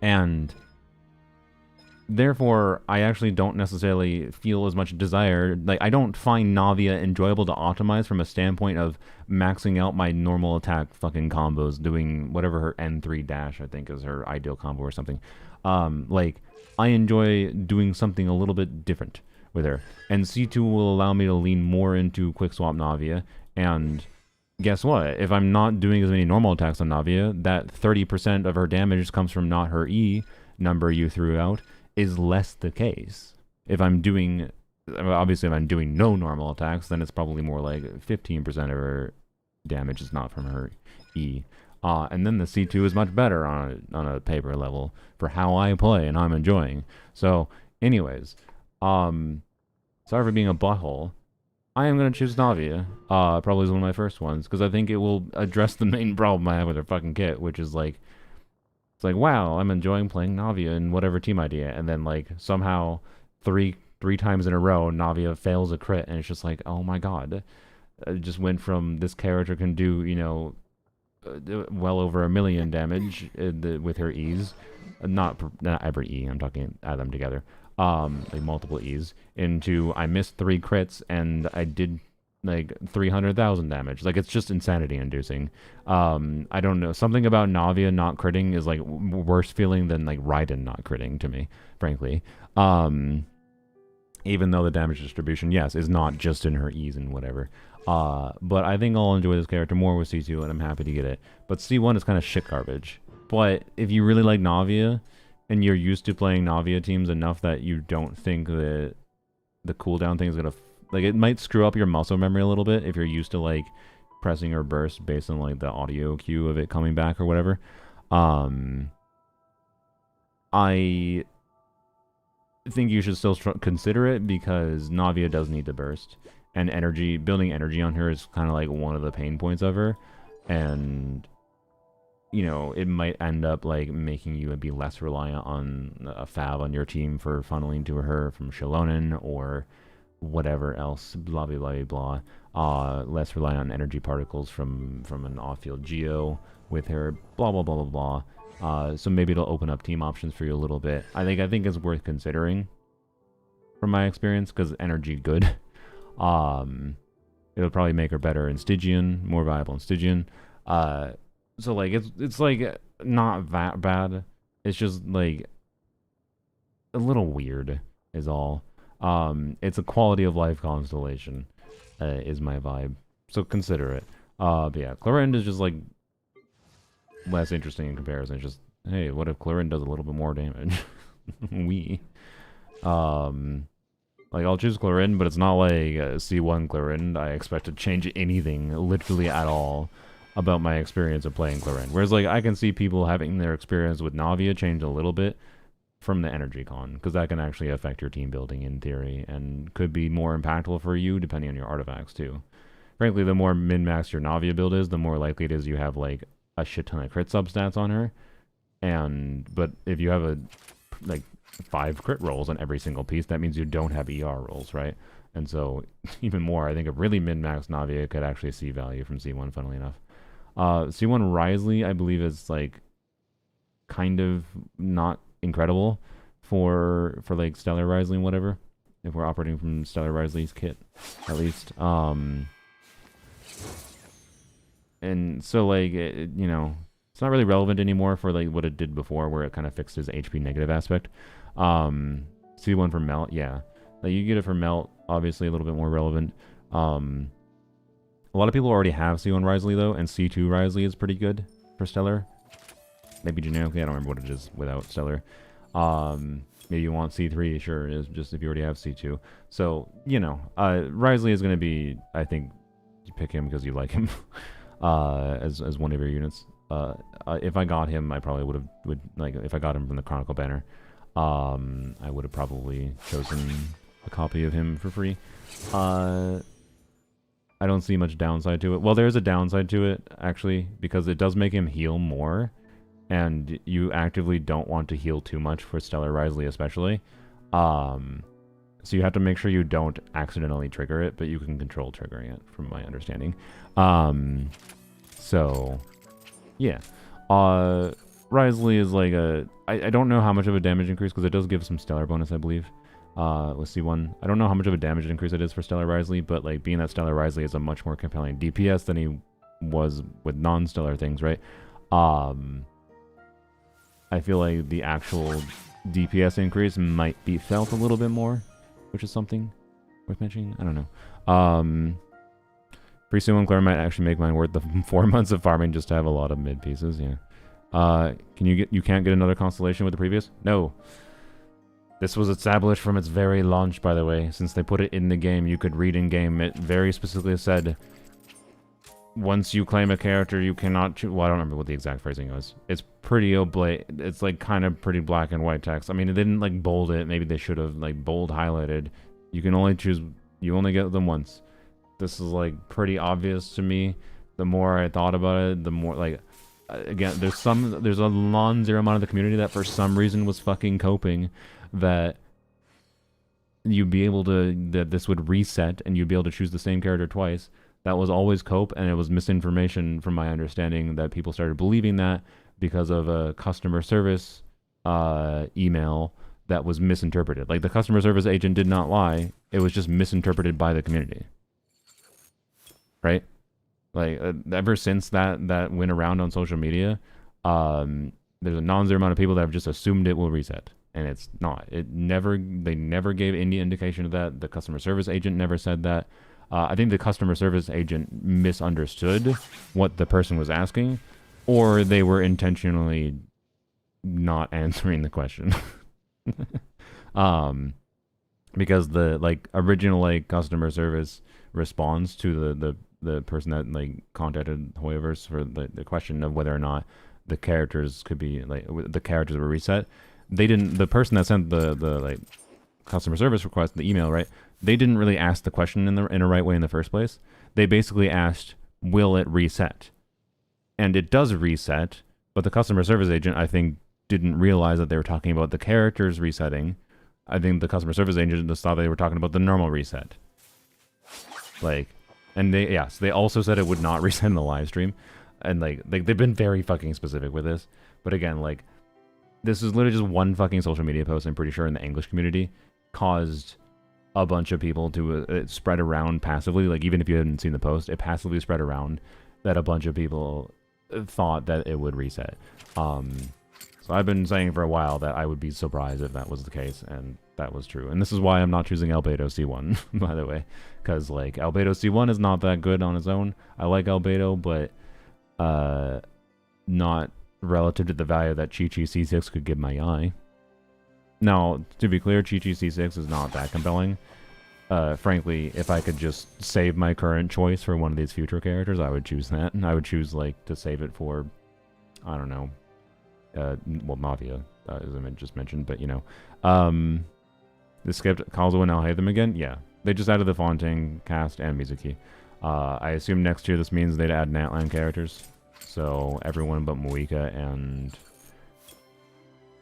And therefore, I actually don't necessarily feel as much desire. Like, I don't find Navia enjoyable to optimize from a standpoint of maxing out my normal attack fucking combos, doing whatever her N3 dash, I think, is her ideal combo or something. Like, I enjoy doing something a little bit different with her. And C2 will allow me to lean more into quick swap Navia. And guess what? If I'm not doing as many normal attacks on Navia, that 30% of her damage comes from not her E number you threw out is less the case. If I'm doing, obviously if I'm doing no normal attacks, then it's probably more like 15% of her damage is not from her E. And then the C2 is much better on a paper level for how I play and I'm enjoying. So, anyways, sorry for being a butthole. I am going to choose Navia, probably as one of my first ones, because I think it will address the main problem I have with her fucking kit, which is like, it's like, wow, I'm enjoying playing Navia in whatever team idea, and then like somehow three times in a row, Navia fails a crit, and it's just like, oh my god. It just went from this character can do, you know, well over 1 million damage with her E's, not every E, I'm talking add them together, like multiple E's, into I missed 3 crits and I did like 300,000 damage. Like, it's just insanity inducing. I don't know, something about Navia not critting is like worse feeling than like Raiden not critting to me, frankly. Even though the damage distribution, yes, is not just in her E's and whatever. But I think I'll enjoy this character more with C2, and I'm happy to get it. But C1 is kind of shit garbage. But if you really like Navia, and you're used to playing Navia teams enough that you don't think that the cooldown thing is going to... Like, it might screw up your muscle memory a little bit if you're used to, like, pressing her burst based on, like, the audio cue of it coming back or whatever. I think you should still consider it because Navia does need the burst. And energy, building energy on her is kind of like one of the pain points of her. And, you know, it might end up like making you be less reliant on a Fab on your team for funneling to her from Shilonen or whatever else, blah, blah, blah, blah. Less reliant on energy particles from an off-field Geo with her, blah, blah, blah, blah, blah. So maybe it'll open up team options for you a little bit. I think it's worth considering from my experience because energy good. It'll probably make her better in Stygian, more viable in Stygian. So like it's like not that bad. It's just like a little weird is all. It's a quality of life constellation, is my vibe. So consider it. But yeah, Clorinde is just like less interesting in comparison. It's just, hey, what if Clorinde does a little bit more damage? Like, I'll choose Clorinde, but it's not like C1 Clorinde. I expect to change anything, literally at all, about my experience of playing Clorinde. Whereas, like, I can see people having their experience with Navia change a little bit from the Energy Con, because that can actually affect your team building in theory, and could be more impactful for you depending on your artifacts, too. Frankly, the more min-max your Navia build is, the more likely it is you have, like, a shit ton of crit substats on her. But if you have like 5 crit rolls on every single piece, that means you don't have ER rolls, right? And so, even more, I think a really min-max Navia could actually see value from C1, funnily enough. C1 Wriothesley, I believe, is, like, kind of not incredible for like, Stellar Wriothesley and whatever, if we're operating from Stellar Wriothesley's kit, at least. And so, like, you know, it's not really relevant anymore for, like, what it did before, where it kind of fixed his HP negative aspect. C1 for Melt, yeah. Like, you get it for Melt, obviously a little bit more relevant. A lot of people already have C1 Wriothesley, though, and C2 Wriothesley is pretty good for Stellar. Maybe generically, I don't remember what it is without Stellar. Maybe you want C3, sure, it is just if you already have C2. So, you know, Wriothesley is going to be, I think, you pick him because you like him. As one of your units. If I got him, I probably would like, if I got him from the Chronicle banner, I would have probably chosen a copy of him for free. I don't see much downside to it. Well, there's a downside to it, actually, because it does make him heal more, and you actively don't want to heal too much for Stellar Wriothesley especially. So you have to make sure you don't accidentally trigger it, but you can control triggering it, from my understanding. So, yeah. Risley is like a... I don't know how much of a damage increase, because it does give some Stellar bonus, I believe. With C1. I don't know how much of a damage increase it is for Stellar Risley, but like being that Stellar Risley is a much more compelling DPS than he was with non-Stellar things, right? I feel like the actual DPS increase might be felt a little bit more, which is something worth mentioning. I don't know. Pretty soon Claire might actually make mine worth the 4 months of farming just to have a lot of mid pieces, yeah. You can't get another constellation with the previous? No. This was established from its very launch, by the way. Since they put it in the game, you could read in game. It very specifically said, once you claim a character, you cannot choose. Well, I don't remember what the exact phrasing was. It's pretty it's like kind of pretty black and white text. I mean, it didn't like bold it. Maybe they should have like bold highlighted. You can only choose. You only get them once. This is like pretty obvious to me. The more I thought about it, the more like. Again, there's a non-zero amount of the community that for some reason was fucking coping that you'd be able to, that this would reset and you'd be able to choose the same character twice. That was always cope, and it was misinformation from my understanding that people started believing that because of a customer service email that was misinterpreted. Like the customer service agent did not lie, it was just misinterpreted by the community. Right? Like ever since that went around on social media, there's a non-zero amount of people that have just assumed it will reset, and it's not. They never gave any indication of that. The customer service agent never said that. I think the customer service agent misunderstood what the person was asking, or they were intentionally not answering the question. Because the like original like customer service response to the person that like contacted Hoyoverse for the question of whether or not the characters could be like the characters were reset. The person that sent the like customer service request, the email, right? They didn't really ask the question in a right way in the first place. They basically asked, will it reset? And it does reset, but the customer service agent, I think, didn't realize that they were talking about the characters resetting. I think the customer service agent just thought they were talking about the normal reset. Like, and so they also said it would not reset in the live stream. And like they've been very fucking specific with this. But again, like, this is literally just one fucking social media post, I'm pretty sure, in the English community, caused a bunch of people to spread around passively. Like, even if you hadn't seen the post, it passively spread around that a bunch of people thought that it would reset. So I've been saying for a while that I would be surprised if that was the case, and that was true. And this is why I'm not choosing Albedo C1, by the way. Because, like, Albedo C1 is not that good on its own. I like Albedo, but not relative to the value that Chi-Chi C6 could give my eye. Now, to be clear, Chi-Chi C6 is not that compelling. Frankly, if I could just save my current choice for one of these future characters, I would choose that. And I would choose, like, to save it for, I don't know, well, Navia, as I just mentioned, but, you know. They skipped Kazuo and Alhaitham again? Yeah. They just added the Fontaine cast and Mizuki. I assume next year this means they'd add Natlan characters. So everyone but Moika and...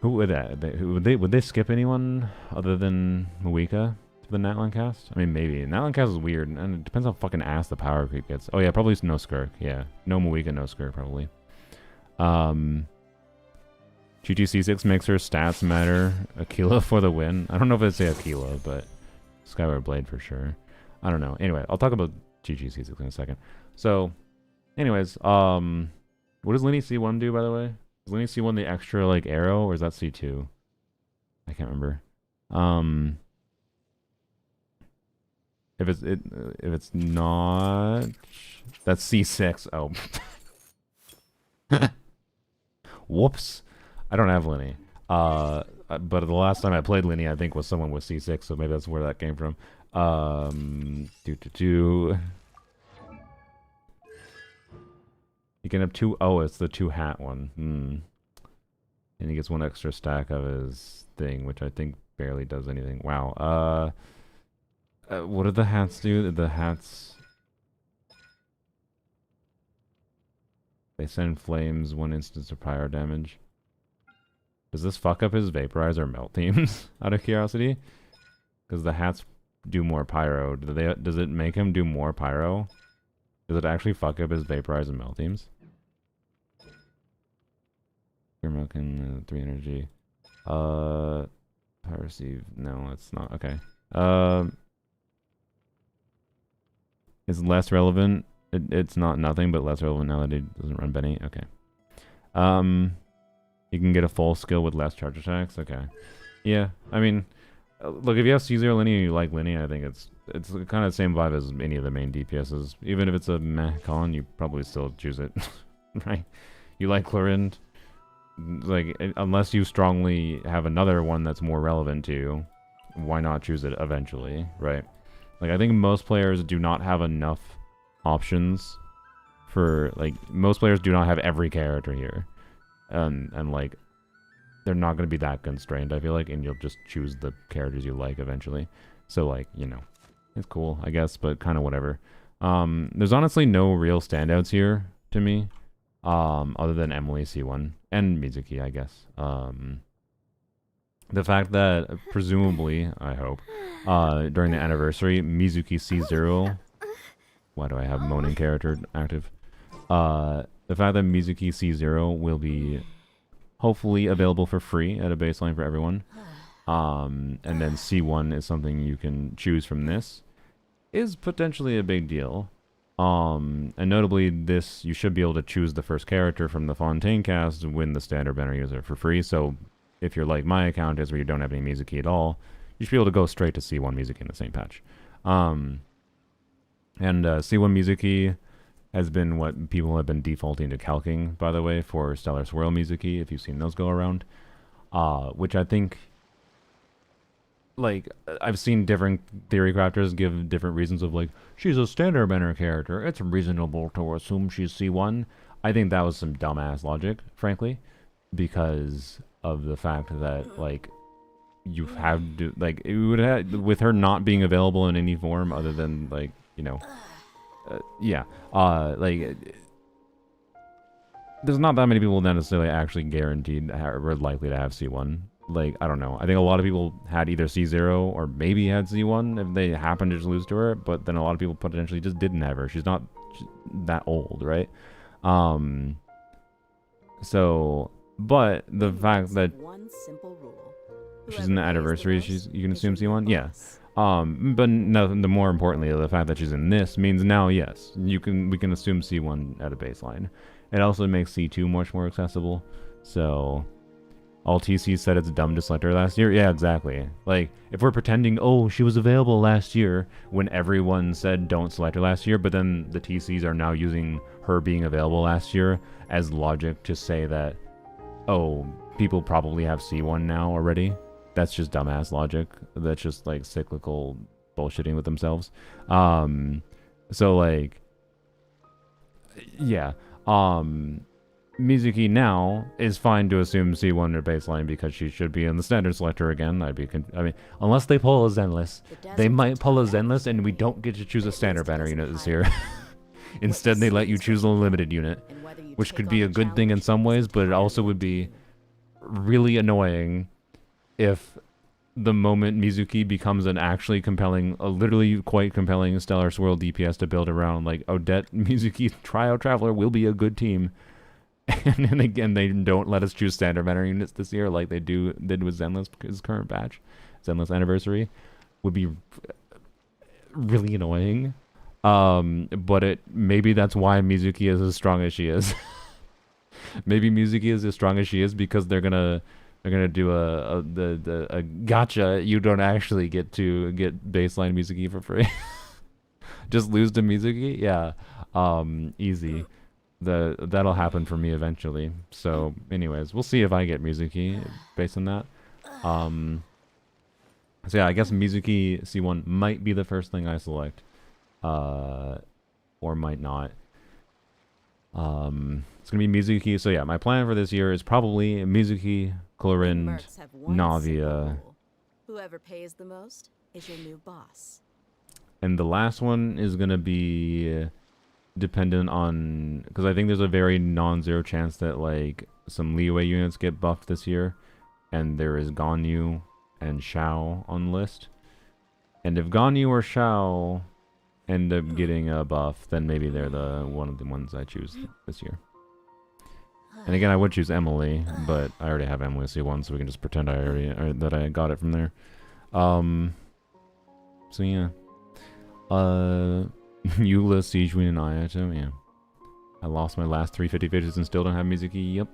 Who would that? Would they skip anyone other than Moika to the Natlan cast? I mean, maybe. Natlan cast is weird, and it depends how fucking ass the power creep gets. Oh yeah, probably no Skirk. Yeah. No Moika, no Skirk, probably. GT6 makes her stats matter. Aquila for the win. I don't know if I'd say Aquila, but Skyward Blade for sure. I don't know. Anyway, I'll talk about GT6 in a second. So, anyways, what does Lenny C1 do, by the way? Is Lenny C1 the extra, like, arrow, or is that C2? I can't remember. If it's not... That's C6. Oh. Whoops. I don't have Lenny. But the last time I played Lenny, I think, was someone with C6, so maybe that's where that came from. You can have two... Oh, it's the two-hat one. And he gets one extra stack of his thing, which I think barely does anything. Wow. What do the hats do? The hats... They send flames, one instance of prior damage. Does this fuck up his vaporizer melt themes? Out of curiosity, because the hats do more pyro. Does it make him do more pyro? Does it actually fuck up his vaporizer melt themes? You're milking 3 energy. Piracy. No, it's not. Okay. It's less relevant. It's not nothing, but less relevant now that it doesn't run Benny. Okay. You can get a full skill with less charge attacks. Okay. Yeah, I mean, look, if you have C0 Linny and you like Linny, I think it's kind of the same vibe as any of the main DPSs. Even if it's a meh con, you probably still choose it, right? You like Clorind, like, unless you strongly have another one that's more relevant to you, why not choose it eventually, right? Like, I think most players do not have enough options for, like, most players do not have every character here. And like, they're not going to be that constrained, I feel like, and you'll just choose the characters you like eventually. So, like, you know, it's cool, I guess, but kind of whatever. There's honestly no real standouts here to me, other than Emily C1 and Mizuki, I guess. The fact that, presumably, I hope, during the anniversary, Mizuki C0... Why do I have moaning character active? The fact that Mizuki C0 will be hopefully available for free at a baseline for everyone. And then C1 is something you can choose from this, is potentially a big deal. And notably, this, you should be able to choose the first character from the Fontaine cast when the standard banner user for free. So if you're like my account is, where you don't have any Mizuki at all, you should be able to go straight to C1 Mizuki in the same patch. And C1 Mizuki has been what people have been defaulting to calcing, by the way, for Stellar Swirl Mizuki, if you've seen those go around. Which I think, like, I've seen different theory crafters give different reasons of, like, she's a standard banner character, it's reasonable to assume she's C1. I think that was some dumbass logic, frankly, because of the fact that, like, you have to, like, it would have, with her not being available in any form other than, like, you know, like, there's not that many people that necessarily actually guaranteed or likely to have C1. Like, I don't know. I think a lot of people had either C0 or maybe had C1 if they happened to just lose to her, but then a lot of people potentially just didn't have her. She's not that old, right? So, but the fact that she's in the anniversary, you can assume C1? Yeah. But no, the more importantly, the fact that she's in this means now, yes, we can assume C1 at a baseline. It also makes C2 much more accessible. So, all TCs said it's dumb to select her last year. Yeah, exactly. Like, if we're pretending, oh, she was available last year, when everyone said don't select her last year, but then the TCs are now using her being available last year as logic to say that, oh, people probably have C1 now already. That's just dumbass logic. That's just, like, cyclical bullshitting with themselves. So, like, yeah. Mizuki now is fine to assume C1 or baseline because she should be in the standard selector again. I mean, unless they pull a Zenless. They might pull a Zenless and we don't get to choose a standard banner unit this year. Instead, they let you choose a limited unit, which could be a good thing in some ways, but it also would be really annoying if the moment Mizuki becomes an actually compelling, a literally quite compelling Stellar Swirl DPS to build around, like, Odette, Mizuki, Trio Traveler will be a good team. And then again, they don't let us choose standard banner units this year like they did with Zenless, his current batch. Zenless Anniversary would be really annoying. But maybe that's why Mizuki is as strong as she is. Maybe Mizuki is as strong as she is because they're gonna do a gotcha. You don't actually get to get baseline Mizuki for free. Just lose to Mizuki? Yeah. Easy. That'll happen for me eventually. So anyways, we'll see if I get Mizuki based on that. So yeah, I guess Mizuki C1 might be the first thing I select. Or might not. It's gonna be Mizuki. So yeah, my plan for this year is probably Mizuki, Clorind, Navia. Whoever pays the most is your new boss. And the last one is gonna be dependent on, because I think there's a very non-zero chance that, like, some leeway units get buffed this year, and there is Ganyu and Xiao on the list. And if Ganyu or Xiao end up getting a buff, then maybe they're one of the ones I choose this year. And again, I would choose Emily, but I already have Emily C1, so we can just pretend that I got it from there. So yeah. Eula, Sijuin, and Ayato, yeah. I lost my last 3 50-50s and still don't have Mizuki, yep.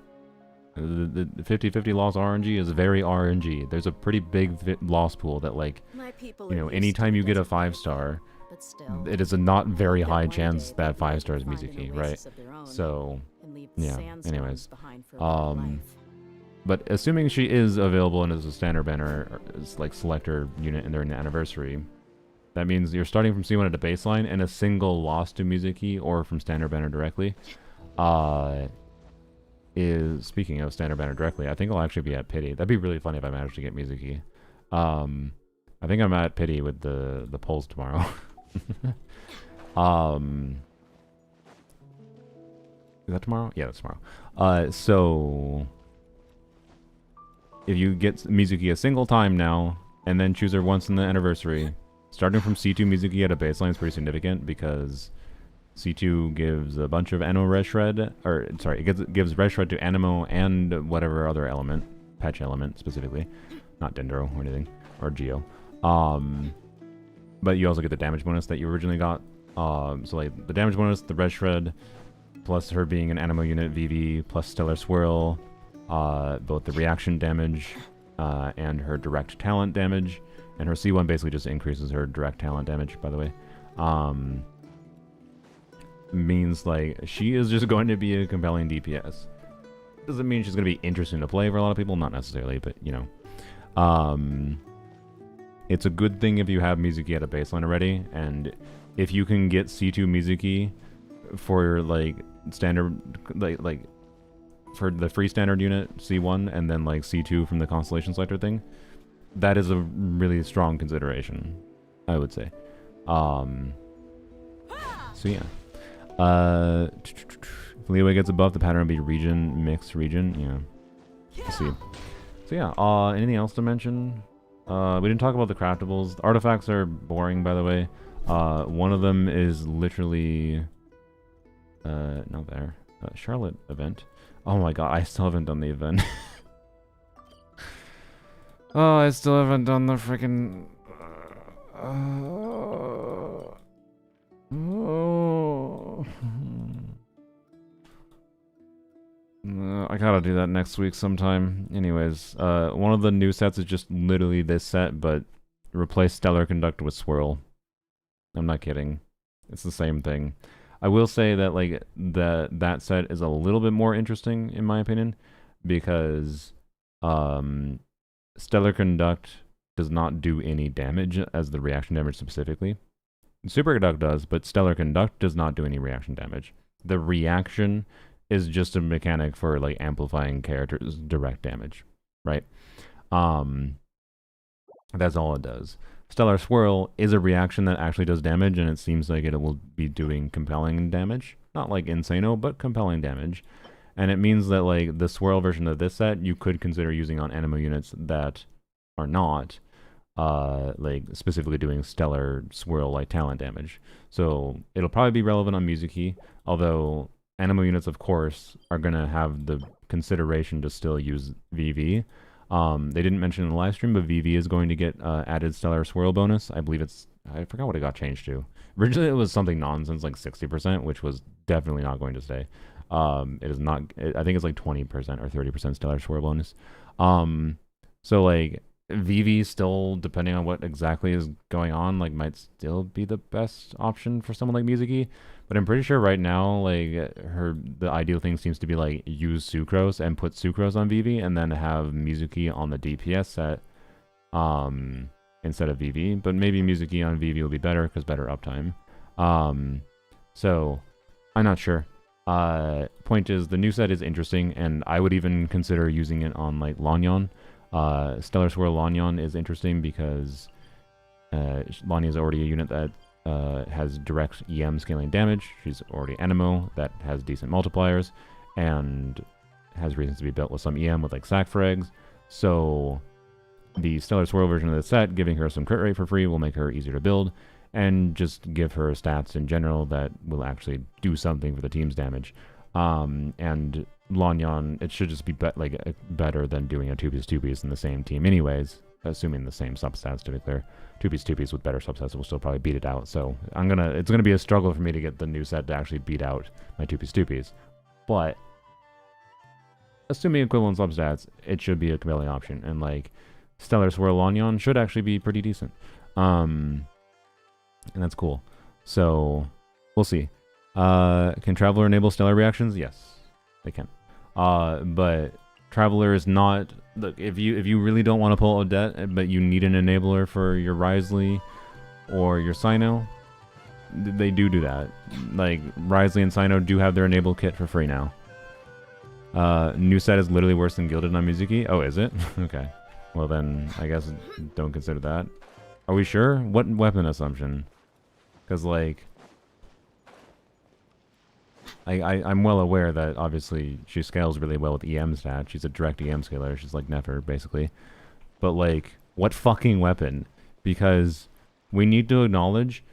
The 50-50 loss RNG is very RNG. There's a pretty big loss pool that, like, you know, anytime you get a 5-star, it is a not very high chance that 5-star is Mizuki, right? So, yeah, anyways. But assuming she is available and is a standard banner, or is like selector unit and they're in the anniversary, that means you're starting from C1 at a baseline, and a single loss to Mizuki or from standard banner directly is, speaking of standard banner directly, I think I'll actually be at Pity. That'd be really funny if I managed to get Mizuki. I think I'm at Pity with the polls tomorrow. Is that tomorrow? Yeah, that's tomorrow. So if you get Mizuki a single time now, and then choose her once in the anniversary, starting from C2 Mizuki at a baseline is pretty significant, because C2 gives a bunch of Anemo Red Shred, or sorry, it gives Red Shred to Anemo and whatever other element, patch element specifically, not Dendro or anything, or Geo. But you also get the damage bonus that you originally got. So like the damage bonus, the Red Shred, plus her being an Anemo unit, VV, plus Stellar Swirl, both the reaction damage and her direct talent damage, and her C1 basically just increases her direct talent damage, by the way. Means like she is just going to be a compelling DPS. Does it mean she's going to be interesting to play for a lot of people? Not necessarily, but you know. It's a good thing if you have Mizuki at a baseline already, and if you can get C2 Mizuki for like standard, like for the free standard unit C1, and then like C2 from the Constellation Selector thing, that is a really strong consideration, I would say. So yeah. If Leeway gets above, the pattern would be region, mixed region. Yeah. Let's see. So yeah, anything else to mention? We didn't talk about the craftables. The artifacts are boring, by the way. One of them is literally... not there. Charlotte event. Oh my god, I still haven't done the event. Oh, I still haven't done the freaking... I gotta do that next week sometime. Anyways, one of the new sets is just literally this set, but replace Stellar Conduct with Swirl. I'm not kidding. It's the same thing. I will say that like that set is a little bit more interesting in my opinion, because Stellar Conduct does not do any damage as the reaction damage specifically. Super Conduct does, but Stellar Conduct does not do any reaction damage. The reaction is just a mechanic for like amplifying characters' direct damage, right? That's all it does. Stellar Swirl is a reaction that actually does damage, and it seems like it will be doing compelling damage. Not like Insano, but compelling damage. And it means that like the Swirl version of this set, you could consider using on Anemo units that are not like specifically doing Stellar Swirl like talent damage. So it'll probably be relevant on Mizuki, although Anemo units, of course, are going to have the consideration to still use VV. They didn't mention in the live stream, but VV is going to get added Stellar Swirl bonus. I believe I forgot what it got changed to. Originally, it was something nonsense like 60%, which was definitely not going to stay. It is not, I think it's like 20% or 30% Stellar Swirl bonus. So like, VV still, depending on what exactly is going on, like might still be the best option for someone like Mizuki. But I'm pretty sure right now, like the ideal thing seems to be like use Sucrose and put Sucrose on VV, and then have Mizuki on the DPS set instead of VV. But maybe Mizuki on VV will be better because better uptime. So I'm not sure. Point is, the new set is interesting, and I would even consider using it on like Lanyon. Stellar Swirl Lanyon is interesting because Lanyon is already a unit that has direct EM scaling damage. She's already Anemo that has decent multipliers and has reasons to be built with some EM with like sack frags. So the Stellar Swirl version of the set, giving her some crit rate for free, will make her easier to build, and just give her stats in general that will actually do something for the team's damage. And Lanyan, it should just be, better than doing a 2-piece in the same team anyways, assuming the same substats, to be clear. 2-piece with better substats will still probably beat it out, so it's gonna be a struggle for me to get the new set to actually beat out my 2-piece. But assuming equivalent substats, it should be a compelling option, and like Stellar Swirl Lanyan should actually be pretty decent. And that's cool. So we'll see. Can Traveler enable stellar reactions? Yes, they can. But Traveler is not. Look, if you really don't want to pull Odette, but you need an enabler for your Risley or your Cyno, they do that. Like Risley and Cyno do have their enable kit for free now. New set is literally worse than Gilded on Mizuki. Oh, is it? Okay. Well then, I guess don't consider that. Are we sure? What weapon assumption? Because like, I'm well aware that obviously she scales really well with EM stats. She's a direct EM scaler. She's like Nefer, basically. But like, what fucking weapon? Because we need to acknowledge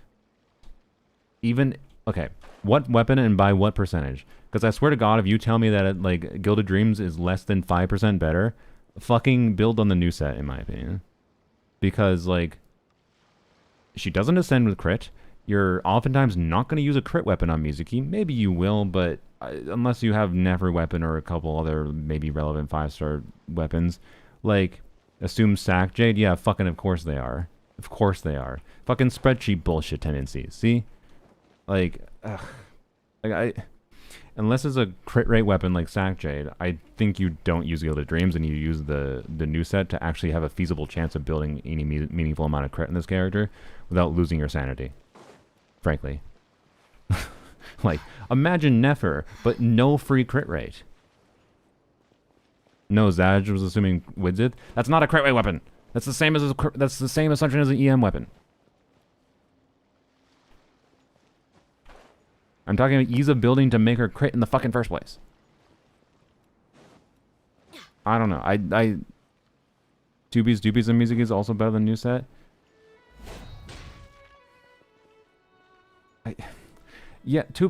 okay, what weapon and by what percentage? Because I swear to God, if you tell me that like Gilded Dreams is less than 5% better, fucking build on the new set, in my opinion. Because like, she doesn't ascend with crit. You're oftentimes not going to use a crit weapon on Mizuki. Maybe you will, but unless you have Nefer weapon or a couple other maybe relevant 5-star weapons, like assume Sack Jade. Yeah, fucking of course they are. Of course they are. Fucking spreadsheet bullshit tendencies. See, like, unless it's a crit rate weapon like Sack Jade, I think you don't use Gilded Dreams and you use the new set to actually have a feasible chance of building any meaningful amount of crit in this character without losing your sanity. Frankly. Like, imagine Nefer, but no free crit rate. No, Zaj was assuming Widzith. That's not a crit rate weapon. That's the same as that's the same assumption as an EM weapon. I'm talking about ease of building to make her crit in the fucking first place. I don't know. I 2-piece and music is also better than new set.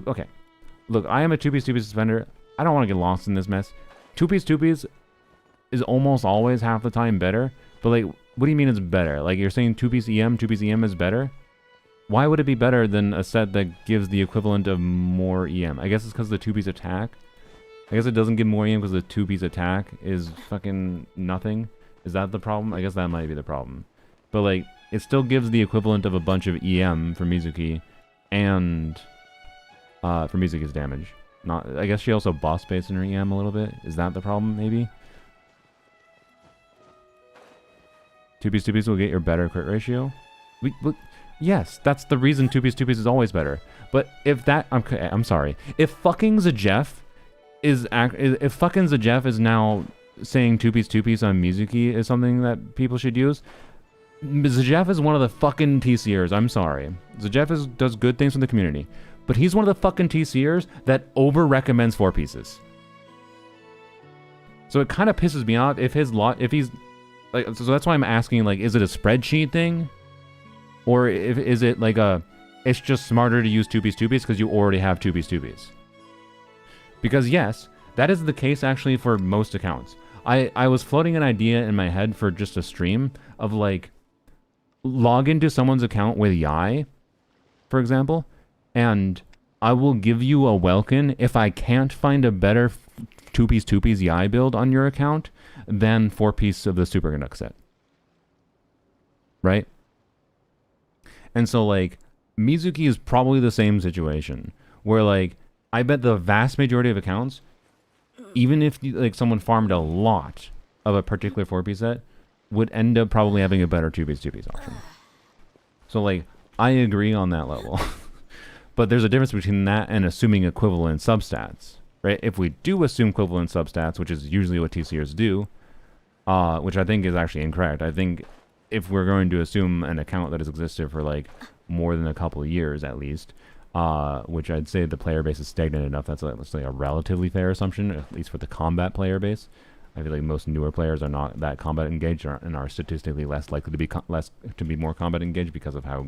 Okay. Look, I am a 2-piece suspender. I don't want to get lost in this mess. 2-piece is almost always half the time better. But like, what do you mean it's better? Like, you're saying 2-piece EM is better? Why would it be better than a set that gives the equivalent of more EM? I guess it's because of the 2-piece attack. I guess it doesn't give more EM because the 2-piece attack is fucking nothing. Is that the problem? I guess that might be the problem. But like, it still gives the equivalent of a bunch of EM for Mizuki and for Mizuki's damage. I guess she also boss space in her EM a little bit. Is that the problem, maybe? 2-piece will get your better crit ratio? Yes, that's the reason 2-piece is always better. But if that... I'm sorry. If fucking Zajef is now saying 2-piece on Mizuki is something that people should use, Zajef is one of the fucking TCers. I'm sorry. Zajef does good things for the community. But he's one of the fucking TCers that over-recommends 4-pieces. So it kind of pisses me off if he's... like, so that's why I'm asking, like, is it a spreadsheet thing? Or is it like it's just smarter to use 2-piece because you already have 2-piece. Because yes, that is the case actually for most accounts. I was floating an idea in my head for just a stream of like, log into someone's account with Yai, for example, and I will give you a Welkin if I can't find a better 2-piece Yai build on your account than 4-piece of the Superconduct set. Right? And so, like, Mizuki is probably the same situation, where, like, I bet the vast majority of accounts, even if, like, someone farmed a lot of a particular 4-piece set, would end up probably having a better 2-piece option. So, like, I agree on that level. But there's a difference between that and assuming equivalent substats, right? If we do assume equivalent substats, which is usually what TCers do, which I think is actually incorrect. I think if we're going to assume an account that has existed for like more than a couple of years at least, which I'd say the player base is stagnant enough, that's like a relatively fair assumption, at least for the combat player base. I feel like most newer players are not that combat engaged and are statistically less likely to be more combat engaged because of how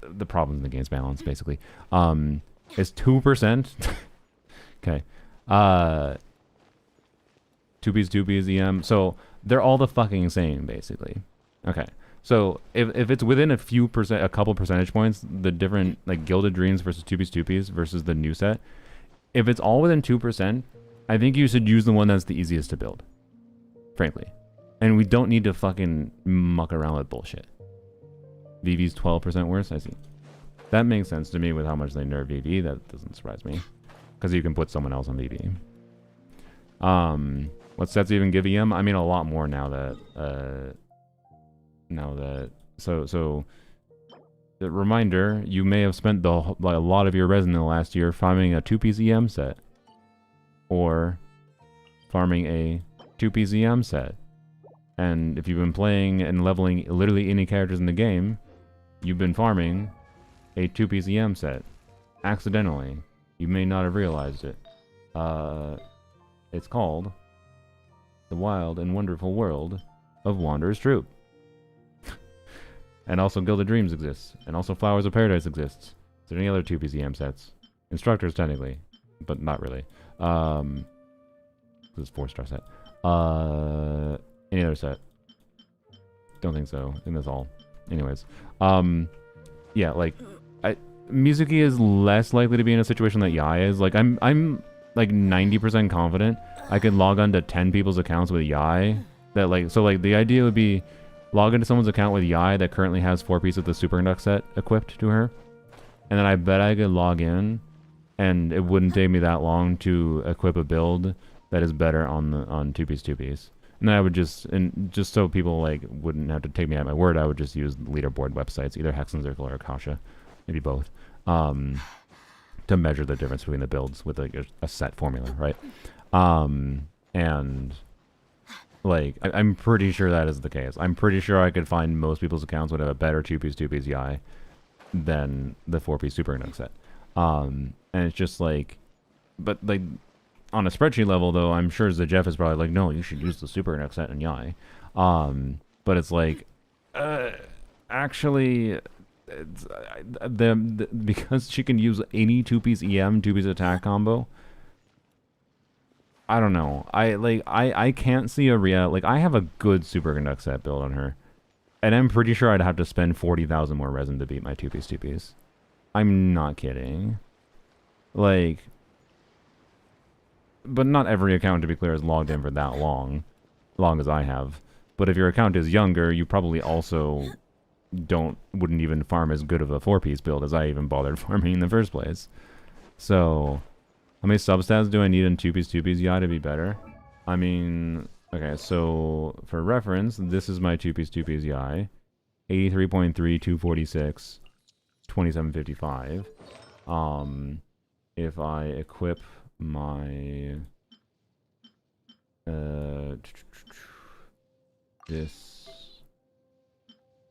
the problems in the game's balance, basically. Is 2%. Okay. 2Ps, EM. So they're all the fucking same, basically. Okay. So if it's within a couple percentage points, the different, like, Gilded Dreams versus 2Ps versus the new set, if it's all within 2%, I think you should use the one that's the easiest to build. Frankly. And we don't need to fucking muck around with bullshit. VV's 12% worse? I see. That makes sense to me with how much they nerf VV. That doesn't surprise me. Because you can put someone else on VV. What sets even give EM? I mean, a lot more now that... So... The reminder, you may have spent a lot of your resin in the last year farming a 2-piece EM set. Or farming a 2-piece EM set. And if you've been playing and leveling literally any characters in the game, you've been farming a 2-piece EM set. Accidentally. You may not have realized it. It's called The Wild and Wonderful World of Wanderer's Troop. And also Gilded Dreams exists. And also Flowers of Paradise exists. Is there any other 2-piece EM sets? Instructors, technically. But not really. This is 4-star set. Any other set? Don't think so. I think that's all. Anyways. Yeah, like... Mizuki is less likely to be in a situation that Yai is. Like, I'm like 90% confident I could log on to 10 people's accounts with Yai. That, like, so, like, the idea would be log into someone's account with Yai that currently has 4 pieces of the Superconduct set equipped to her. And then I bet I could log in, and it wouldn't take me that long to equip a build that is better on 2-piece. And then I would just so people, like, wouldn't have to take me at my word, I would just use leaderboard websites, either Hexen Circle or Akasha, maybe both, to measure the difference between the builds with, like, a set formula, right? And... like, I'm pretty sure that is the case. I'm pretty sure I could find most people's accounts would have a better 2-piece Yai than the 4-piece Superconduct set. And it's just like... But, like, on a spreadsheet level, though, I'm sure Jeff is probably like, no, you should use the Superconduct set in Yai. But it's like... actually... because she can use any 2-piece EM, 2-piece attack combo... I don't know. I can't see a like, I have a good Superconduct set build on her. And I'm pretty sure I'd have to spend 40,000 more resin to beat my 2-piece. I'm not kidding. Like... But not every account, to be clear, is logged in for that long. Long as I have. But if your account is younger, you probably also wouldn't even farm as good of a 4-piece build as I even bothered farming in the first place. So... how many substats do I need in 2-piece Yai to be better? I mean, okay, so for reference, this is my 2-piece Yai. 83.3, 246, 2755. If I equip my... this...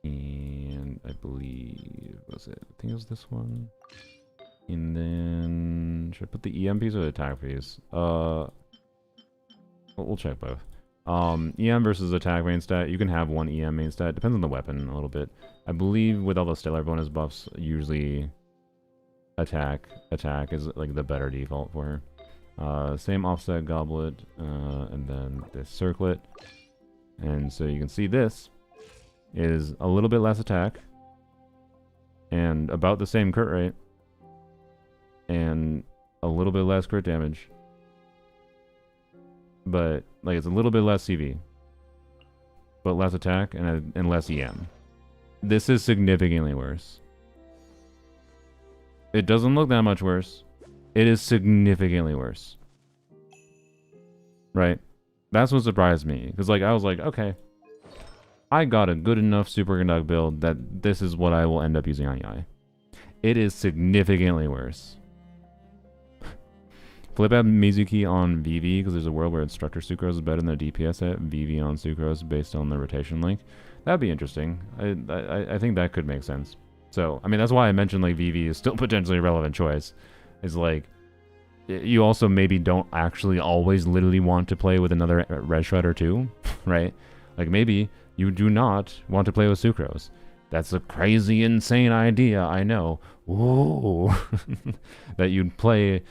and I believe... was it? I think it was this one. And then... should I put the EM piece or the attack piece? We'll check both. EM versus attack main stat. You can have one EM main stat. Depends on the weapon a little bit. I believe with all the stellar bonus buffs, usually attack is like the better default for her. Same offset goblet, and then this circlet. And so you can see this is a little bit less attack and about the same crit rate. And a little bit less crit damage. But, like, it's a little bit less CV. But less attack and less EM. This is significantly worse. It doesn't look that much worse. It is significantly worse. Right? That's what surprised me. Because, like, I was like, okay. I got a good enough Superconduct build that this is what I will end up using on Yai. It is significantly worse. Flip out Mizuki on VV, because there's a world where Instructor Sucrose is better than the DPS at VV on Sucrose based on the rotation link. That'd be interesting. I think that could make sense. So, I mean, that's why I mentioned, like, VV is still potentially a relevant choice. It's like, you also maybe don't actually always literally want to play with another Red Shredder too, right? Like maybe you do not want to play with Sucrose. That's a crazy, insane idea, I know. Whoa, that you'd play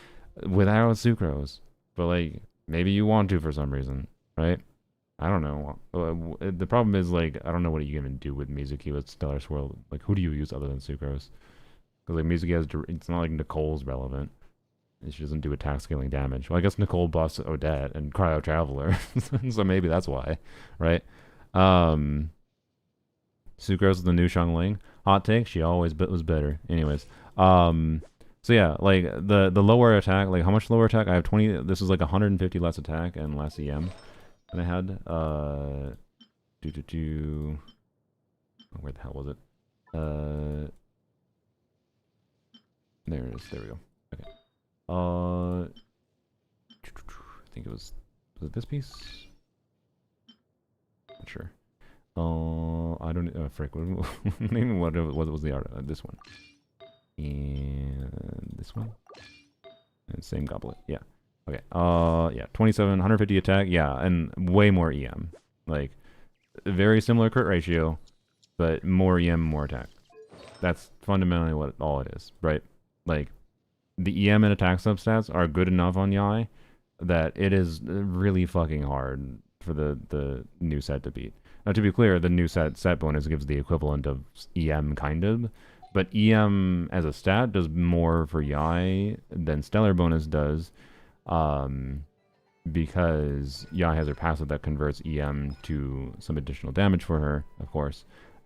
without Sucrose, but like maybe you want to for some reason, right? I don't know. The problem is like I don't know what you even do with Mizuki with Stellar Swirl. Like who do you use other than Sucrose? Because like Mizuki has, it's not like Nicole's relevant. She doesn't do attack scaling damage. Well, I guess Nicole buffs Odette and Cryo Traveler, so maybe that's why, right? Sucrose is the new Xiangling. Hot take, she always was better. Anyways, so yeah, like the lower attack, like how much lower attack? I have 20. This is like 150 less attack and less EM than I had. Where the hell was it? There it is. There we go. Okay. I think it was it this piece? Not sure. I don't know. Frick. Maybe what was the art? This one. And this one. And same goblet. Yeah. Okay. Yeah. 27, 150 attack. Yeah, and way more EM. Like, very similar crit ratio, but more EM, more attack. That's fundamentally what all it is, right? Like, the EM and attack substats are good enough on Yai that it is really fucking hard for the new set to beat. Now, to be clear, the new set bonus gives the equivalent of EM, kind of, but EM as a stat does more for Yai than Stellar bonus does, because Yai has her passive that converts EM to some additional damage for her, of course,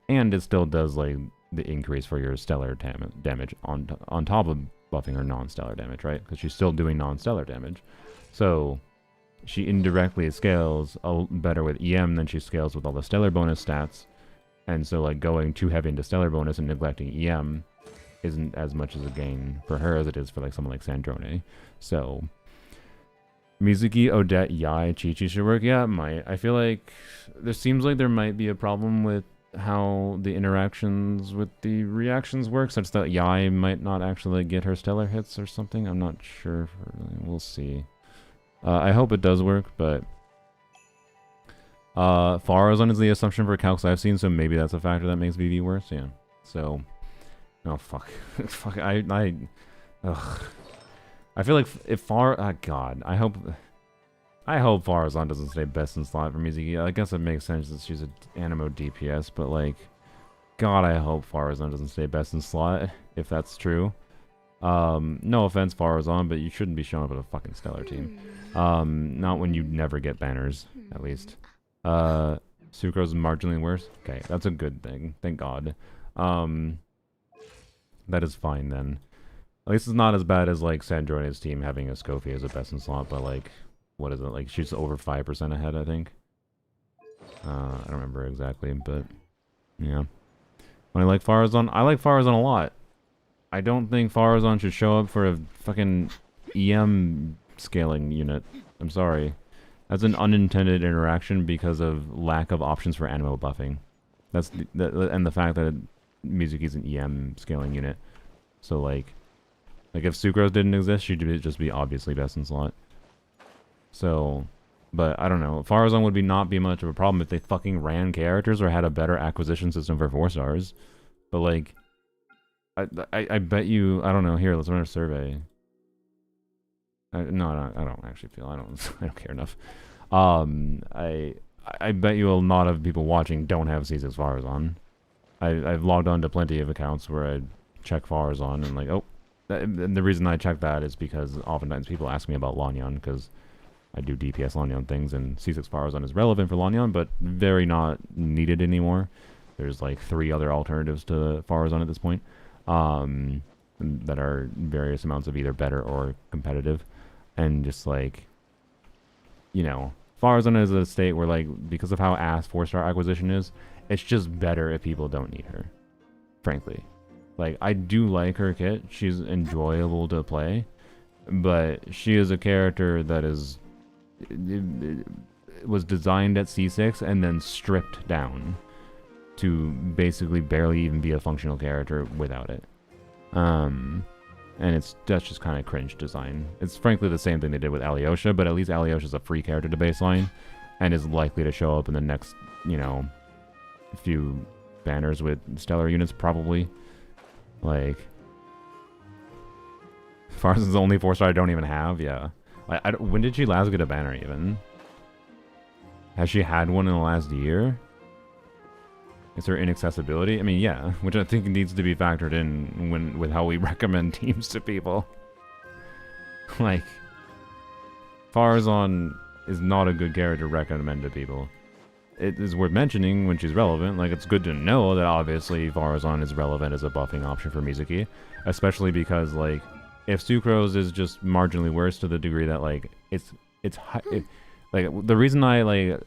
and it still does like the increase for your Stellar damage on top of buffing her non-stellar damage, right? Because she's still doing non-stellar damage. So she indirectly scales better with EM than she scales with all the stellar bonus stats. And so like going too heavy into stellar bonus and neglecting EM isn't as much as a gain for her as it is for like someone like Sandrone. So Mizuki, Odette, Yai, Chi-Chi should work. Yeah, it might. I feel like there seems like there might be a problem with how the interactions with the reactions work, such that Yai might not actually get her stellar hits or something. I'm not sure. We'll see. I hope it does work, but Farazon is the assumption for calcs I've seen, so maybe that's a factor that makes VV worse. Yeah. So, oh fuck, fuck. Ugh. I feel like if God, I hope Farazon doesn't stay best in slot for Mizuki. I guess it makes sense that she's an Animo DPS, but like, God, I hope Farazon doesn't stay best in slot, if that's true. No offense, Farazon, but you shouldn't be showing up with a fucking stellar team. Not when you never get banners, at least. Sucrose is marginally worse? Okay, that's a good thing. Thank God. That is fine then. At least it's not as bad as like Sandrone's team having a Scofi as a best in slot, but like, what is it? Like, she's over 5% ahead, I think. I don't remember exactly, but yeah. When I like Farazon a lot. I don't think Farazon should show up for a fucking EM scaling unit. I'm sorry. That's an unintended interaction because of lack of options for Animo buffing. That's and the fact that Mizuki's an EM scaling unit. So like if Sucrose didn't exist, she'd just be obviously best in slot. So, but I don't know. Farazon would not be much of a problem if they fucking ran characters or had a better acquisition system for 4-stars. But like, I bet you, I don't know. Here, let's run a survey. No, I don't actually feel. I don't care enough. I bet you a lot of people watching don't have C6 Farazon. I've logged on to plenty of accounts where I check Farazon and like, oh, and the reason I check that is because oftentimes people ask me about Lanyan because I do DPS Lanyan things, and C6 Farazon is relevant for Lanyan, but very not needed anymore. There's like 3 other alternatives to Farazon at this point, that are various amounts of either better or competitive, and just like, you know, Farazon is a state where like, because of how ass 4-star acquisition is, it's just better if people don't need her, frankly. Like, I do like her kit. She's enjoyable to play, but she is a character that is it was designed at C6 and then stripped down to basically barely even be a functional character without it. And that's just kind of cringe design. It's frankly the same thing they did with Alyosha, but at least Alyosha's a free character to baseline and is likely to show up in the next, you know, few banners with stellar units, probably. Like, Farzan's the only 4-star I don't even have, yeah. When did she last get a banner, even? Has she had one in the last year? Is there inaccessibility? I mean, yeah, which I think needs to be factored in with how we recommend teams to people. Like, Farzan is not a good character to recommend to people. It is worth mentioning when she's relevant. Like, it's good to know that obviously Farzan is relevant as a buffing option for Mizuki, especially because, like, if Sucrose is just marginally worse to the degree that, like, like, the reason I,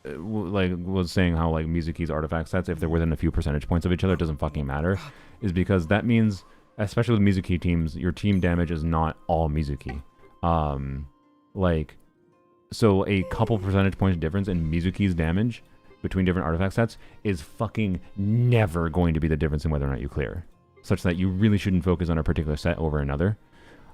was saying how, like, Mizuki's artifact sets, if they're within a few percentage points of each other, it doesn't fucking matter, is because that means, especially with Mizuki teams, your team damage is not all Mizuki. Like, so a couple percentage points difference in Mizuki's damage between different artifact sets is fucking never going to be the difference in whether or not you clear. Such that you really shouldn't focus on a particular set over another,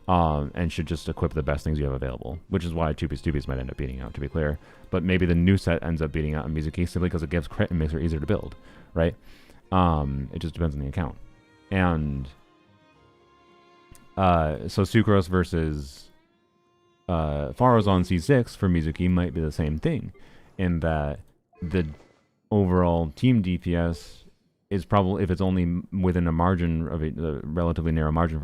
and should just equip the best things you have available, which is why 2Bs might end up beating out, to be clear. But maybe the new set ends up beating out in Mizuki simply because it gives crit and makes her easier to build, right? It just depends on the account. And so Sucrose versus Farazan C6 for Mizuki might be the same thing, in that the overall team DPS is probably, if it's only within a margin of a relatively narrow margin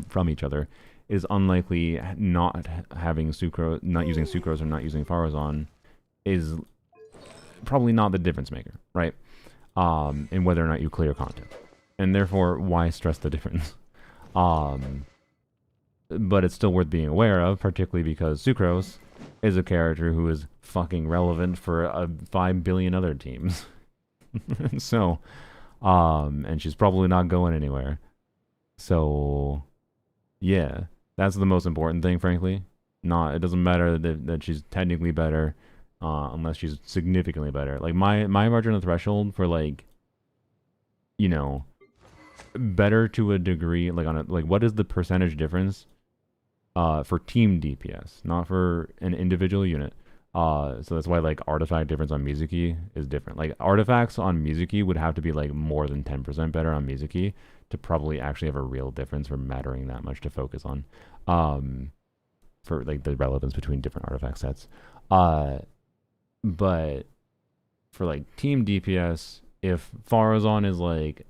from each other, is unlikely not having Sucrose, not using Sucrose or not using Farazan is probably not the difference maker, right? In whether or not you clear content, and therefore why stress the difference? But it's still worth being aware of, particularly because Sucrose is a character who is fucking relevant for 5 billion other teams. So, and she's probably not going anywhere. So, yeah, that's the most important thing, frankly. It doesn't matter that she's technically better, unless she's significantly better. Like, my margin of threshold for, like, you know, better to a degree, like, what is the percentage difference for team DPS, not for an individual unit. So that's why, like, artifact difference on Mizuki is different. Like, artifacts on Mizuki would have to be, like, more than 10% better on Mizuki to probably actually have a real difference for mattering that much to focus on, for, like, the relevance between different artifact sets. But for, like, team DPS, if Farazan is, like,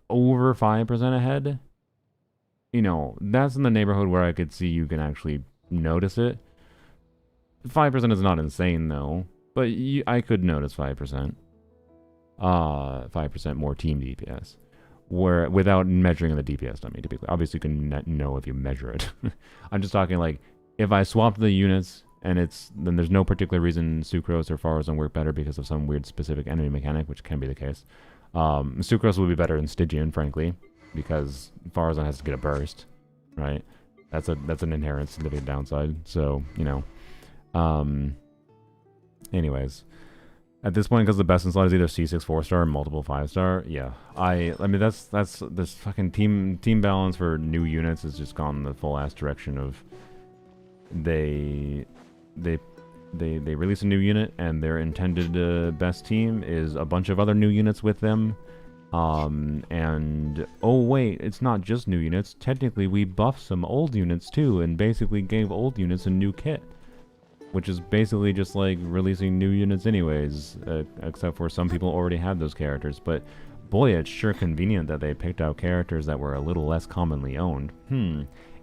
over 5% ahead, you know, that's in the neighborhood where I could see you can actually notice it. 5% is not insane, though, but I could notice 5%. 5% more team DPS, where without measuring the DPS dummy, to be clear. Obviously, you can know if you measure it. I'm just talking, like, if I swapped the units, and then there's no particular reason Sucrose or Farazan work better because of some weird specific enemy mechanic, which can be the case. Sucrose would be better than Stygian, frankly, because Farazan has to get a burst, right? That's an inherent significant downside. So, you know. Anyways, at this point, because the best in slot is either C6 4-star or multiple 5-star, yeah. I mean, that's this fucking team balance for new units has just gone the full ass direction of they release a new unit and their intended best team is a bunch of other new units with them. And oh wait, it's not just new units. Technically, we buffed some old units too, and basically gave old units a new kit. Which is basically just like releasing new units anyways, except for some people already had those characters. But boy, it's sure convenient that they picked out characters that were a little less commonly owned.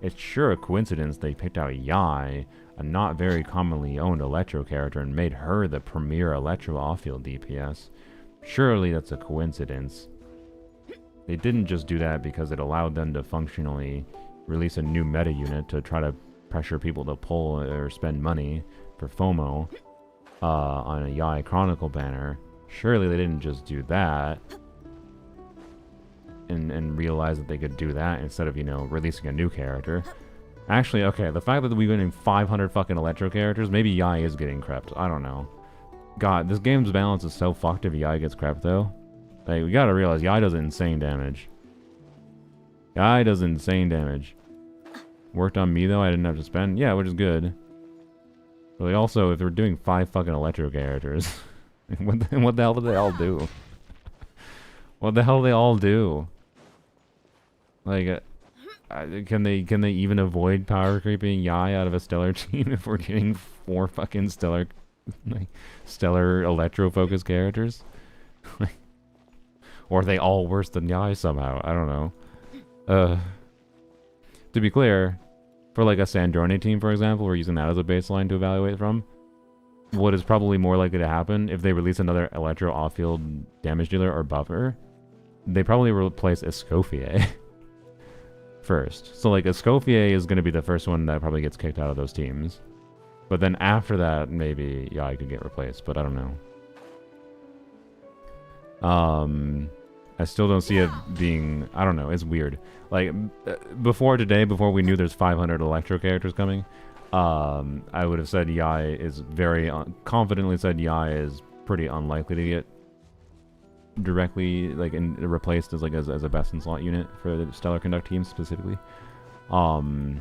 It's sure a coincidence they picked out Yai, a not very commonly owned Electro character, and made her the premier Electro off-field DPS. Surely that's a coincidence. They didn't just do that because it allowed them to functionally release a new meta unit to try to pressure people to pull or spend money for FOMO on a Yai Chronicle banner. Surely they didn't just do that and realize that they could do that instead of, you know, releasing a new character. Actually, okay, the fact that we've been in 500 fucking Electro characters, maybe Yai is getting crept. I don't know. God, this game's balance is so fucked if Yai gets crept, though. Like, we gotta realize Yai does insane damage. Guy does insane damage. Worked on me though, I didn't have to spend. Yeah, which is good. But like, also, if they're doing 5 fucking electro characters, what the hell do they all do? What the hell do they all do? Like, can they even avoid power creeping Yai out of a stellar team if we're getting 4 fucking stellar, like, stellar electro focused characters? Or are they all worse than Yai somehow? I don't know. To be clear, for like a Sandrone team, for example, we're using that as a baseline to evaluate from. What is probably more likely to happen if they release another electro off-field damage dealer or buffer, they probably replace Escoffier first. So like Escoffier is going to be the first one that probably gets kicked out of those teams. But then after that, maybe Yai could get replaced, but I don't know. I still don't see it being, I don't know, it's weird. Like, before today, before we knew there's 500 electro characters coming, I would have said Yai is very, confidently said Yai is pretty unlikely to get directly, like, replaced as, like, as a best in slot unit for the Stellar Conduct team specifically. But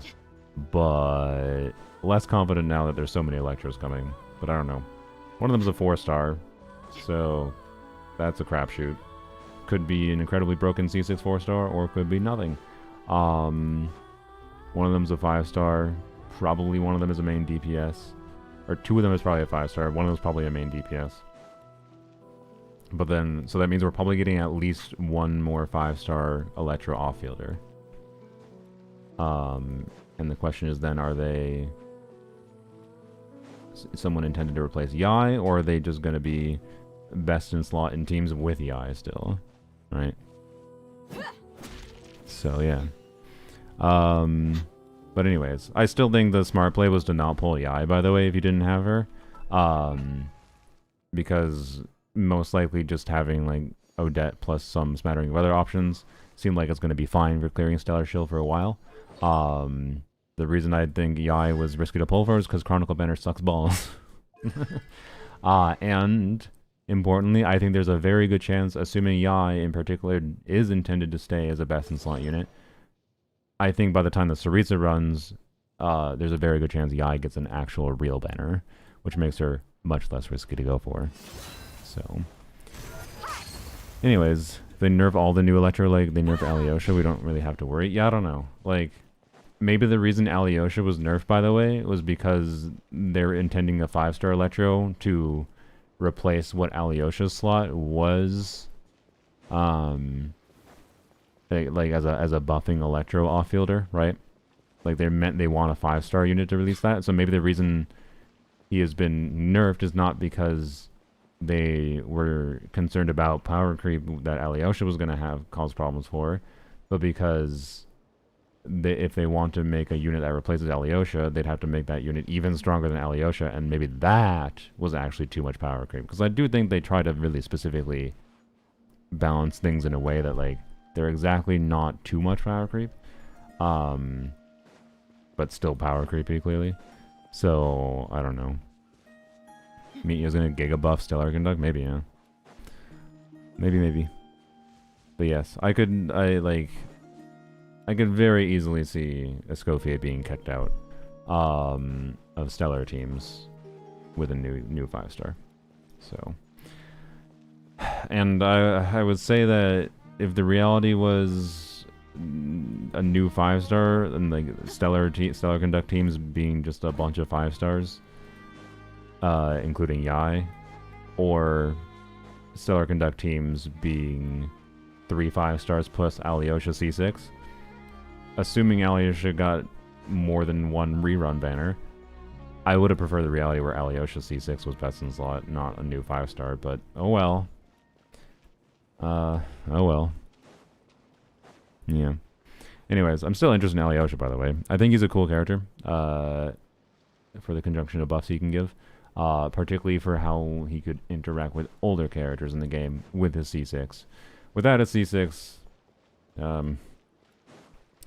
less confident now that there's so many electros coming, but I don't know. One of them's a 4-star, so that's a crapshoot. Could be an incredibly broken C6 4-star, or could be nothing. One of them's a 5-star. Probably one of them is a main DPS. Or 2 of them is probably a 5-star. One of them is probably a main DPS. But then, so that means we're probably getting at least 1 more 5-star Electro off-fielder. And the question is then, are they someone intended to replace Yai, or are they just going to be best in slot in teams with Yai still? Right. So yeah. But anyways, I still think the smart play was to not pull Yai, by the way, if you didn't have her. Because most likely just having like Odette plus some smattering of other options seemed like it's going to be fine for clearing Stellar Shield for a while. The reason I think Yai was risky to pull for is because Chronicle Banner sucks balls. And importantly, I think there's a very good chance, assuming Yai in particular is intended to stay as a best in slot unit, I think by the time the Saritsa runs, there's a very good chance Yai gets an actual real banner, which makes her much less risky to go for. So, anyways, if they nerf all the new Electro, like they nerf Alyosha, we don't really have to worry. Yeah, I don't know. Like, maybe the reason Alyosha was nerfed, by the way, was because they're intending a 5-star Electro to replace what Alyosha's slot was, like as a buffing Electro off-fielder, right? Like they want a 5-star unit to release that. So maybe the reason he has been nerfed is not because they were concerned about power creep that Alyosha was going to cause problems for, but because if they want to make a unit that replaces Alyosha, they'd have to make that unit even stronger than Alyosha, and maybe that was actually too much power creep. Because I do think they try to really specifically balance things in a way that, like, they're exactly not too much power creep, but still power creepy, clearly. So, I don't know. Mia's gonna Giga buff Stellar Conduct? Maybe, yeah. Maybe. But yes, I could very easily see Escoffier being kicked out of Stellar teams with a new 5-star. So, and I would say that if the reality was a new 5-star and like Stellar Conduct teams being just a bunch of 5-stars, including Yai, or Stellar Conduct teams being 3 5-stars plus Alyosha C6. Assuming Alyosha got more than 1 rerun banner, I would have preferred the reality where Alyosha C6 was best in slot, not a new 5-star, but oh well. Oh well. Yeah. Anyways, I'm still interested in Alyosha, by the way. I think he's a cool character, for the conjunction of buffs he can give, particularly for how he could interact with older characters in the game with his C6. Without a C6,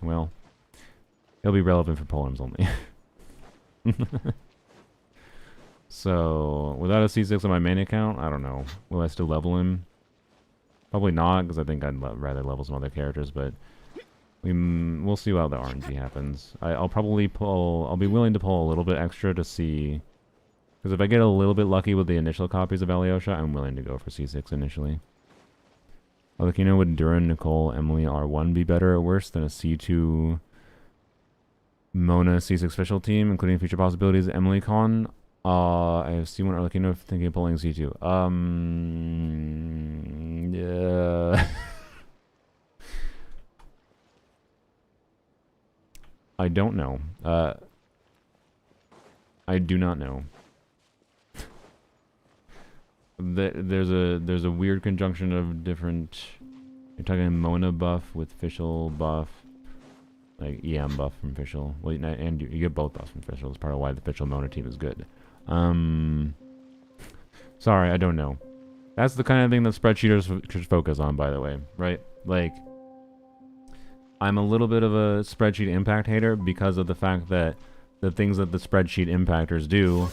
well, he'll be relevant for poems only. So, without a C6 on my main account, I don't know. Will I still level him? Probably not, because I think I'd rather level some other characters, but We'll see how the RNG happens. I'll probably pull. I'll be willing to pull a little bit extra to see, because if I get a little bit lucky with the initial copies of Alyosha, I'm willing to go for C6 initially. Like, you know, would Duran, Nicole, Emily, R1 be better or worse than a C2 Mona C6 official team, including future possibilities? Emily Con. I have C1 Arlecchino thinking of pulling C2. Yeah. I don't know. I do not know. There's a weird conjunction of different. You're talking Mona buff with Fischl buff, like EM buff from Fischl. Well, and you get both buffs from Fischl. It's part of why the Fischl Mona team is good. Sorry, I don't know. That's the kind of thing that spreadsheeters should focus on, by the way, right? Like, I'm a little bit of a spreadsheet impact hater because of the fact that the things that the spreadsheet impactors do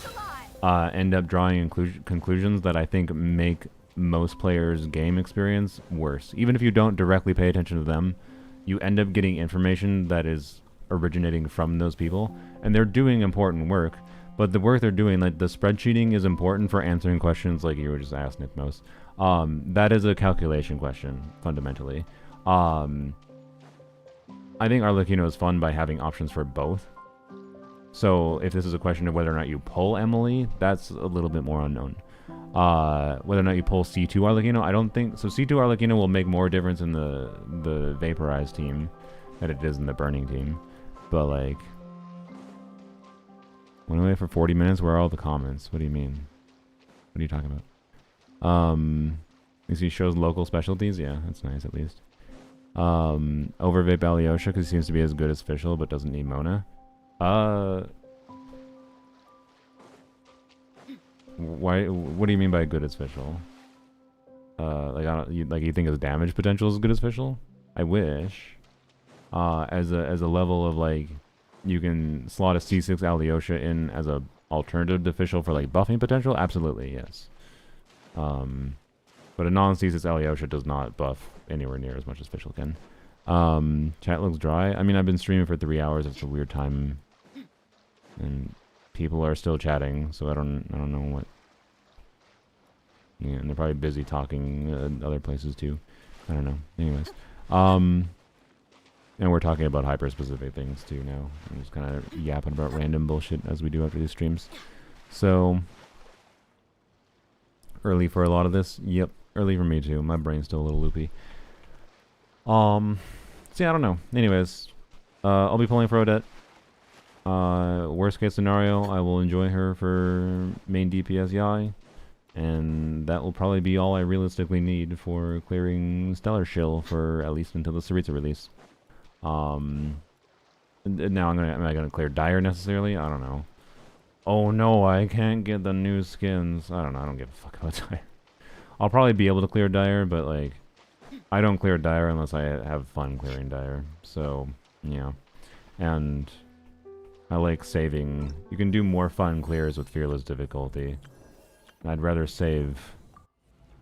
end up drawing conclusions that I think make most players' game experience worse. Even if you don't directly pay attention to them, you end up getting information that is originating from those people, and they're doing important work, but the work they're doing, like the spreadsheeting, is important for answering questions like you were just asked, Nick Most. That is a calculation question, fundamentally. I think Arlecchino is fun by having options for both. So if this is a question of whether or not you pull Emily, that's a little bit more unknown. Whether or not you pull C2 Arlecchino, I don't think so. C2 Arlecchino will make more difference in the vaporized team than it is in the burning team. But like, went away for 40 minutes. Where are all the comments? What do you mean? What are you talking about? You see shows local specialties. Yeah, that's nice at least. Over vape Alyosha because he seems to be as good as Fischl but doesn't need Mona. Why? What do you mean by good as Fischl? Like you think his damage potential is as good as Fischl? I wish. As a level of like, you can slot a C6 Alyosha in as a alternative to Fischl for like buffing potential. Absolutely, yes. But a non-C6 Alyosha does not buff anywhere near as much as Fischl can. Chat looks dry. I mean, I've been streaming for 3 hours. It's a weird time, and people are still chatting, so I don't know what. Yeah, and they're probably busy talking other places too. I don't know. Anyways, and we're talking about hyper-specific things too now. I'm just kind of yapping about random bullshit as we do after these streams. So early for a lot of this. Yep, early for me too. My brain's still a little loopy. See, I don't know. Anyways, I'll be pulling for Odette. Worst case scenario, I will enjoy her for main DPS Yai, and that will probably be all I realistically need for clearing Stellar Shill for at least until the Saritsa release. Now am I gonna clear Dire necessarily? I don't know. Oh no, I can't get the new skins. I don't know. I don't give a fuck about Dire. I'll probably be able to clear Dire, but like, I don't clear Dire unless I have fun clearing Dire. So, yeah. And I like saving. You can do more fun clears with Fearless difficulty. I'd rather save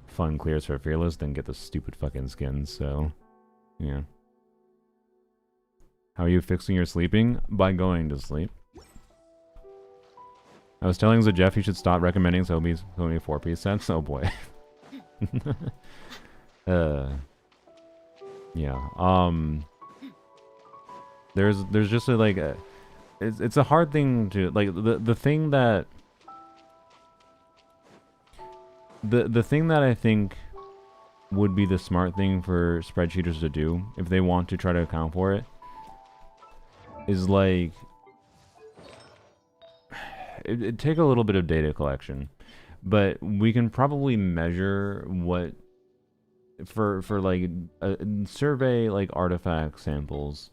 fun clears for Fearless than get the stupid fucking skins, so, yeah. How are you fixing your sleeping? By going to sleep. I was telling Jeff he should stop recommending Sobe's 4-piece sets. Oh boy. Yeah. There's just a it's a hard thing to like the thing that the thing that I think would be the smart thing for spreadsheeters to do if they want to try to account for it is like it'd take a little bit of data collection, but we can probably measure what for like survey like artifact samples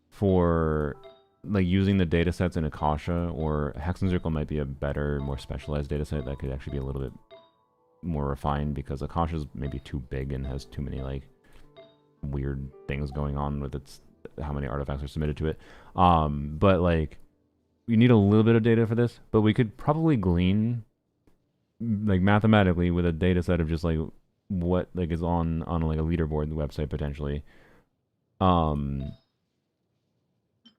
for like using the data sets in Akasha, or Hexen Circle might be a better, more specialized data set that could actually be a little bit more refined, because Akasha's maybe too big and has too many like weird things going on with its how many artifacts are submitted to it. But like we need a little bit of data for this, but we could probably glean like mathematically with a data set of just like what like is on like a leaderboard website potentially,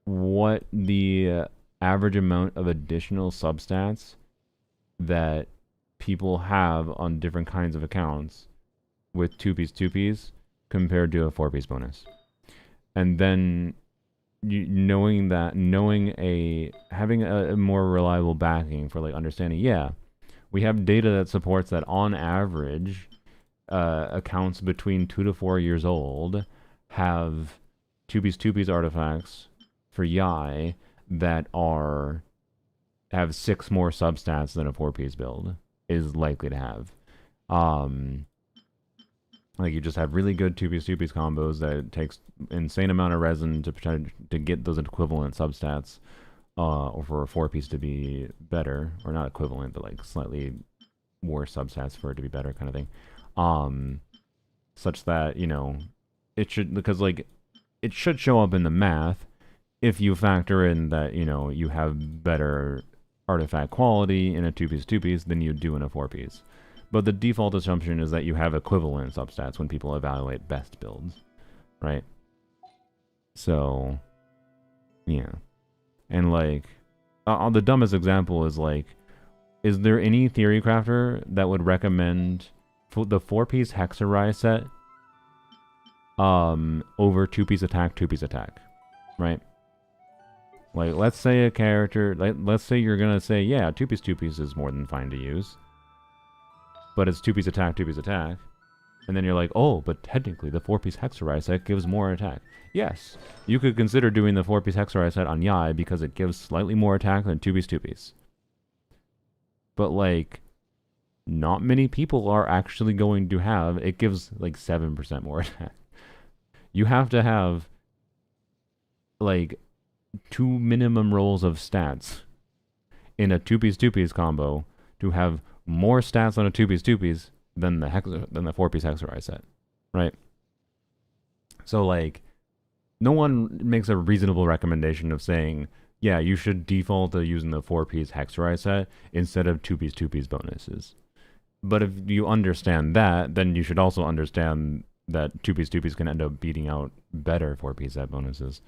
what the average amount of additional substats that people have on different kinds of accounts with 2-piece compared to a 4-piece bonus. And then having a more reliable backing for like understanding, yeah, we have data that supports that on average, accounts between 2 to 4 years old have 2-piece artifacts for Yai that have 6 more substats than a 4-piece build is likely to have. Like you just have really good 2-piece combos that it takes insane amount of resin to get those equivalent substats, or for a 4-piece to be better, or not equivalent, but like slightly worse substats for it to be better, kind of thing. Such that, you know, it should, because like it should show up in the math if you factor in that, you know, you have better artifact quality in a 2-piece than you do in a 4-piece. But the default assumption is that you have equivalent substats when people evaluate best builds, right? So, yeah. And like, the dumbest example is like, is there any theory crafter that would recommend the 4-piece Hexarai set over 2-piece attack, right? Like, let's say a character, let's say you're gonna say, yeah, 2-piece is more than fine to use, but it's 2-piece attack, and then you're like, oh, but technically the 4-piece Hexarai set gives more attack. Yes, you could consider doing the 4-piece Hexarai set on Yai because it gives slightly more attack than 2-piece. But like, not many people are actually going to have, it gives like 7% more attack. You have to have like 2 minimum rolls of stats in a 2-piece combo to have more stats on a 2-piece than the 4-piece Hexarai set, right? So like, no one makes a reasonable recommendation of saying, yeah, you should default to using the 4-piece Hexarai set instead of 2-piece bonuses. But if you understand that, then you should also understand that 2-piece can end up beating out better 4-piece set bonuses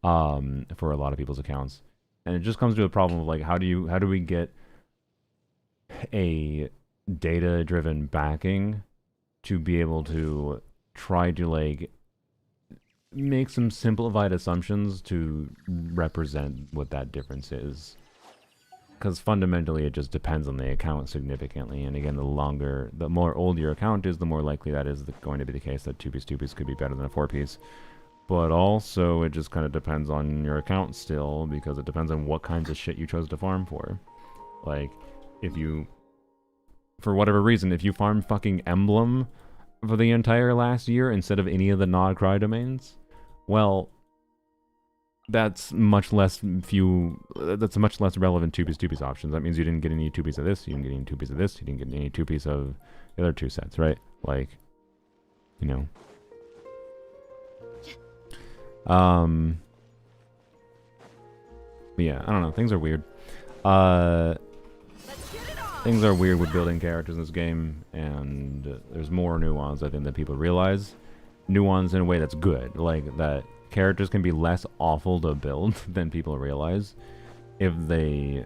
for a lot of people's accounts. And it just comes to a problem of like, how do we get a data-driven backing to be able to try to like make some simplified assumptions to represent what that difference is. Because fundamentally it just depends on the account significantly, and again, the more old your account is, the more likely that is going to be the case that 2-piece could be better than a 4-piece. But also it just kind of depends on your account still, because it depends on what kinds of shit you chose to farm for. Like, if you, for whatever reason, if you farm fucking Emblem for the entire last year instead of any of the Nod-Cry domains, well, that's much less that's a much less relevant 2-piece options. That means you didn't get any 2-piece of this, you didn't get any 2-piece of this, you didn't get any 2-piece of the other 2 sets, right? Like, you know. But yeah, I don't know, things are weird. Things are weird with building characters in this game, and there's more nuance, I think, that people realize. Nuance in a way that's good, like that characters can be less awful to build than people realize if they,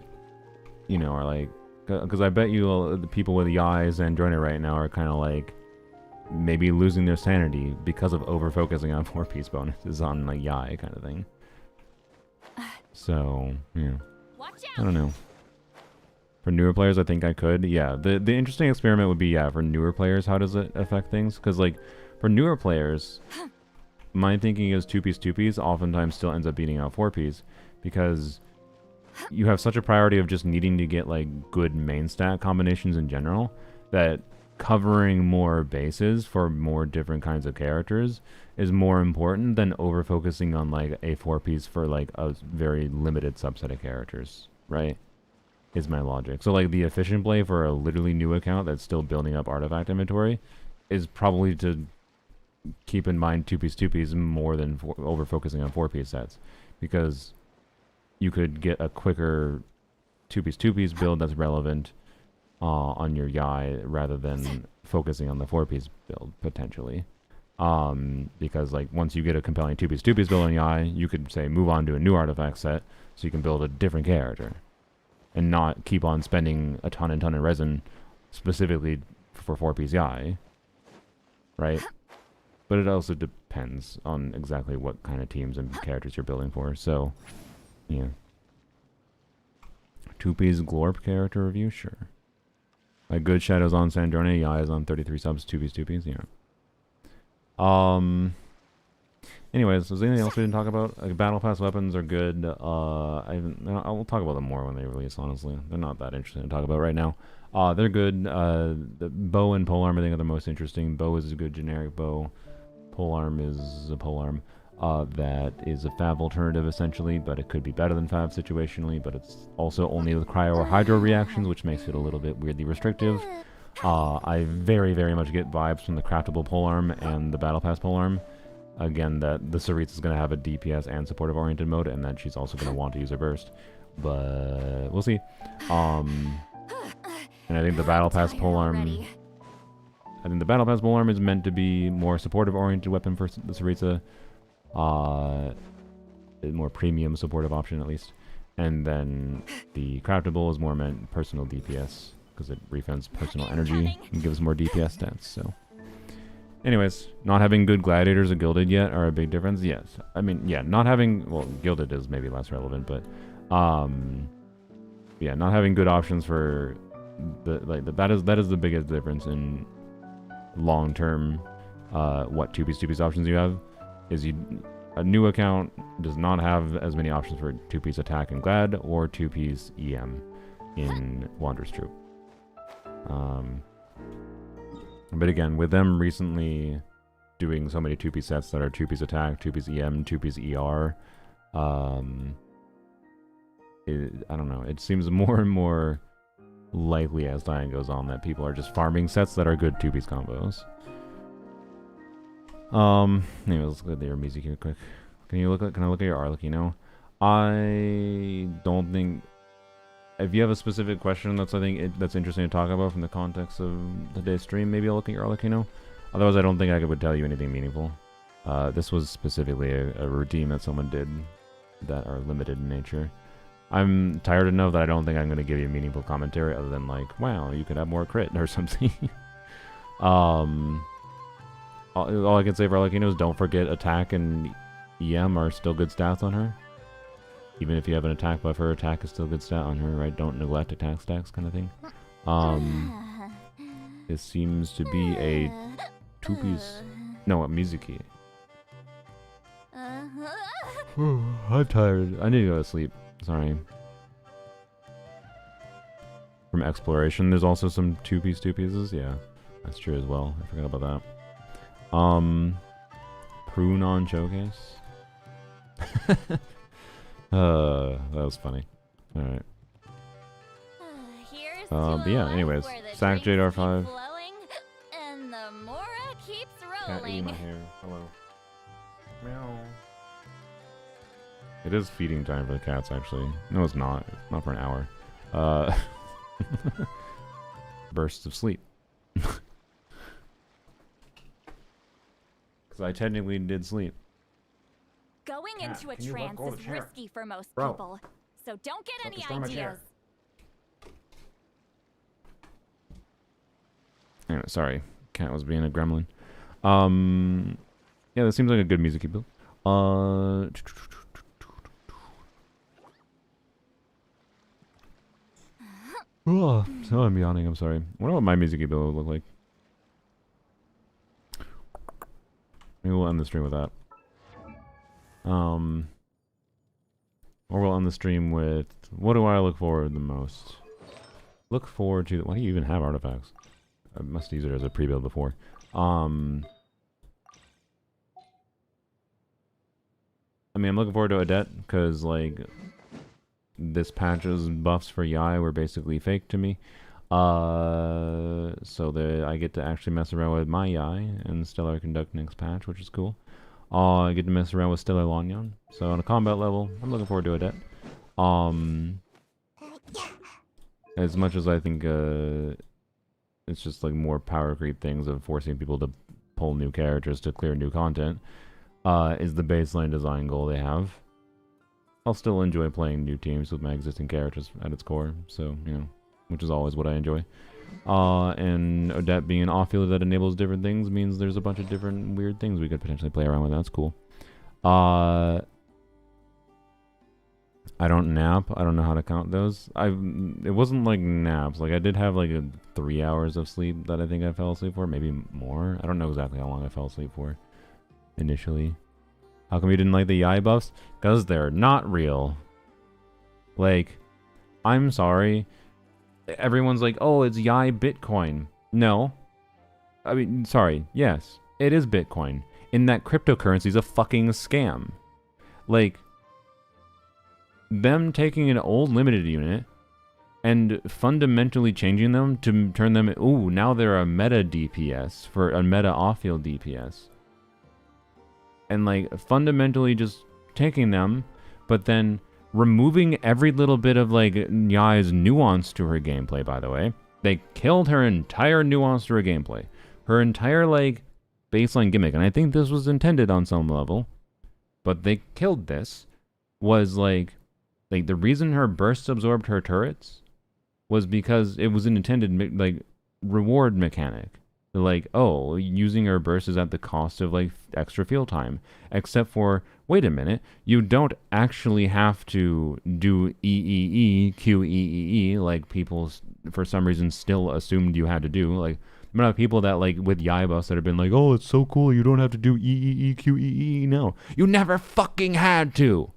you know, are like, because I bet you the people with the eyes and joiner right now are kind of like maybe losing their sanity because of over focusing on 4-piece bonuses on like Yai kind of thing. So yeah, I don't know. For newer players, I think I could. Yeah, the interesting experiment would be, yeah, for newer players, how does it affect things? Because like for newer players, my thinking is 2-piece oftentimes still ends up beating out 4-piece because you have such a priority of just needing to get like good main stat combinations in general that covering more bases for more different kinds of characters is more important than over focusing on like a 4-piece for like a very limited subset of characters, right? Is my logic. So like the efficient play for a literally new account that's still building up artifact inventory is probably to keep in mind 2-piece more than over focusing on 4-piece sets, because you could get a quicker 2-piece build that's relevant on your Yai rather than focusing on the 4-piece build potentially. Because like once you get a compelling two-piece build on Yai, you could say move on to a new artifact set, so you can build a different character, and not keep on spending a ton of resin specifically for 4-piece Yai, right? But it also depends on exactly what kind of teams and characters you're building for. So, yeah. 2-piece Glorp character review, sure. Like Good Shadows on Sandrone, Yai is on 33 subs, 2-piece, yeah. Anyways, is there anything else we didn't talk about? Like, Battle Pass weapons are good. I'll talk about them more when they release, honestly. They're not that interesting to talk about right now. They're good. The bow and polearm, I think, are the most interesting. Bow is a good generic bow. Polearm is a polearm. That is a Fab alternative, essentially, but it could be better than Fab situationally, but it's also only with cryo or hydro reactions, which makes it a little bit weirdly restrictive. I very, very much get vibes from the craftable polearm and the Battle Pass polearm. Again, that the Saritz is going to have a DPS and supportive oriented mode, and that she's also going to want to use her burst. But we'll see. And I think the Battle Pass polearm... I think the Battle Pass polearm is meant to be more supportive oriented weapon for the Saritza. A more premium supportive option, at least. And then the craftable is more meant personal DPS, because it refends personal energy and gives more DPS stats, so... Anyways, not having good gladiators or gilded yet are a big difference. Yes, I mean, yeah, not having, well, gilded is maybe less relevant, but yeah, not having good options for that is the biggest difference in long term. What 2-piece options you have is a new account does not have as many options for 2-piece attack and glad or 2-piece EM in Wanderer's Troop. But again, with them recently doing so many 2-piece sets that are 2-piece attack, 2-piece EM, 2-piece ER, I don't know. It seems more and more likely as time goes on that people are just farming sets that are good 2-piece combos. Anyways, let's look at your music here quick. Can I look at your Arlecchino? I don't think... If you have a specific question that's that's interesting to talk about from the context of today's stream, maybe I'll look at your Arlecchino. Otherwise, I don't think I would tell you anything meaningful. This was specifically a redeem that someone did that are limited in nature. I'm tired enough that I don't think I'm going to give you meaningful commentary other than like, wow, you could have more crit or something. All I can say for Arlecchino is don't forget attack and EM are still good stats on her. Even if you have an attack buff, her attack is still good stat on her, right? Don't neglect attack stacks kind of thing. It seems to be a 2-piece... No, a Mizuki. I'm tired. I need to go to sleep. Sorry. From Exploration, there's also some 2-pieces. Yeah, that's true as well. I forgot about that. Prune on Showcase. That was funny. Alright. But yeah, anyways. Sack JR5. And the Mora keeps Cat rolling. eating my hair. Hello. Meow. It is feeding time for the cats, actually. No, it's not. It's not for an hour. Bursts of sleep. Because I technically did sleep. Going into a trance is risky for most Bro. people, so don't get any destroy my chair. ideas. Anyway, sorry. Cat was being a gremlin. Yeah, that seems like a good music build. So I'm yawning, I'm sorry. I wonder what my music build would look like. Maybe we'll end the stream with that. Or we'll end the stream with... What do I look forward the most? Look forward to... Why do you even have artifacts? I must use it as a pre-build before. I mean, I'm looking forward to Odette, because, like, this patch's buffs for Yai were basically fake to me. So that I get to actually mess around with my Yai and Stellar Conduct next patch, which is cool. I get to mess around with Stellar Lanyon. So on a combat level, I'm looking forward to Odette. As much as I think it's just like more power creep things of forcing people to pull new characters to clear new content, is the baseline design goal they have. I'll still enjoy playing new teams with my existing characters at its core, so, you know, which is always what I enjoy. And that being an off-fielder that enables different things means there's a bunch of different weird things we could potentially play around with. That's cool. I don't nap. I don't know how to count those. It wasn't like naps. Like I did have like 3 hours of sleep that I think I fell asleep for, maybe more. I don't know exactly how long I fell asleep for initially. How come you didn't like the Yai buffs? Because they're not real. Like, I'm sorry. Everyone's like, oh, it's Yai Bitcoin. No. I mean, sorry. Yes, it is Bitcoin. In that cryptocurrency is a fucking scam. Like, them taking an old limited unit and fundamentally changing them to turn them, ooh, now they're a meta DPS for a meta off-field DPS. And like fundamentally just taking them, but then removing every little bit of like Yai's nuance to her gameplay, by the way. They killed her entire nuance to her gameplay. Her entire like baseline gimmick, and I think this was intended on some level, but they killed this, was like the reason her bursts absorbed her turrets was because it was an intended like reward mechanic. Like, oh, using her burst is at the cost of like extra field time. Except for, wait a minute, you don't actually have to do QEEE like people for some reason still assumed you had to do. Like, the amount of people that like with Yai buffs that have been like, oh, it's so cool, you don't have to do QEEE. No, you never fucking had to.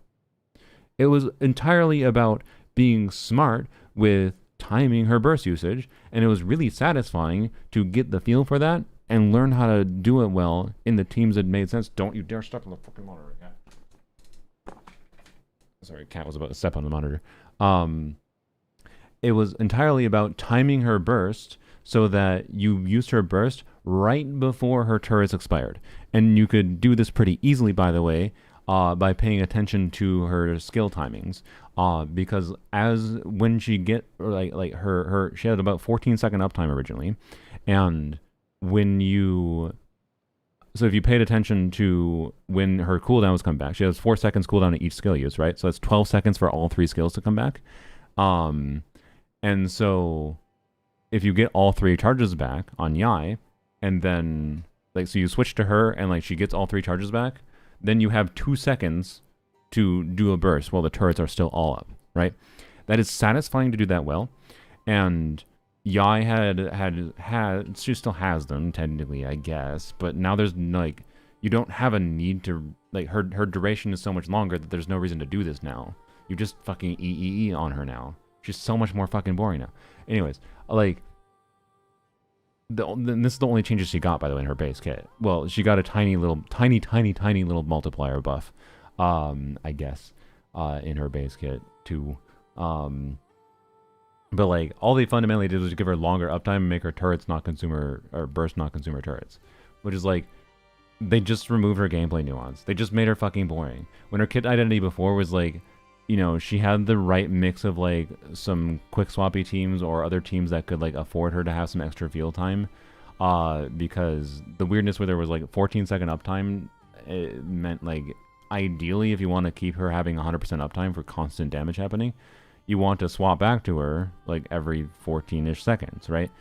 It was entirely about being smart with timing her burst usage, and it was really satisfying to get the feel for that and learn how to do it well in the teams that made sense. Don't you dare step on the fucking monitor, cat. Sorry, cat was about to step on the monitor. It was entirely about timing her burst so that you used her burst right before her turrets expired. And you could do this pretty easily, by the way, by paying attention to her skill timings. Because when she get she had about 14-second uptime originally, and so if you paid attention to when her cooldowns come back, she has 4 seconds cooldown at each skill use, right? So that's 12 seconds for all 3 skills to come back. And so if you get all 3 charges back on Yai, and then so you switch to her and she gets all 3 charges back, then you have 2 seconds to do a burst while the turrets are still all up, right? That is satisfying to do that well. And Yai she still has them technically, I guess, but now there's you don't have a need to her duration is so much longer that there's no reason to do this now. You just fucking EEE on her now. She's so much more fucking boring now. Anyways, this is the only changes she got, by the way, in her base kit. Well, she got a tiny little multiplier buff, I guess, in her base kit too. But all they fundamentally did was give her longer uptime and make her turrets not consumer, or burst not consumer turrets, which is they just removed her gameplay nuance. They just made her fucking boring. When her kit identity before was she had the right mix of some quick swappy teams or other teams that could afford her to have some extra field time, because the weirdness with her was 14-second uptime. It meant ideally, if you want to keep her having 100% uptime for constant damage happening, you want to swap back to her every 14-ish seconds, right?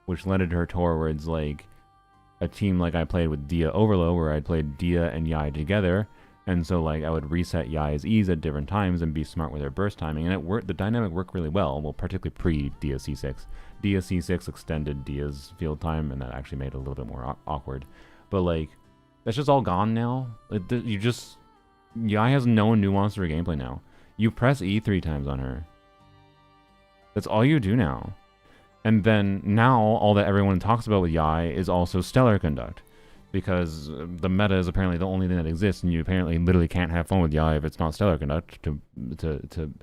Which led her towards a team I played with Dia Overload, where I played Dia and Yai together. And so I would reset Yai's E's at different times and be smart with her burst timing, and it worked. The dynamic worked really well. Well, particularly pre-Dia C6. Dia C6 extended Dia's field time, and that actually made it a little bit more awkward. But that's just all gone now. Yai has no nuance to her gameplay now. You press E 3 times on her. That's all you do now. And then now all that everyone talks about with Yai is also Stellar Conduct, because the meta is apparently the only thing that exists, and you apparently literally can't have fun with Yai if it's not Stellar Conduct to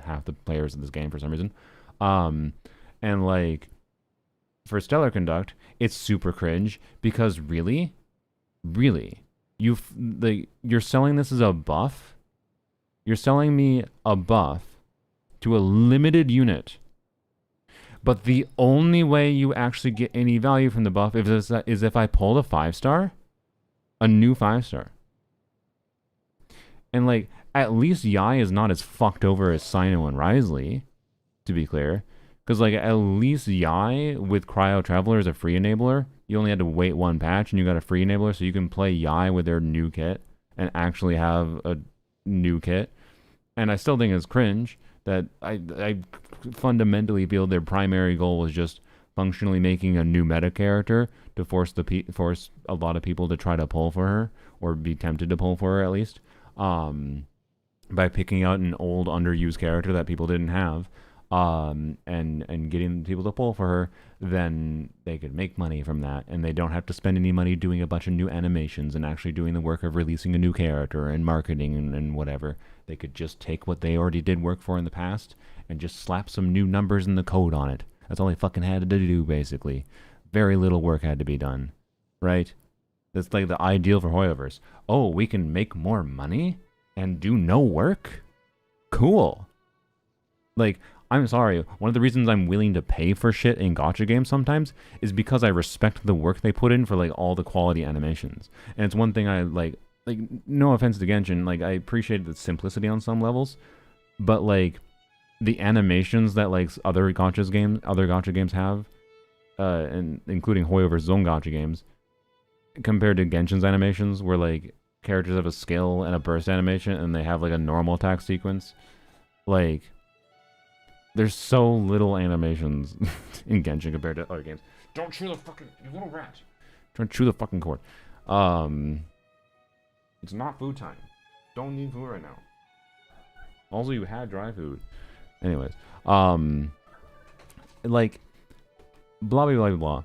half the players in this game for some reason. And for Stellar Conduct, it's super cringe because really, you're selling this as a buff. You're selling me a buff to a limited unit But the only way you actually get any value from the buff is if I pulled a 5-star, a new 5-star. And like, at least Yai is not as fucked over as Sino and Risley, to be clear. Because like, at least Yai with Cryo Traveler is a free enabler. You only had to wait one patch and you got a free enabler, so you can play Yai with their new kit and actually have a new kit. And I still think it's cringe that I fundamentally feel their primary goal was just functionally making a new meta character to force a lot of people to try to pull for her, or be tempted to pull for her at least, by picking out an old underused character that people didn't have, and getting people to pull for her. Then they could make money from that, and they don't have to spend any money doing a bunch of new animations and actually doing the work of releasing a new character and marketing and whatever. They could just take what they already did work for in the past and just slap some new numbers in the code on it. That's all they fucking had to do, basically. Very little work had to be done, right? That's like the ideal for Hoyoverse. Oh, we can make more money and do no work? Cool. Like, I'm sorry, one of the reasons I'm willing to pay for shit in gacha games sometimes is because I respect the work they put in for like all the quality animations. And it's one thing I like no offense to Genshin, like I appreciate the simplicity on some levels, but like the animations that like other gacha games have, and including Hoyover's own gacha games, compared to Genshin's animations where like characters have a skill and a burst animation and they have like a normal attack sequence, like there's so little animations in Genshin compared to other games. Don't chew the fucking, you little rat. Don't chew the fucking cord. It's not food time. Don't need food right now. Also, you had dry food. Anyways, like, blah, blah, blah, blah.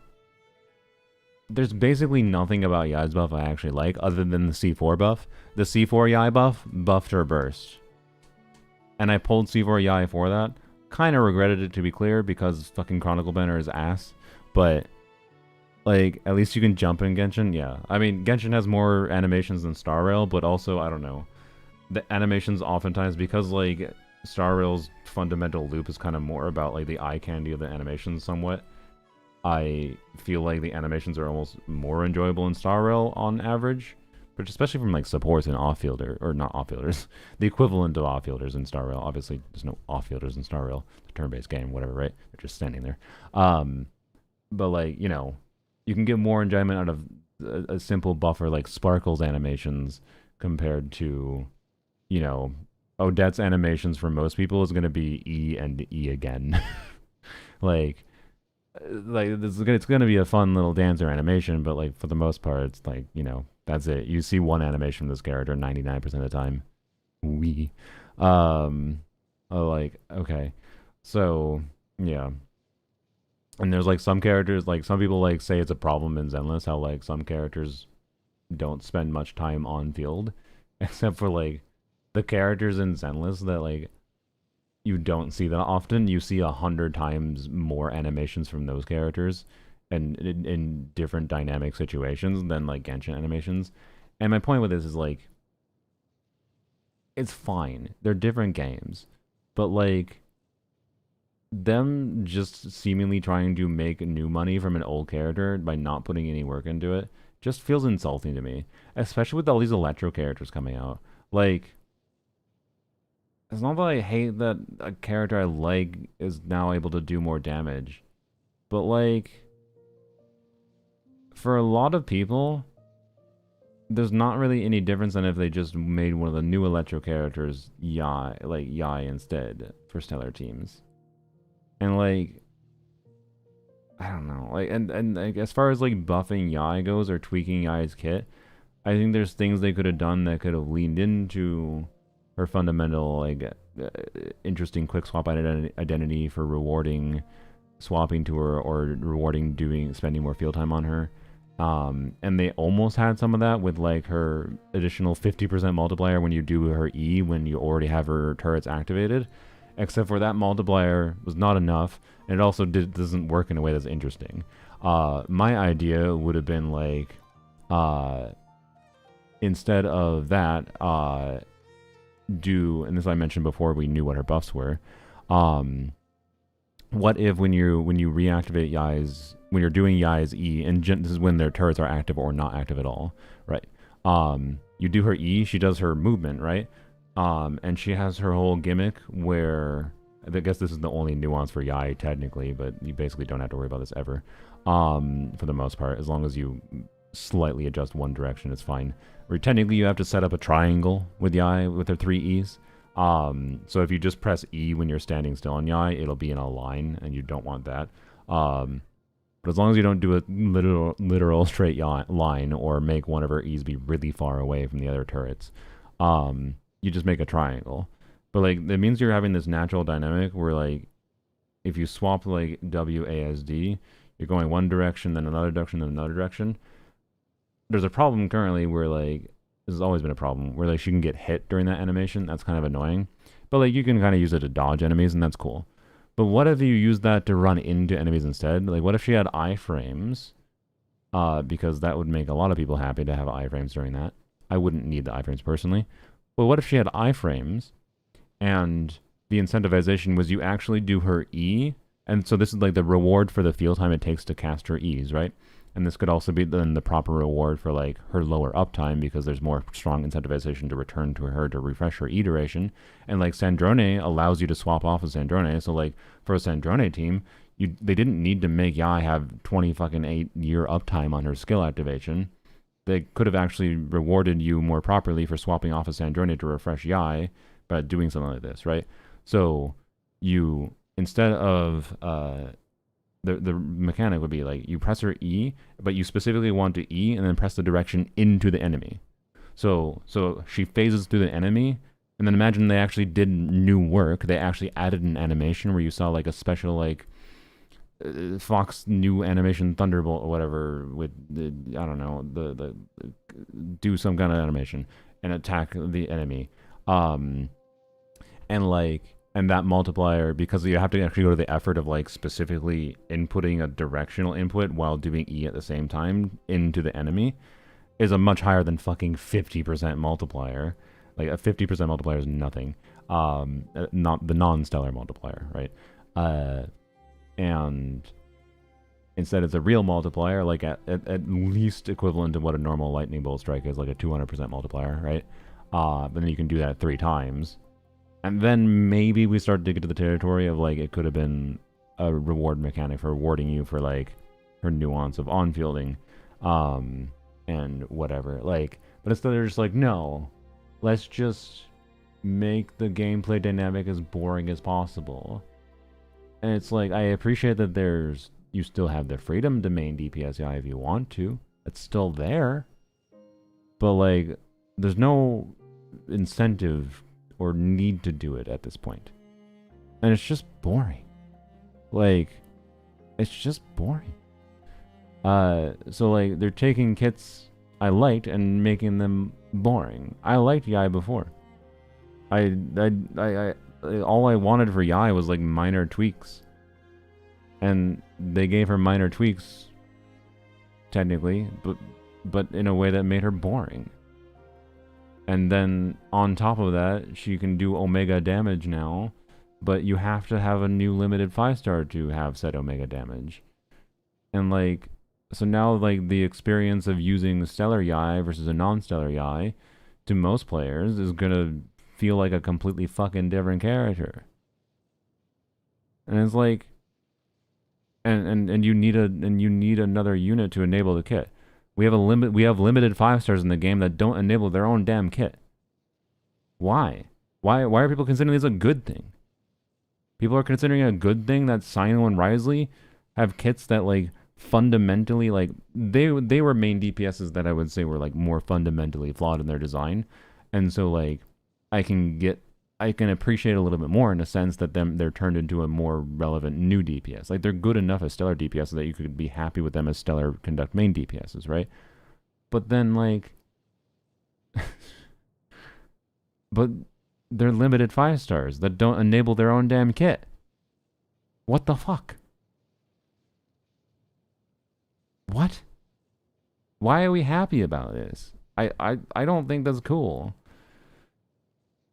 There's basically nothing about Yai's buff I actually like other than the C4 buff. The C4 Yai buff buffed her burst. And I pulled C4 Yai for that. Kind of regretted it, to be clear, because fucking Chronicle Banner is ass. But, like, at least you can jump in Genshin. Yeah. I mean, Genshin has more animations than Star Rail, but also, I don't know. The animations oftentimes, because, like, Star Rail's fundamental loop is kind of more about, like, the eye candy of the animations somewhat. I feel like the animations are almost more enjoyable in Star Rail on average. But especially from like supports and off-fielder, or not off-fielders, the equivalent of off-fielders in Star Rail. Obviously, there's no off-fielders in Star Rail. It's a turn-based game, whatever, right? They're just standing there. But like, you know, you can get more enjoyment out of a simple buffer like Sparkle's animations compared to, you know, Odette's animations for most people is going to be E and E again. like it's going to be a fun little dancer animation, but like for the most part, it's like, you know, that's it. You see one animation from this character 99% of the time. Like, okay. So, yeah. And there's like some characters, like some people like say it's a problem in Zenless, how like some characters don't spend much time on field. Except for like the characters in Zenless that like you don't see that often. You see 100 times more animations from those characters and in different dynamic situations than like Genshin animations. And my point with this is like, it's fine. They're different games, but like them just seemingly trying to make new money from an old character by not putting any work into it just feels insulting to me, especially with all these Electro characters coming out. Like, it's not that I hate that a character I like is now able to do more damage, but like, for a lot of people, there's not really any difference than if they just made one of the new Electro characters Yai instead for Stellar teams. And like, I don't know, like, and like, as far as like buffing Yai goes or tweaking Yai's kit, I think there's things they could have done that could have leaned into her fundamental, like, interesting quick swap identity for rewarding swapping to her, or rewarding spending more field time on her. And they almost had some of that with like her additional 50% multiplier when you do her E when you already have her turrets activated. Except for that multiplier was not enough, and it also doesn't work in a way that's interesting. My idea would have been like, instead of that, and this I mentioned before we knew what her buffs were, what if when you reactivate Yai's, when you're doing Yai's E, and this is when their turrets are active or not active at all, right? You do her E, she does her movement, right? And she has her whole gimmick where, I guess this is the only nuance for Yai technically, but you basically don't have to worry about this ever, for the most part, as long as you slightly adjust one direction, it's fine. Or technically you have to set up a triangle with Yai with her 3 E's. So if you just press E when you're standing still on Yai, it'll be in a line, and you don't want that. But as long as you don't do a literal straight line or make one of her E's be really far away from the other turrets, you just make a triangle. But like, it means you're having this natural dynamic where like, if you swap like WASD, you're going one direction, then another direction, then another direction. There's a problem currently where like, this has always been a problem, where like she can get hit during that animation. That's kind of annoying. But like, you can kind of use it to dodge enemies, and that's cool. But what if you use that to run into enemies instead? Like, what if she had iframes? Because that would make a lot of people happy to have iframes during that. I wouldn't need the iframes personally. But what if she had iframes, and the incentivization was you actually do her E, and so this is like the reward for the field time it takes to cast her E's, right? And this could also be then the proper reward for like her lower uptime, because there's more strong incentivization to return to her to refresh her E duration. And like Sandrone allows you to swap off of Sandrone. So like for a Sandrone team, they didn't need to make Yai have 8-year uptime on her skill activation. They could have actually rewarded you more properly for swapping off of Sandrone to refresh Yai by doing something like this, right? So you, instead of the mechanic would be like, you press her E, but you specifically want to E and then press the direction into the enemy. So she phases through the enemy, and then imagine they actually did new work. They actually added an animation where you saw like a special like Fox new animation Thunderbolt or whatever with the, I don't know, the do some kind of animation and attack the enemy. And that multiplier, because you have to actually go to the effort of like specifically inputting a directional input while doing E at the same time into the enemy, is a much higher than fucking 50% multiplier. Like a 50% multiplier is nothing. Not the non-stellar multiplier, right? And instead it's a real multiplier, like at least equivalent to what a normal lightning bolt strike is, like a 200% multiplier, right? But then you can do that 3 times. And then maybe we start to get to the territory of like, it could have been a reward mechanic for rewarding you for like her nuance of on-fielding, and whatever. Like, but instead they're just like, no, let's just make the gameplay dynamic as boring as possible. And it's like, I appreciate that you still have the freedom to main DPSI if you want to. It's still there. But like, there's no incentive or need to do it at this point. And it's just boring. Like, it's just boring. So like, they're taking kits I liked and making them boring. I liked Yai before. All I wanted for Yai was like minor tweaks. And they gave her minor tweaks, technically, but in a way that made her boring. And then on top of that, she can do Omega damage now, but you have to have a new limited 5-star to have said Omega damage. And like, so now like the experience of using the Stellar Yai versus a non-Stellar Yai to most players is gonna feel like a completely fucking different character. And it's like, and you need another unit to enable the kit. We have limited 5-stars in the game that don't enable their own damn kit. Why? Why are people considering this a good thing? People are considering a good thing that Sino and Risley have kits that like fundamentally, like they were main DPSs that I would say were like more fundamentally flawed in their design. And so like I can appreciate a little bit more in a sense that they're turned into a more relevant new DPS. Like, they're good enough as stellar DPS that you could be happy with them as stellar conduct main DPSs, right? But then, like, but they're limited 5-stars that don't enable their own damn kit. What the fuck? What? Why are we happy about this? I don't think that's cool.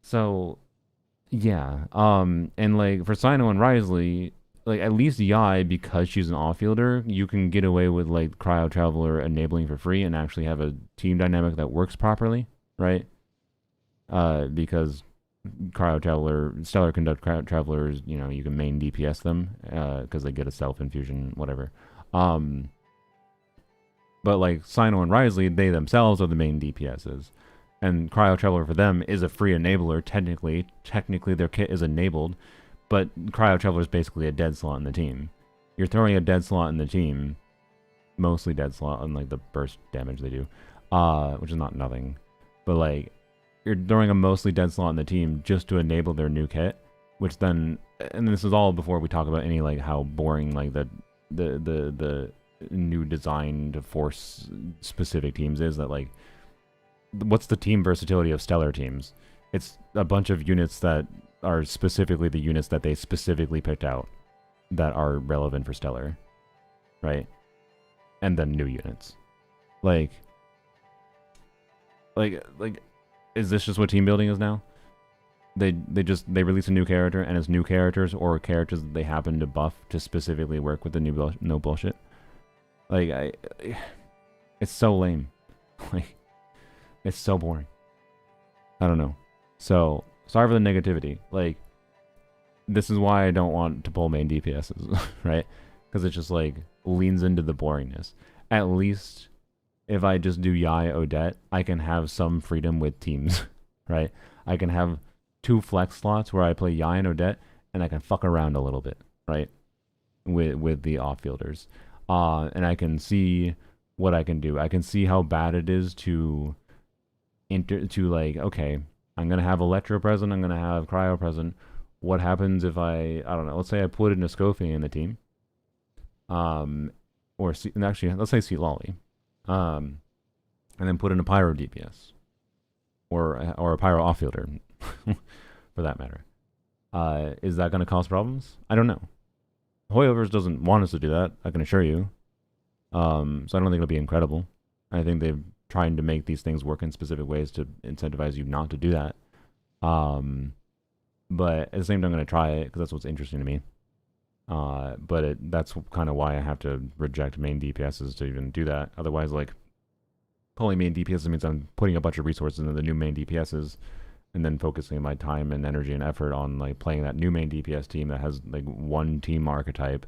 So, yeah, and like for Sino and Risley, like at least Yai, because she's an off-fielder, you can get away with like Cryo Traveler enabling for free and actually have a team dynamic that works properly, right? Because Cryo Traveler, Stellar Conduct Cryo Travelers, you know, you can main DPS them because they get a self infusion, whatever. But like Sino and Risley, they themselves are the main DPSs. And Cryo Traveler for them is a free enabler, technically. Technically, their kit is enabled, but Cryo Traveler is basically a dead slot in the team. You're throwing a dead slot in the team, mostly dead slot, unlike the burst damage they do, which is not nothing. But like, you're throwing a mostly dead slot in the team just to enable their new kit, which then, and this is all before we talk about any like how boring like the new design to force specific teams is, that like, what's the team versatility of Stellar teams? It's a bunch of units that are specifically the units that they specifically picked out that are relevant for Stellar, right? And then new units. Like, is this just what team building is now? They release a new character, and it's new characters or characters that they happen to buff to specifically work with the new no bullshit. Like, it's so lame. Like, it's so boring. I don't know. So, sorry for the negativity. Like, this is why I don't want to pull main DPSs, right? Because it just, like, leans into the boringness. At least, if I just do Yai Odette, I can have some freedom with teams, right? I can have 2 flex slots where I play Yai and Odette, and I can fuck around a little bit, right? With the off-fielders. And I can see what I can do. I can see how bad it is to like, okay, I'm going to have Electro present, I'm going to have Cryo present. What happens if I don't know, let's say I put in a Scofian in the team. Or actually, let's say Lolly. And then put in a Pyro DPS. Or a Pyro off-fielder, for that matter. Is that going to cause problems? I don't know. Hoyoverse doesn't want us to do that, I can assure you. So I don't think it'll be incredible. I think they're trying to make these things work in specific ways to incentivize you not to do that. But at the same time, I'm going to try it because that's what's interesting to me. But that's kind of why I have to reject main DPSs to even do that. Otherwise, like, pulling main DPSs means I'm putting a bunch of resources into the new main DPSs and then focusing my time and energy and effort on like playing that new main DPS team that has like one team archetype,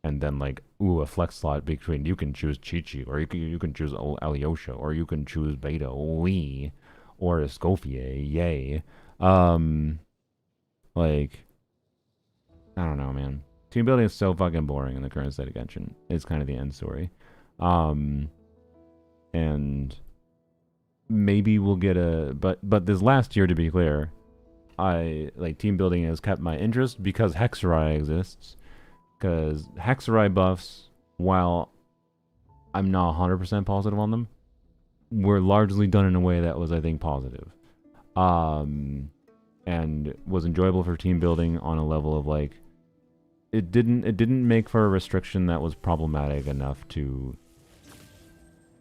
and then like, ooh, a flex slot between, you can choose Chi-Chi, or you can choose Alyosha, or you can choose Beta, Wee, or a Scofier, yay. Like, I don't know, man. Team building is so fucking boring in the current state of Genshin. It's kind of the end story. And maybe we'll get but this last year, to be clear, team building has kept my interest because Hexerai exists. Because Hexerai buffs, while I'm not 100% positive on them, were largely done in a way that was, I think, positive. And was enjoyable for team building on a level of like, it didn't make for a restriction that was problematic enough to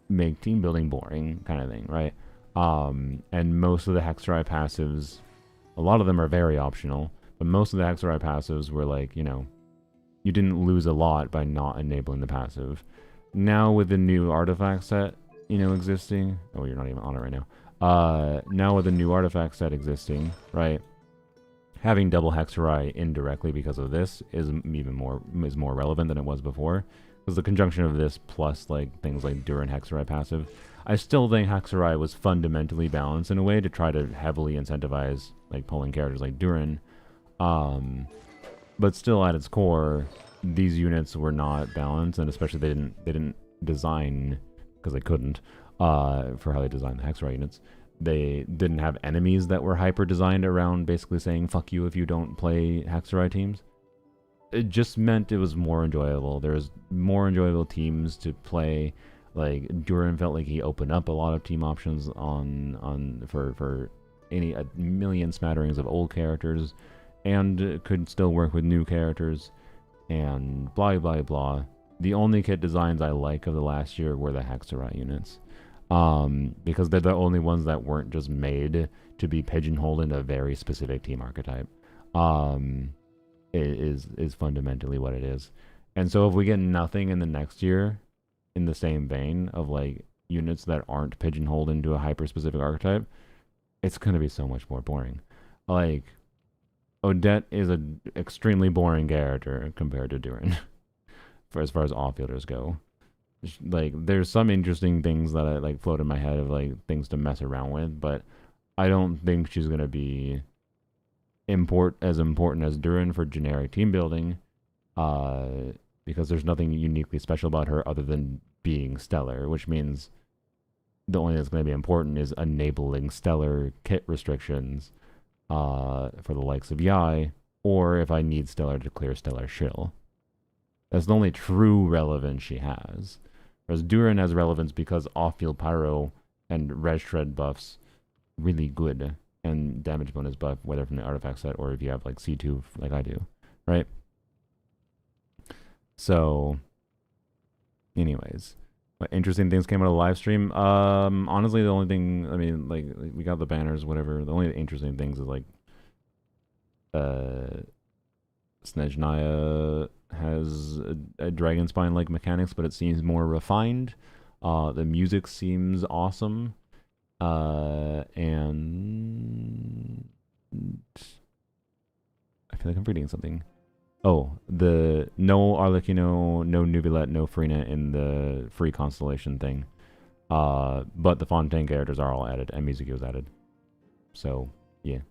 make team building boring, kind of thing, right? And most of the Hexerai passives, a lot of them are very optional, but most of the Hexerai passives were like, you know, you didn't lose a lot by not enabling the passive. Now with the new artifact set, you know, existing, oh, you're not even on it right now. Now with the new artifact set existing, right? Having double Hexerai indirectly because of this is more relevant than it was before. Because the conjunction of this plus like things like Durin Hexerai passive, I still think Hexerai was fundamentally balanced in a way to try to heavily incentivize like pulling characters like Durin. But still at its core, these units were not balanced, and especially they didn't design, because they couldn't, for how they designed the Hexerai units. They didn't have enemies that were hyper designed around basically saying fuck you if you don't play Hexerai teams. It just meant it was more enjoyable. There's more enjoyable teams to play. Like Durin felt like he opened up a lot of team options for a million smatterings of old characters, and could still work with new characters, and blah blah blah. The only kit designs I like of the last year were the Hexerai units. Because they're the only ones that weren't just made to be pigeonholed into a very specific team archetype. is fundamentally what it is. And so if we get nothing in the next year in the same vein of like units that aren't pigeonholed into a hyper specific archetype, it's going to be so much more boring. Like Odette is an extremely boring character compared to Durin for as far as offfielders go. Like there's some interesting things that I like float in my head of like things to mess around with, but I don't think she's going to be as important as Durin for generic team building, because there's nothing uniquely special about her other than being stellar, which means the only thing that's going to be important is enabling stellar kit restrictions for the likes of Yai, or if I need stellar to clear stellar shill. That's the only true relevance she has. Whereas Durin has relevance because off-field pyro and res shred buffs really good, and damage bonus buff, whether from the artifact set or if you have like C2 like I do, right? So, anyways, what interesting things came out of the live stream? Honestly, the only thing, I mean, like we got the banners, whatever. The only interesting things is like, Snezhnaya has a dragon spine like mechanics, but it seems more refined. The music seems awesome. And I feel like I'm forgetting something. Oh, the no Arlecchino, no Nubilet, no Freenet in the free constellation thing. But the Fontaine characters are all added, and Mizuki was added. So yeah.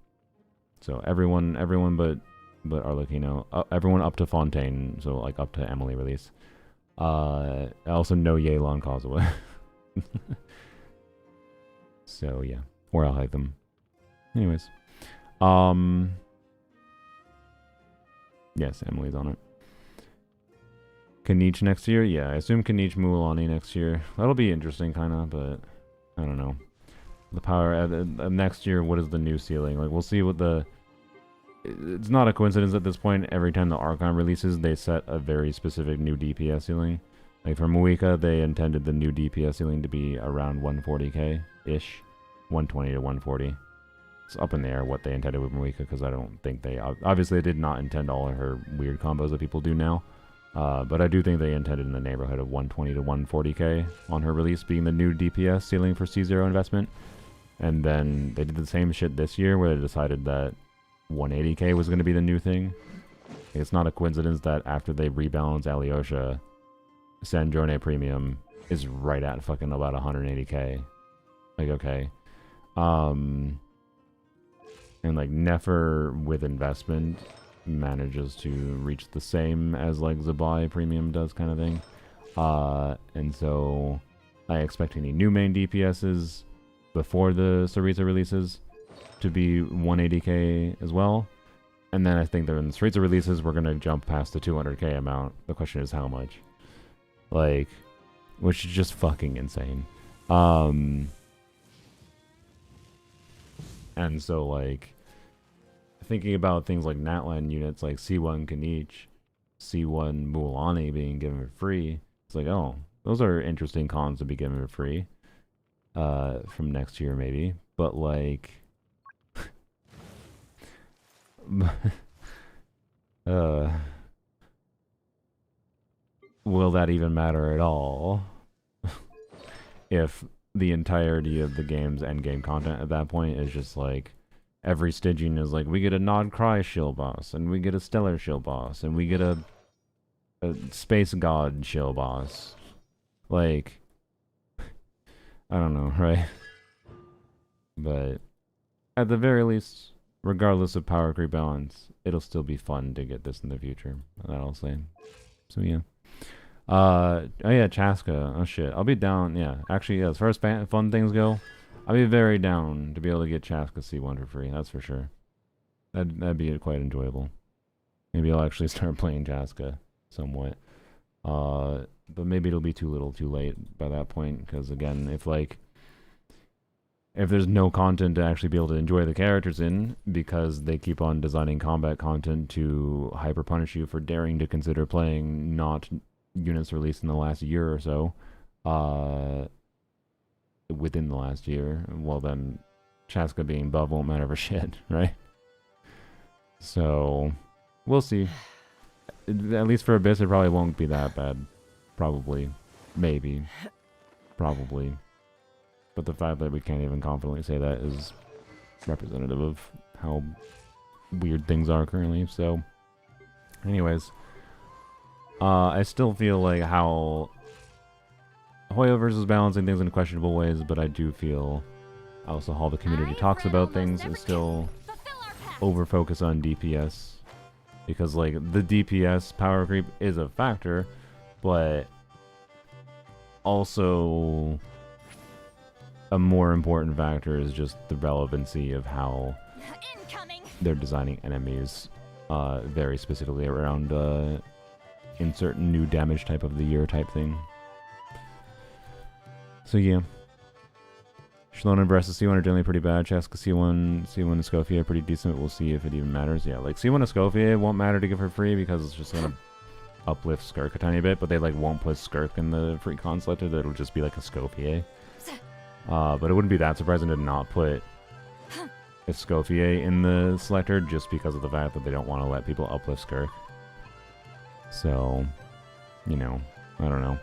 So everyone but Arlecchino, everyone up to Fontaine, so like up to Emily release. Also no Yelan Kazuha. So yeah, or I'll hide them. Anyways, yes, Emily's on it. Kanich next year, yeah, I assume Kanich Mualani next year. That'll be interesting, kind of, but I don't know. The power next year. What is the new ceiling? Like, we'll see what the. It's not a coincidence at this point. Every time the Archon releases, they set a very specific new DPS ceiling. Like for Muika, they intended the new DPS ceiling to be around 140k-ish. 120 to 140. It's up in the air what they intended with Muika, because I don't think they... Obviously, they did not intend all of her weird combos that people do now. But I do think they intended in the neighborhood of 120 to 140k on her release being the new DPS ceiling for C0 investment. And then they did the same shit this year where they decided that 180k was going to be the new thing. It's not a coincidence that after they rebalance Alyosha, Sanjone Premium is right at fucking about 180k. Like, okay. And like Nefer with investment manages to reach the same as like Zabai Premium does, kind of thing. And so I expect any new main DPSs before the Saritsa releases to be 180k as well. And then I think that when the Saritsa releases, we're gonna jump past the 200k amount. The question is how much. Like, which is just fucking insane. And so, like, thinking about things like Natlan units like C1 Kanich, C1 Mualani being given for free, it's like, oh, those are interesting cons to be given for free from next year, maybe. But, like, will that even matter at all? If the entirety of the game's endgame content at that point is just like every staging is like we get a Nod Cry shield boss, and we get a Stellar shield boss, and we get a Space God shield boss. Like, I don't know, right? But at the very least, regardless of power creep balance, it'll still be fun to get this in the future. That I'll say. So yeah. Oh yeah, Chaska. Oh shit, I'll be down. Yeah, actually, yeah, as far as fun things go, I'll be very down to be able to get Chaska C1 for free. That's for sure. That'd be quite enjoyable. Maybe I'll actually start playing Chaska somewhat. But maybe it'll be too little, too late by that point. Because again, if there's no content to actually be able to enjoy the characters in, because they keep on designing combat content to hyper punish you for daring to consider playing not units released in the last year or so, within the last year, well then Chaska being above won't matter for shit, right? So we'll see. At least for Abyss, it probably won't be that bad. Probably. Maybe. Probably. But the fact that we can't even confidently say that is representative of how weird things are currently. So, anyways. I still feel like how Hoyoverse is balancing things in questionable ways, but I do feel also how the community talks about things is still over-focused on DPS. Because, like, the DPS power creep is a factor, but also a more important factor is just the relevancy of how they're designing enemies very specifically around insert new damage type of the year type thing. So yeah. Shalon and Breast of C1 are generally pretty bad. Cheska C1 and Scofia are pretty decent. We'll see if it even matters. Yeah, like C1 and Scofia won't matter to give her free because it's just gonna uplift Skirk a tiny bit, but they like won't put Skirk in the free con selector. That'll just be like a Scofia. But it wouldn't be that surprising to not put a Scofia in the selector just because of the fact that they don't want to let people uplift Skirk. So, you know, I don't know.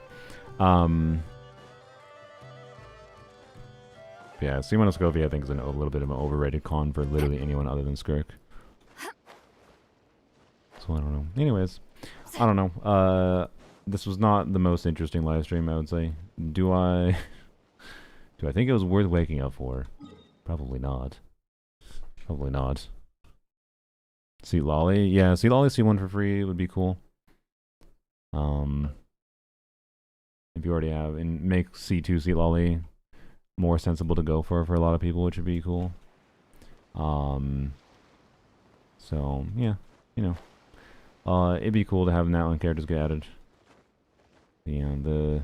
Yeah, C1 Scofia I think is a little bit of an overrated con for literally anyone other than Skirk. So I don't know. Anyways, I don't know. This was not the most interesting live stream, I would say. Do I think it was worth waking up for? Probably not. Probably not. Seat Lolly? Yeah, Seat Lolly C1 for free would be cool. If you already have, and make C2 Seat Lolly more sensible to go for a lot of people, which would be cool. So yeah, you know, it'd be cool to have Natlan characters get added. Yeah,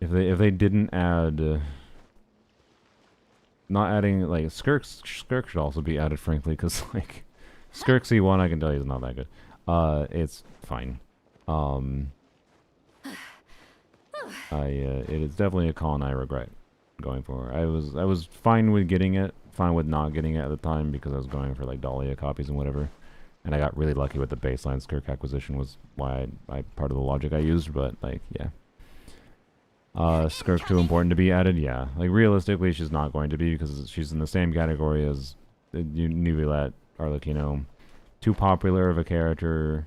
if they didn't add, not adding like Skirk should also be added, frankly, because like Skirk C1 I can tell you is not that good. It's fine. It is definitely a con I regret going for. I was fine with getting it, fine with not getting it at the time because I was going for like Dahlia copies and whatever, and I got really lucky with the baseline Skirk acquisition was why I part of the logic I used. But like yeah, Skirk too important to be added. Yeah, like realistically she's not going to be because she's in the same category as Nuvilat, Arlecchino. Too popular of a character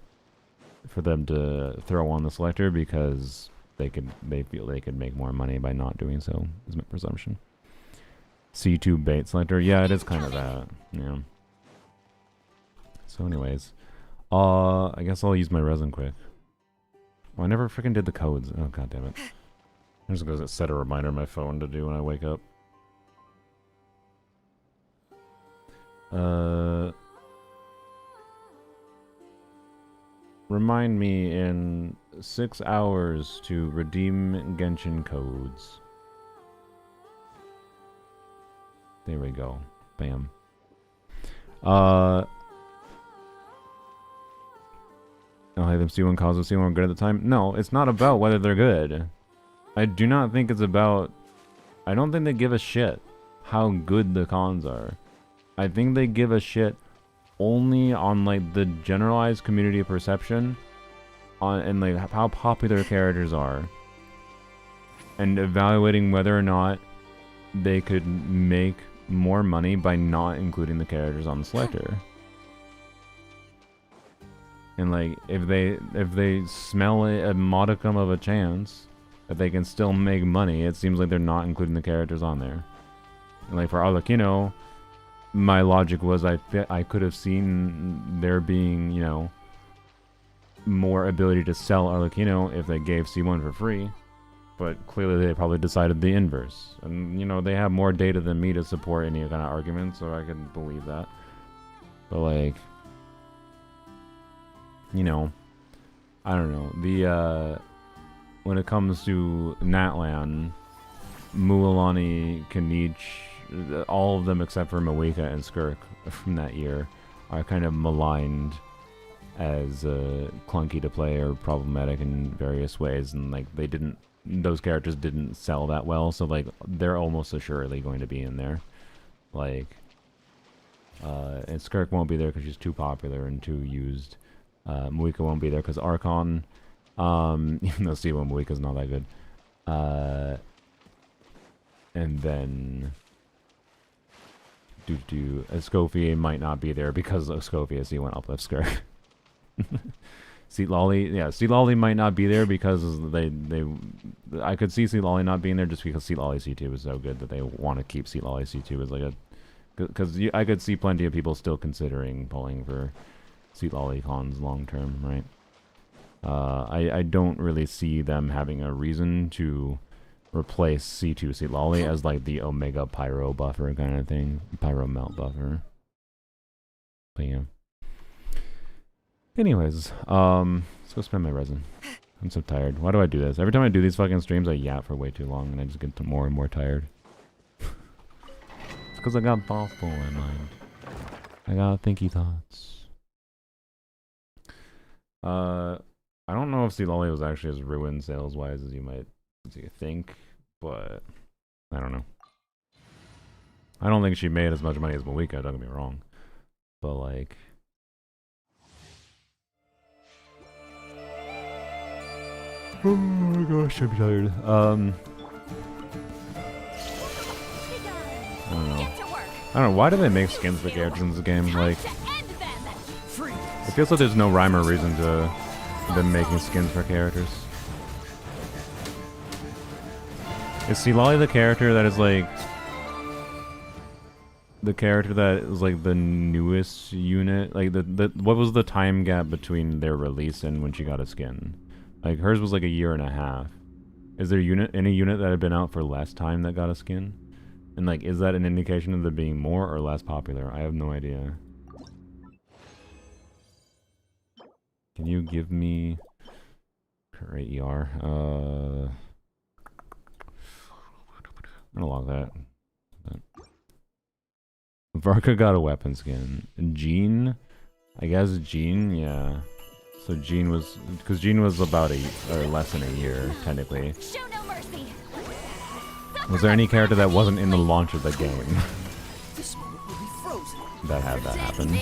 for them to throw on the selector because they feel they could make more money by not doing so, is my presumption. C2 bait selector, yeah, it is kind of that, yeah. So anyways, I guess I'll use my resin quick. Oh, I never freaking did the codes. Oh god damn it. I'm just gonna set a reminder on my phone to do when I wake up. Remind me in 6 hours to redeem Genshin codes. There we go. Bam. I'll have them C1 cause of C1 good at the time. No, it's not about whether they're good. I do not think it's about... I don't think they give a shit how good the cons are. I think they give a shit only on like the generalized community perception on and like how popular characters are and evaluating whether or not they could make more money by not including the characters on the selector. And like if they smell a modicum of a chance that they can still make money, it seems like they're not including the characters on there. And like for Arlecchino, my logic was I could have seen there being, you know, more ability to sell Arlecchino if they gave C1 for free, but clearly they probably decided the inverse. And, you know, they have more data than me to support any kind of argument, so I can believe that. But, like, you know, I don't know. When it comes to Natlan, Mualani, Kanich, all of them except for Mawika and Skirk from that year are kind of maligned as clunky to play or problematic in various ways, and like those characters didn't sell that well, so like they're almost assuredly going to be in there. Like And Skirk won't be there because she's too popular and too used. Muika won't be there because Archon. Even though C1 Muika's not that good. And then Escoffier might not be there because Escoffier C1 uplift Skirk. Seat Lolly, yeah, Seat Lolly might not be there because I could see Seat Lolly not being there just because Seat Lolly C2 is so good that they want to keep Seat Lolly C2 as like a, because I could see plenty of people still considering pulling for Seat Lolly cons long term, right? I don't really see them having a reason to replace C2 Seat Lolly as like the Omega Pyro buffer kind of thing, Pyro Melt buffer. But yeah. Anyways, let's go spend my resin. I'm so tired. Why do I do this? Every time I do these fucking streams, I yap for way too long, and I just get more and more tired. It's because I got thoughtful in mind. I got thinky thoughts. I don't know if Sea Lolly was actually as ruined sales-wise as you think, but I don't know. I don't think she made as much money as Malika, don't get me wrong. But like... Oh my gosh, I'm tired. I don't know. I don't know, why do they make skins for characters in this game? Like, it feels like there's no rhyme or reason to them making skins for characters. Is Sea Lolly the character that is like... the character that is like the newest unit? Like, what was the time gap between their release and when she got a skin? Like, hers was like a year and a half. Is there any unit that had been out for less time that got a skin? And like, is that an indication of them being more or less popular? I have no idea. Can you give me... Great ER. I'm gonna log that. Varka got a weapon skin. And Jean? I guess Jean, yeah. So Jean was... because Jean was about less than a year, technically. Was there any character that wasn't in the launch of the game that had that happen?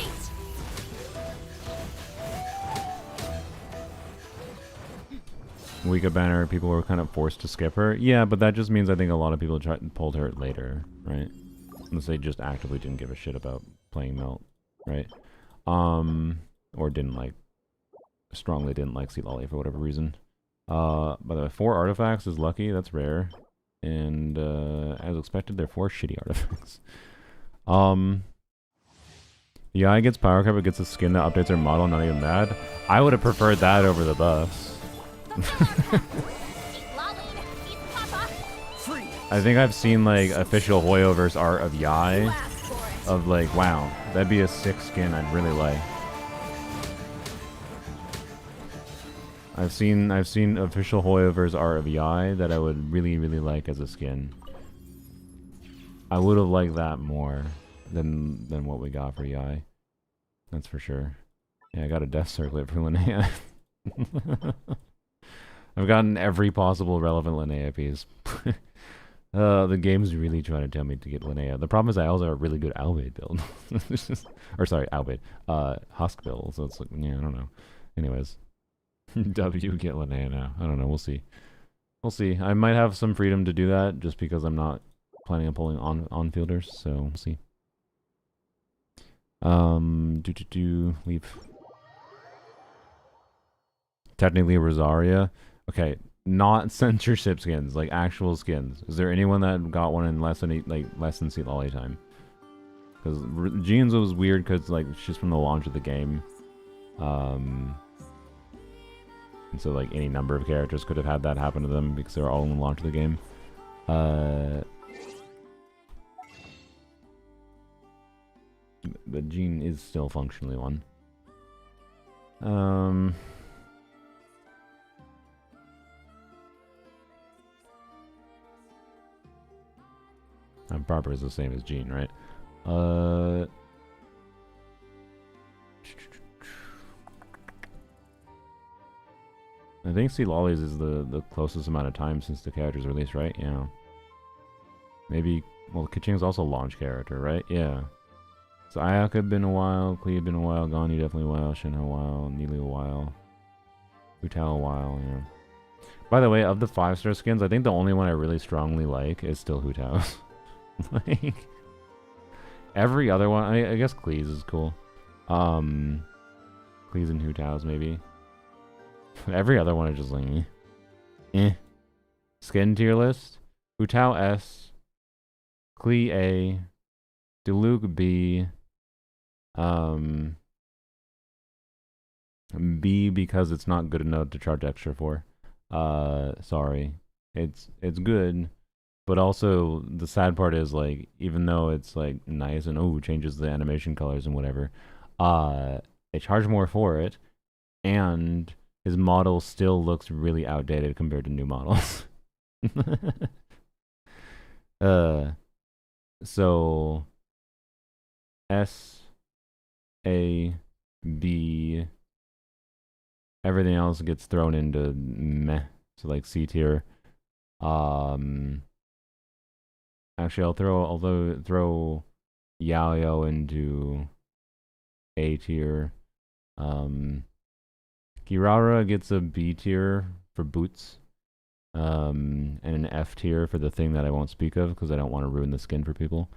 Wika banner, people were kind of forced to skip her. Yeah, but that just means I think a lot of people pulled her later, right? Unless they just actively didn't give a shit about playing Melt, right? Or didn't like... strongly didn't like Sea Lolly for whatever reason. By the way, 4 artifacts is lucky, that's rare. And as expected, they're 4 shitty artifacts. Yeah, gets power cover, gets a skin that updates her model, not even bad. I would have preferred that over the buffs. I think I've seen like official Hoyoverse art of Yai of like, wow, that'd be a sick skin I'd really like. I've seen official Hoyoverse art of Yai that I would really like as a skin. I would have liked that more than what we got for Yai. That's for sure. Yeah, I got a death circlet for Linnea. I've gotten every possible relevant Linnea piece. The game's really trying to tell me to get Linnea. The problem is I also have a really good Albeid build. Or sorry, Albeid. Husk build, so it's like, yeah, I don't know. Anyways. W, get Linnea now. I don't know, we'll see. We'll see. I might have some freedom to do that, just because I'm not planning on pulling on-fielders, so we'll see. Leave. Technically Rosaria. Okay, not censorship skins, like actual skins. Is there anyone that got one in less than Sea Lolly time? Because Jean's was weird because like she's from the launch of the game. And so like any number of characters could have had that happen to them because they were all in the launch of the game. But Jean is still functionally one. Barbara is the same as Jean, right? I think Sea Lollies is the closest amount of time since the character's release, right? Yeah. Maybe, well, Kaching's also a launch character, right? Yeah. So Ayaka had been a while, Klee had been a while, Gani definitely a while, Shinha a while, Neely a while, Hu Tao a while, yeah. By the way, of the 5-star skins, I think the only one I really strongly like is still Hu Tao's. Like, every other one, I guess Klee's is cool. Klee's and Hu Tao's maybe. Every other one is just like, eh. Skin tier list: Hu Tao S, Klee A, Diluc B, B because it's not good enough to charge extra for. Sorry. It's good, but also the sad part is, like, even though it's like nice and changes the animation colors and whatever, they charge more for it, and his model still looks really outdated compared to new models. So S, A, B, everything else gets thrown into meh. So like C tier. Actually, I'll throw Yaoyao into A tier. Kirara gets a B tier for boots. And an F tier for the thing that I won't speak of because I don't want to ruin the skin for people.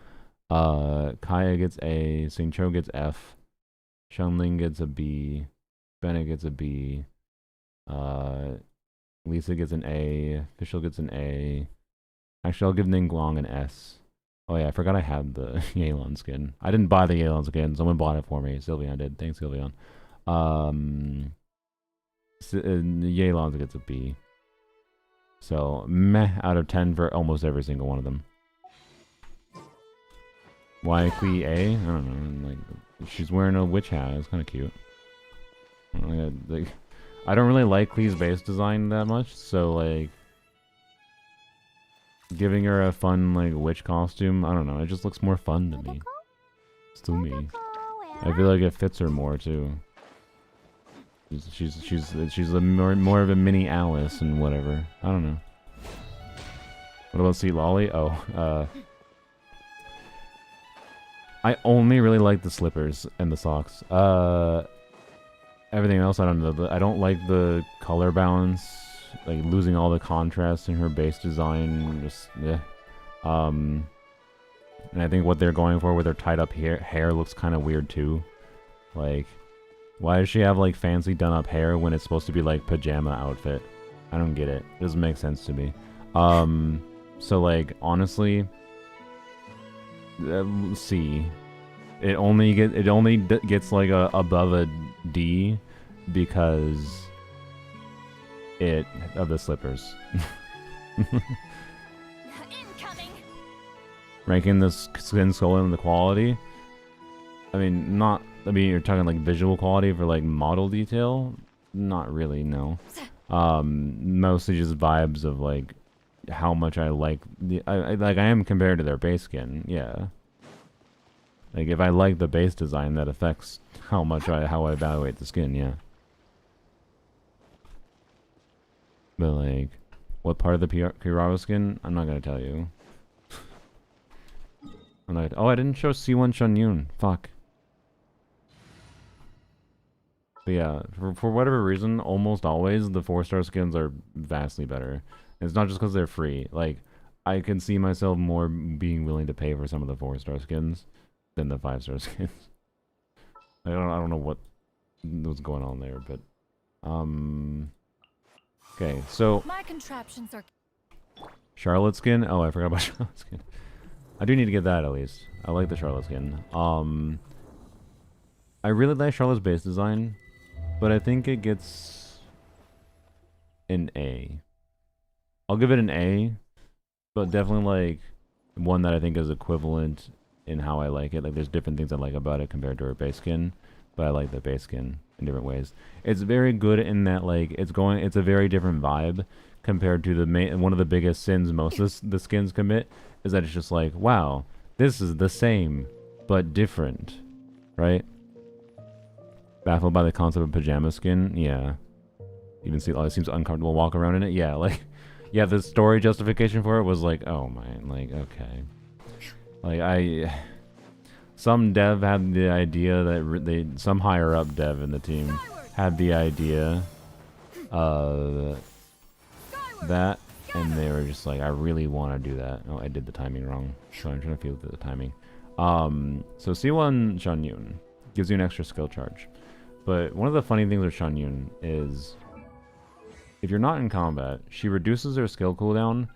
Kaya gets A, Xingqiu gets F, Xiangling gets a B, Bennett gets a B, Lisa gets an A, Fischl gets an A. Actually, I'll give Ningguang an S. Oh yeah, I forgot I had the Yelan skin. I didn't buy the Yelan skin, someone bought it for me. Sylveon did. Thanks, Sylveon. Yelan gets a B. So, meh out of 10 for almost every single one of them. Why Klee A? I don't know. Like, she's wearing a witch hat. It's kind of cute. I don't really like Klee's base design that much, so, like, giving her a fun, like, witch costume, I don't know. It just looks more fun to me. Still me. I feel like it fits her more, too. She's a more of a mini Alice and whatever. I don't know. What about Sea Lolly? Oh, I only really like the slippers and the socks. Everything else I don't know. I don't like the color balance, like losing all the contrast in her base design. Just yeah. And I think what they're going for with her tied up hair looks kind of weird too. Like, why does she have like fancy done up hair when it's supposed to be like pajama outfit? I don't get it. It doesn't make sense to me. So like honestly, C. It only gets like above a D because of the slippers. Ranking the skin solely on the quality. I mean, you're talking like visual quality for like model detail? Not really, no. Mostly just vibes of like how much I like I am compared to their base skin, yeah. Like if I like the base design, that affects how I evaluate the skin, yeah. But like, what part of the Kirara skin? I'm not gonna tell you. Oh, I didn't show C1 Shunyun. Fuck. But yeah, for whatever reason, almost always the 4-star skins are vastly better. And it's not just because they're free. Like, I can see myself more being willing to pay for some of the 4-star skins than the 5-star skins. I don't know what's going on there, but okay, so my contraptions are Charlotte skin. Oh, I forgot about Charlotte skin. I do need to get that at least. I like the Charlotte skin. I really like Charlotte's base design, but I think it gets an A. I'll give it an A, but definitely like one that I think is equivalent in how I like it. Like there's different things I like about it compared to her base skin, but I like the base skin in different ways. It's very good in that like it's a very different vibe compared to one of the biggest sins most of the skins commit is that it's just like, wow, this is the same but different, right? Baffled by the concept of pajama skin, yeah. Even see, it seems uncomfortable walk around in it, yeah. Like, yeah, the story justification for it was like, oh man, like okay, like some dev had the idea that some higher up dev in the team had the idea of that, and they were just like, I really want to do that. Oh, I did the timing wrong, so I'm trying to feel the timing. So C1 Shan Yun gives you an extra skill charge, but one of the funny things with Shan Yun is if you're not in combat, she reduces her skill cooldown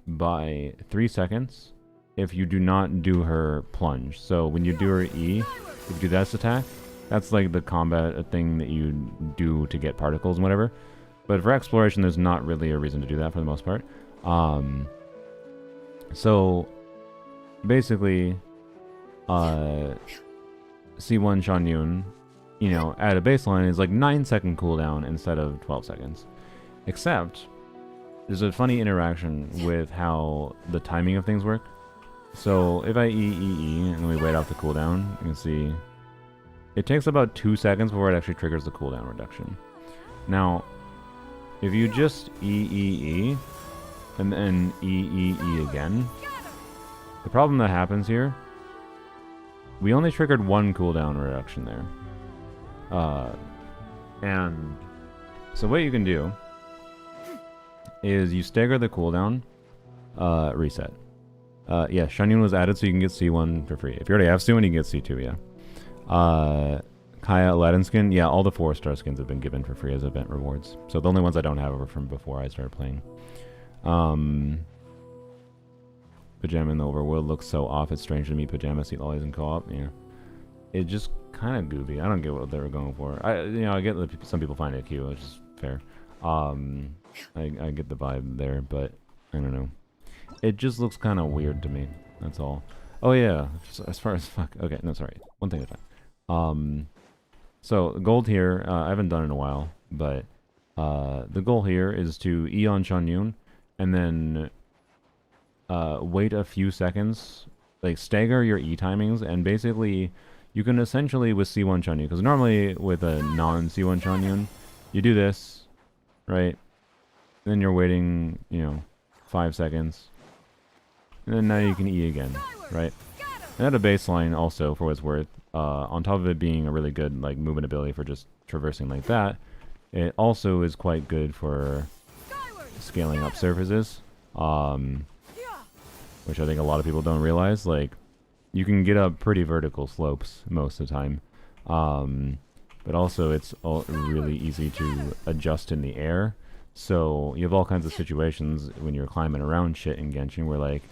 by 3 seconds if you do not do her plunge. So when you do her E, if you do that attack, that's like the combat thing that you do to get particles and whatever. But for exploration, there's not really a reason to do that for the most part. So basically, C1 Shan Yun, you know, at a baseline is like 9-second cooldown instead of 12 seconds. Except, there's a funny interaction with how the timing of things work. So if I E, and we wait out the cooldown, you can see it takes about 2 seconds before it actually triggers the cooldown reduction. Now, if you just E, and then E again, the problem that happens here, we only triggered 1 cooldown reduction there. And so what you can do is you stagger the cooldown, reset. Yeah, Shan Yun was added so you can get C1 for free. If you already have C1, you can get C2, yeah. Kaya Aladdin skin, yeah, all the 4-star skins have been given for free as event rewards. So the only ones I don't have are from before I started playing. Pajama in the overworld looks so off, it's strange to meet Pajama seat lollies in co-op, yeah. It just kind of goofy. I don't get what they were going for. I get that some people find it cute, which is fair. I get the vibe there, but I don't know. It just looks kind of weird to me. That's all. Oh yeah, as far as fuck. Okay, no, sorry. One thing at a time. So gold here, I haven't done in a while, but the goal here is to E on Shan Yun, and then wait a few seconds, like stagger your E timings, and basically you can essentially with C1 Shan Yun, because normally with a non-C1 Shan Yun, you do this, right? Then you're waiting, you know, 5 seconds. And then now you can E again, right? And at a baseline also, for what it's worth, on top of it being a really good like movement ability for just traversing like that, it also is quite good for scaling up surfaces, which I think a lot of people don't realize. Like, you can get up pretty vertical slopes most of the time, but also it's really easy to adjust in the air. So you have all kinds of situations when you're climbing around shit in Genshin where like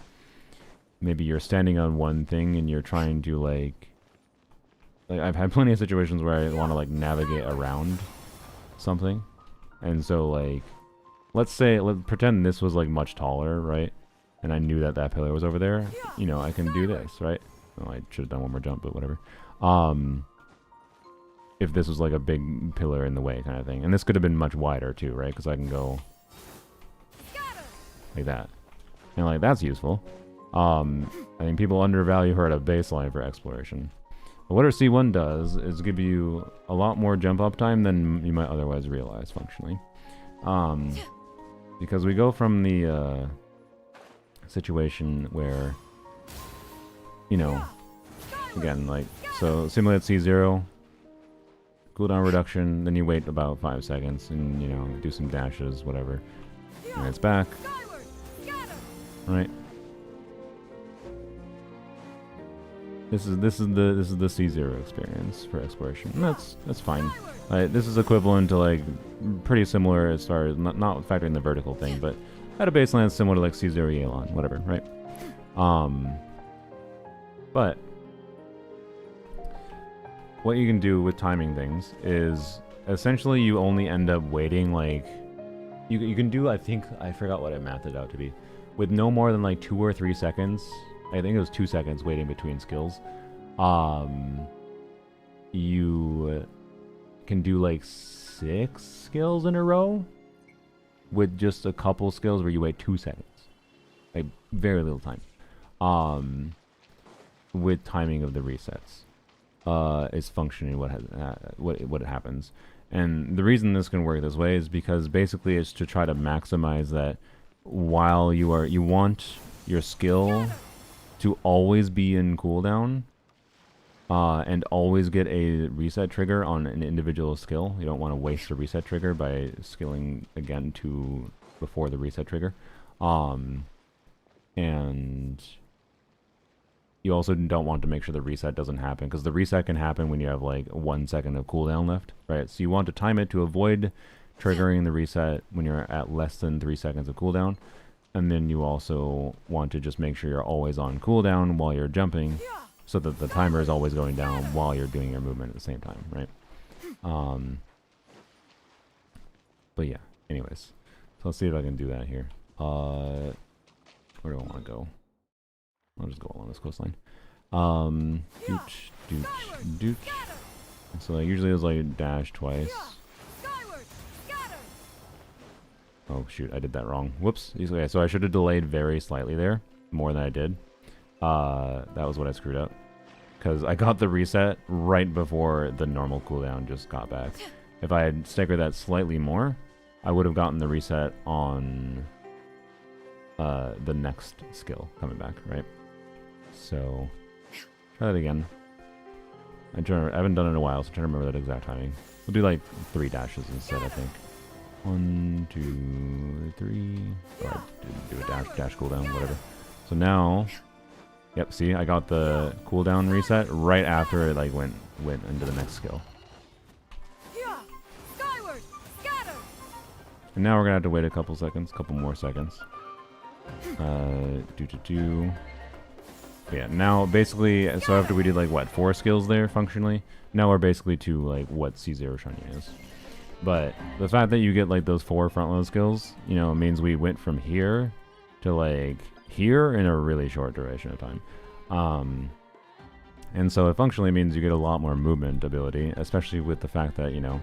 maybe you're standing on one thing and you're trying to like I've had plenty of situations where I want to like navigate around something, and so like let's pretend this was like much taller, right? And I knew that that pillar was over there. You know, I can do this, right? Oh, I should have done one more jump, but whatever. If this was like a big pillar in the way kind of thing. And this could have been much wider too, right? Because I can go like that. And like, that's useful. I think people undervalue her at a baseline for exploration. But what her C1 does is give you a lot more jump up time than you might otherwise realize functionally. Because we go from the situation where, you know, again, like, so simulate C0, cooldown reduction, then you wait about 5 seconds and, you know, do some dashes, whatever, and it's back, right? This is the C0 experience for exploration, and that's fine. This is equivalent to like pretty similar as far as not factoring the vertical thing, but at a baseline it's similar to like C0 Yelan, whatever, right? But what you can do with timing things is essentially you only end up waiting like you can do, I think I forgot what I mathed it out to be, with no more than like 2 or 3 seconds. I think it was 2 seconds waiting between skills. You can do like 6 skills in a row with just a couple skills where you wait 2 seconds, like very little time. With timing of the resets, is functioning what happens. And the reason this can work this way is because basically it's to try to maximize that while you want your skill to always be in cooldown and always get a reset trigger on an individual skill. You don't want to waste a reset trigger by skilling again before the reset trigger. And you also don't want to make sure the reset doesn't happen, because the reset can happen when you have like 1 second of cooldown left, right? So you want to time it to avoid triggering the reset when you're at less than 3 seconds of cooldown. And then you also want to just make sure you're always on cooldown while you're jumping, so that the timer is always going down while you're doing your movement at the same time, right? But yeah, anyways. So let's see if I can do that here. Where do I want to go? I'll just go along this coastline. Dooch, dooch, dooch. So usually it's like dash twice. Oh shoot, I did that wrong. Whoops. Okay, so I should have delayed very slightly there, more than I did. That was what I screwed up, because I got the reset right before the normal cooldown just got back. If I had staggered that slightly more, I would have gotten the reset on the next skill coming back, right? So try that again. I haven't done it in a while, so I'm trying to remember that exact timing. We'll do like 3 dashes instead, I think. 1, 2, 3. Oh, I didn't do a dash cooldown, whatever. So now, yep. See, I got the cooldown reset right after it like went into the next skill. And now we're gonna have to wait a couple more seconds. Yeah, now basically, so after we did like what, 4 skills there functionally, now we're basically to like what C0 Shanya is. But the fact that you get like those 4 front load skills, you know, means we went from here to like here in a really short duration of time. And so it functionally means you get a lot more movement ability, especially with the fact that, you know,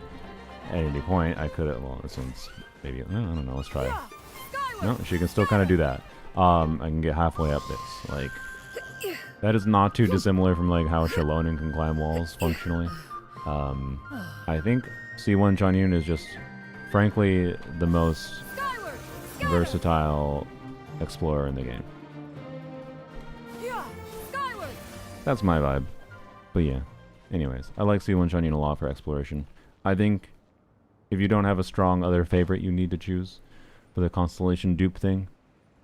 at any point I could have, well, this one's maybe, I don't know, let's try it. No, she can still kind of do that. I can get halfway up this, like, that is not too dissimilar from like how Shalonen can climb walls functionally. I think C1 Chanyun is just, frankly, the most versatile explorer in the game. That's my vibe. But yeah, anyways, I like C1 Chanyun a lot for exploration. I think if you don't have a strong other favorite you need to choose for the constellation dupe thing,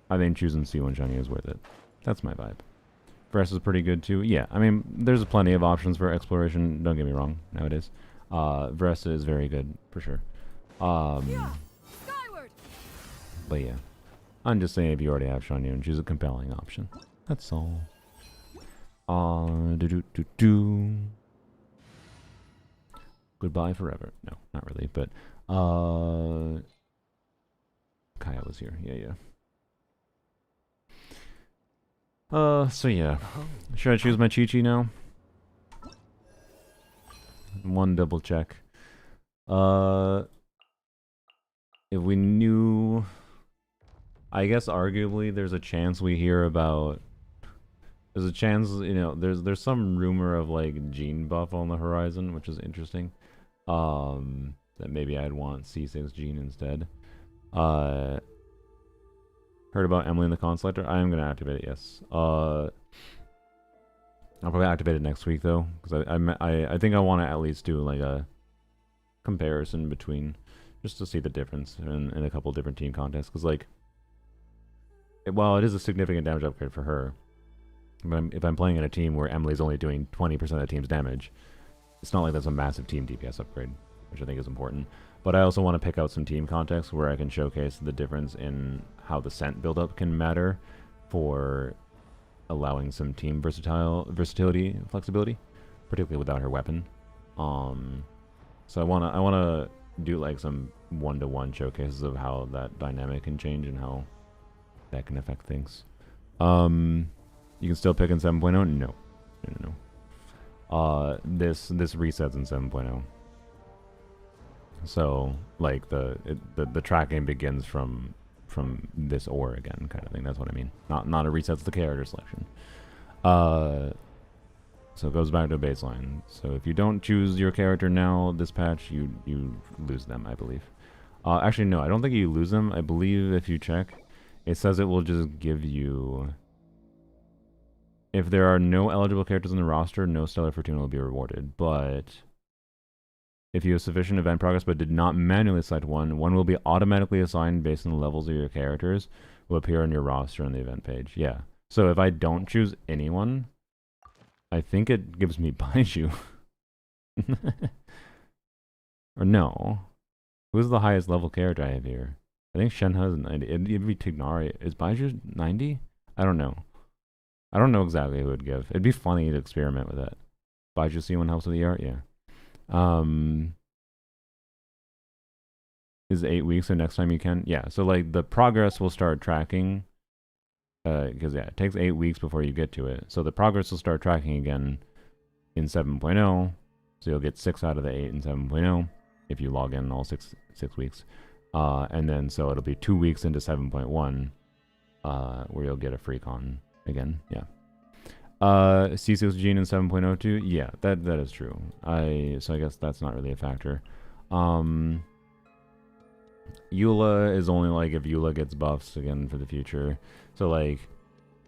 I think choosing C1 Chanyun is worth it. That's my vibe. Vress is pretty good too. Yeah, I mean, there's plenty of options for exploration, don't get me wrong, nowadays. Vress is very good, for sure. But yeah, I'm just saying if you already have Shanyun, choose a compelling option. That's all. Goodbye forever. No, not really, but Kaya was here. Yeah. So yeah. Should I choose my Chi-Chi now? One double check. If we knew, I guess arguably there's a chance we hear about, there's a chance, you know, there's some rumor of like gene buff on the horizon, which is interesting. That maybe I'd want C6 gene instead. Heard about Emily and the Constellator? I am going to activate it, yes. I'll probably activate it next week, though, because I think I want to at least do, like, a comparison between, just to see the difference in a couple different team contests, because, like, while it is a significant damage upgrade for her, but if I'm playing in a team where Emily's only doing 20% of the team's damage, it's not like that's a massive team DPS upgrade, which I think is important. But I also want to pick out some team contexts where I can showcase the difference in how the scent buildup can matter for allowing some team versatility and flexibility, particularly without her weapon. So I wanna do like some one-to-one showcases of how that dynamic can change and how that can affect things. You can still pick in 7.0? No. This resets in 7.0. So like the tracking begins from this ore again, kind of thing. That's what I mean. Not a reset to the character selection. So it goes back to a baseline. So if you don't choose your character now, this patch, you lose them, I believe. Actually, no, I don't think you lose them. I believe if you check, it says it will just give you if there are no eligible characters in the roster, no Stellar Fortuna will be rewarded. But if you have sufficient event progress but did not manually select one, one will be automatically assigned based on the levels of your characters, will appear on your roster on the event page. Yeah. So if I don't choose anyone, I think it gives me Baiju. Or no. Who's the highest level character I have here? I think Shenhe is 90. It'd be Tignari. Is Baiju 90? I don't know. I don't know exactly who it would give. It'd be funny to experiment with that. Baiju C1 helps with the art? Yeah. Is 8 weeks so next time you can? Yeah. So like the progress will start tracking. Because yeah, it takes 8 weeks before you get to it. So the progress will start tracking again in 7.0. So you'll get 6 out of the 8 in 7.0 if you log in all six weeks. And then so it'll be 2 weeks into 7.1 where you'll get a free con again. Yeah. C6 Gene in 7.02. Yeah, that is true. So I guess that's not really a factor. Eula is only like if Eula gets buffs again for the future. So like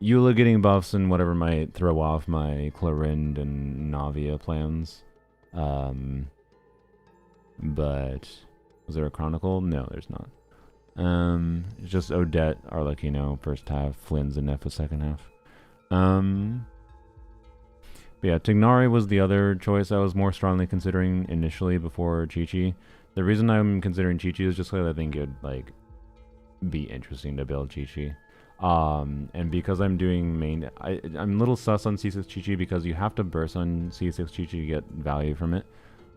Eula getting buffs and whatever might throw off my Clorind and Navia plans. But was there a Chronicle? No, there's not. It's just Odette, Arlecchino first half, Flynn's and Nepha second half. But yeah, Tignari was the other choice I was more strongly considering initially before Chi-Chi. The reason I'm considering Chi-Chi is just because I think it'd like be interesting to build Chi-Chi. And because I'm doing main, I'm a little sus on C6 Chi-Chi because you have to burst on C6 Chi-Chi to get value from it.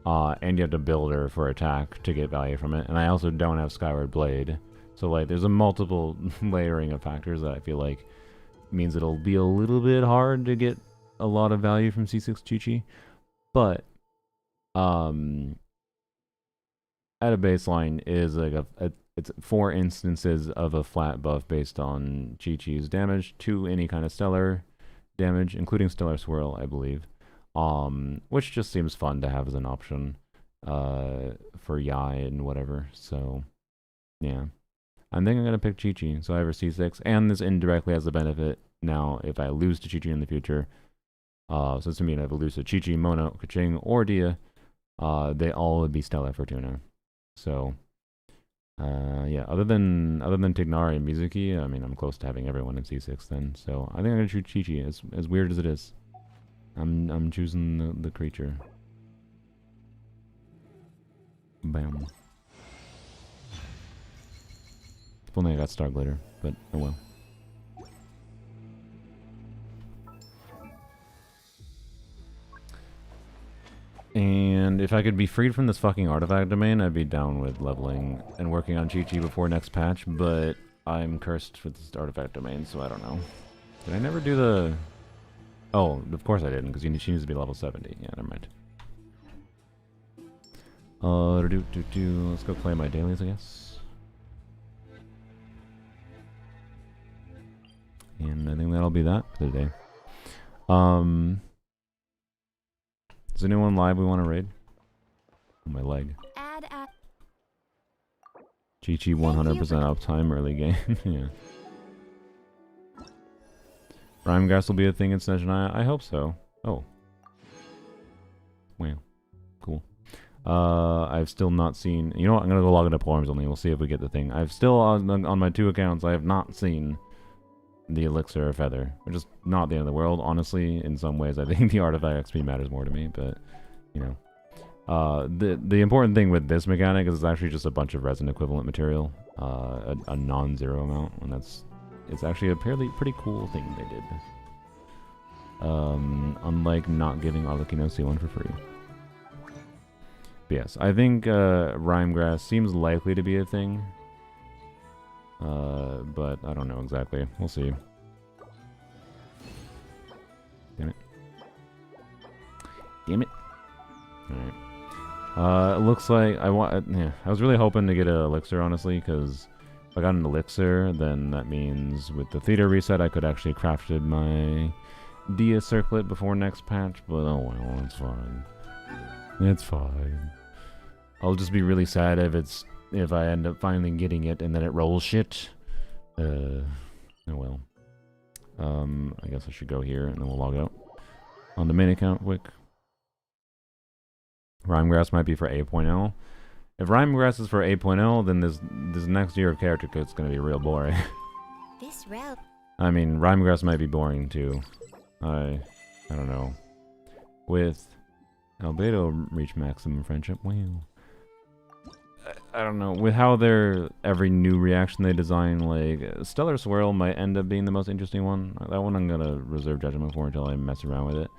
And you have to build her for attack to get value from it. And I also don't have Skyward Blade. So like there's a multiple layering of factors that I feel like means it'll be a little bit hard to get a lot of value from C6 Chi-Chi. But at a baseline is like it's 4 instances of a flat buff based on Chi-Chi's damage to any kind of stellar damage, including Stellar Swirl, I believe. Which just seems fun to have as an option for Yai and whatever. So yeah, I think I'm gonna pick Chi-Chi. So I have her C6, and this indirectly has the benefit now if I lose to Chi-Chi in the future. So it's gonna mean if I lose to Chi-Chi, Mono, Kaching, or Dia, they all would be Stellar Fortuna. So yeah, other than Tignari and Mizuki, I mean I'm close to having everyone in C6 then. So I think I'm gonna choose Chi-Chi, as weird as it is. I'm choosing the creature. Bam. If only I got Star Glitter, but oh well. And if I could be freed from this fucking artifact domain, I'd be down with leveling and working on Chi-Chi before next patch, but I'm cursed with this artifact domain, so I don't know. Did I never do the... Oh, of course I didn't, because she needs to be level 70. Yeah, never mind. Let's go play my dailies, I guess. And I think that'll be that for the day. Is anyone live we want to raid? Oh, my leg. Chi-Chi 100% uptime early game. Yeah. Rhyme Grass will be a thing in Snezh. I hope so. Oh. Wow. Cool. I've still not seen... You know what? I'm going to go log into Polearms only. We'll see if we get the thing. I've still, on my 2 accounts, I have not seen the Elixir or Feather. Which is not the end of the world. Honestly, in some ways, I think the Artifact XP matters more to me. But, you know. The important thing with this mechanic is it's actually just a bunch of resin equivalent material. A non-zero amount. And that's... It's actually a pretty cool thing they did. Unlike not giving Arlecchino C1 for free. But yes, I think Rhyme Grass seems likely to be a thing. But I don't know exactly. We'll see. Damn it. Damn it. Alright. It looks like I was really hoping to get an Elixir, honestly, because if I got an Elixir, then that means with the theater reset, I could actually crafted my Dia circlet before next patch, but oh well, it's fine. It's fine. I'll just be really sad if I end up finally getting it and then it rolls shit. Oh well. I guess I should go here and then we'll log out. On the main account, quick. Rhymegrass might be for 8.0. If Rhymegrass is for 8.0, then this next year of character code is going to be real boring. This route. I mean, Rhymegrass might be boring too. I don't know. With Albedo reach maximum friendship, wow. I don't know. With how every new reaction they design, like Stellar Swirl might end up being the most interesting one. That one I'm gonna reserve judgment for until I mess around with it.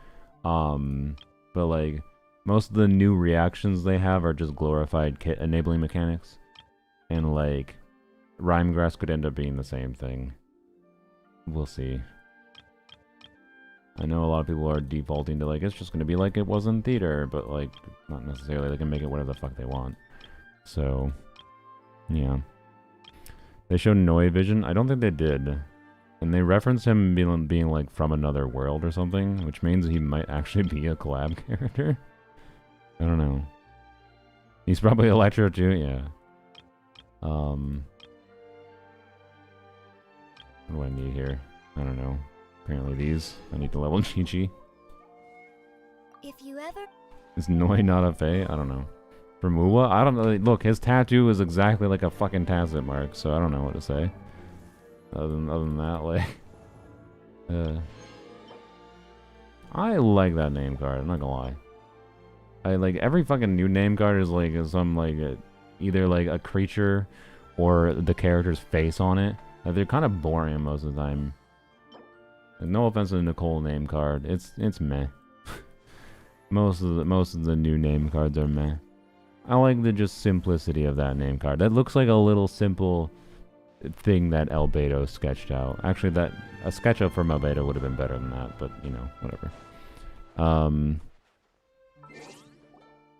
But like most of the new reactions they have are just glorified kit enabling mechanics, and like Rhymegrass could end up being the same thing. We'll see. I know a lot of people are defaulting to like it's just gonna be like it was in theater, but like not necessarily. They can make it whatever the fuck they want. So, yeah. They showed Noi Vision. I don't think they did. And they referenced him being like from another world or something, which means he might actually be a collab character. I don't know. He's probably Electro too, yeah. What do I need here? I don't know. Apparently these. I need to level Chi-Chi. If you ever... Is Noi not a Fae? I don't know. For Muwa? I don't know. Look, his tattoo is exactly like a fucking tacit mark, so I don't know what to say. Other than that, like... I like that name card, I'm not gonna lie. I like every fucking new name card is like some like either like a creature or the character's face on it. Like, they're kind of boring most of the time. And no offense to the Nicole name card, it's meh. most of the new name cards are meh. I like the just simplicity of that name card. That looks like a little simple thing that Albedo sketched out. Actually, a sketch up from Albedo would have been better than that, but you know, whatever.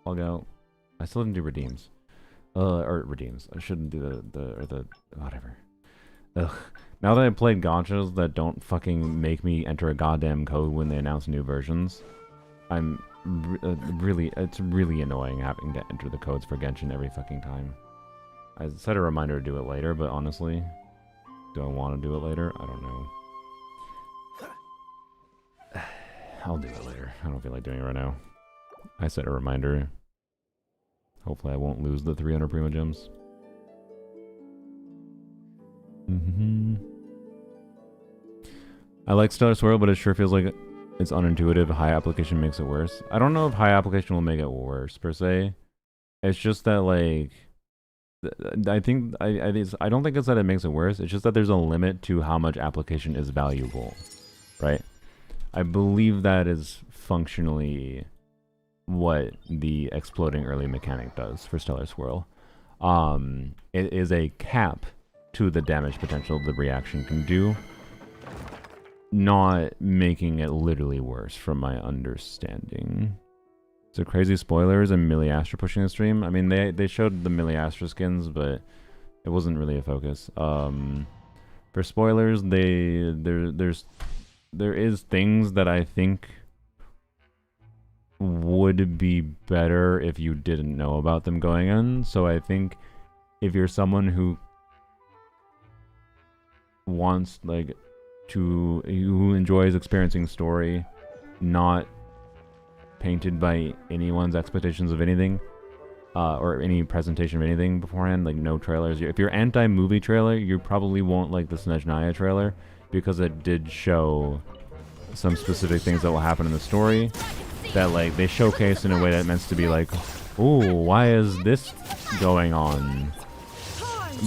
I'll go. I still didn't do redeems. Or redeems. I shouldn't do the whatever. Ugh. Now that I've played gachas that don't fucking make me enter a goddamn code when they announce new versions, I'm it's really annoying having to enter the codes for Genshin every fucking time. I set a reminder to do it later, but honestly, do I want to do it later? I don't know. I'll do it later. I don't feel like doing it right now. I set a reminder. Hopefully I won't lose the 300 Primo Gems. I like Stellar Swirl, but it sure feels like it's unintuitive. High application makes it worse. I don't know if high application will make it worse, per se. It's just that, like... I don't think it's that it makes it worse. It's just that there's a limit to how much application is valuable, right? I believe that is functionally what the exploding early mechanic does for Stellar Swirl. It is a cap to the damage potential the reaction can do, not making it literally worse from my understanding. So crazy spoilers and Millie Astra pushing the stream. I mean, they showed the Millie Astra skins, but it wasn't really a focus. For spoilers, there is things that I think would be better if you didn't know about them going in. So I think if you're someone who wants who enjoys experiencing story, not painted by anyone's expectations of anything, or any presentation of anything beforehand, like no trailers. If you're anti-movie trailer, you probably won't like the Snezhnaya trailer, because it did show some specific things that will happen in the story that like they showcase in a way that meant to be like, oh, why is this going on?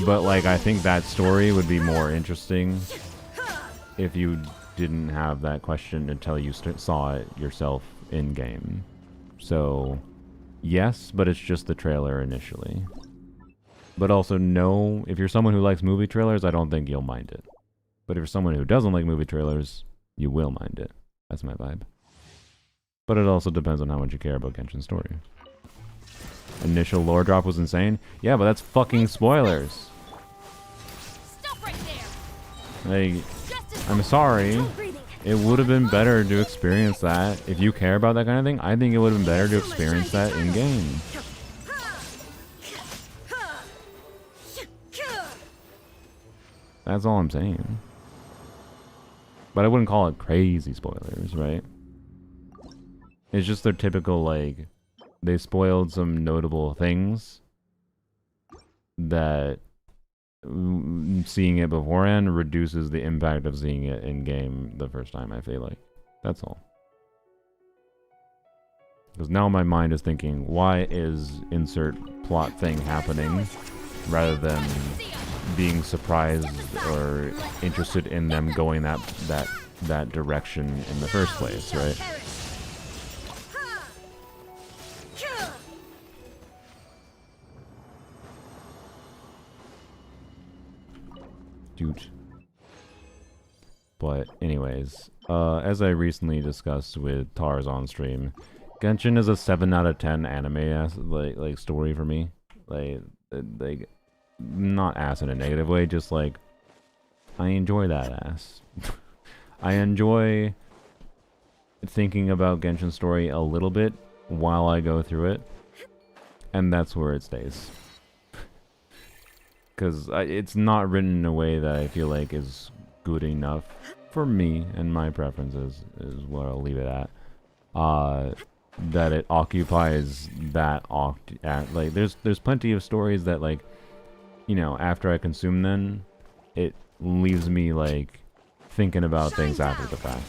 But like I think that story would be more interesting if you didn't have that question until you saw it yourself in game. So yes, but it's just the trailer initially. But also no, if you're someone who likes movie trailers, I don't think you'll mind it. But if you're someone who doesn't like movie trailers, you will mind it. That's my vibe. But it also depends on how much you care about Genshin's story. Initial lore drop was insane. Yeah, but that's fucking spoilers. Stop right there. Like, I'm sorry. It would have been better to experience that. If you care about that kind of thing, I think it would have been better to experience that in-game. That's all I'm saying. But I wouldn't call it crazy spoilers, right? It's just their typical, like, they spoiled some notable things that seeing it beforehand reduces the impact of seeing it in game the first time, I feel like. That's all. Because now my mind is thinking, why is insert plot thing happening, rather than being surprised or interested in them going that direction in the first place, right? Dude. But anyways, as I recently discussed with Tars on stream, Genshin is a 7 out of 10 anime like story for me. Like not ass in a negative way, just like I enjoy that ass. I enjoy thinking about Genshin's story a little bit while I go through it, and that's where it stays. Because it's not written in a way that I feel like is good enough for me and my preferences, is what I'll leave it at. That it occupies that like there's plenty of stories that, like, you know, after I consume them, it leaves me like thinking about things after the fact,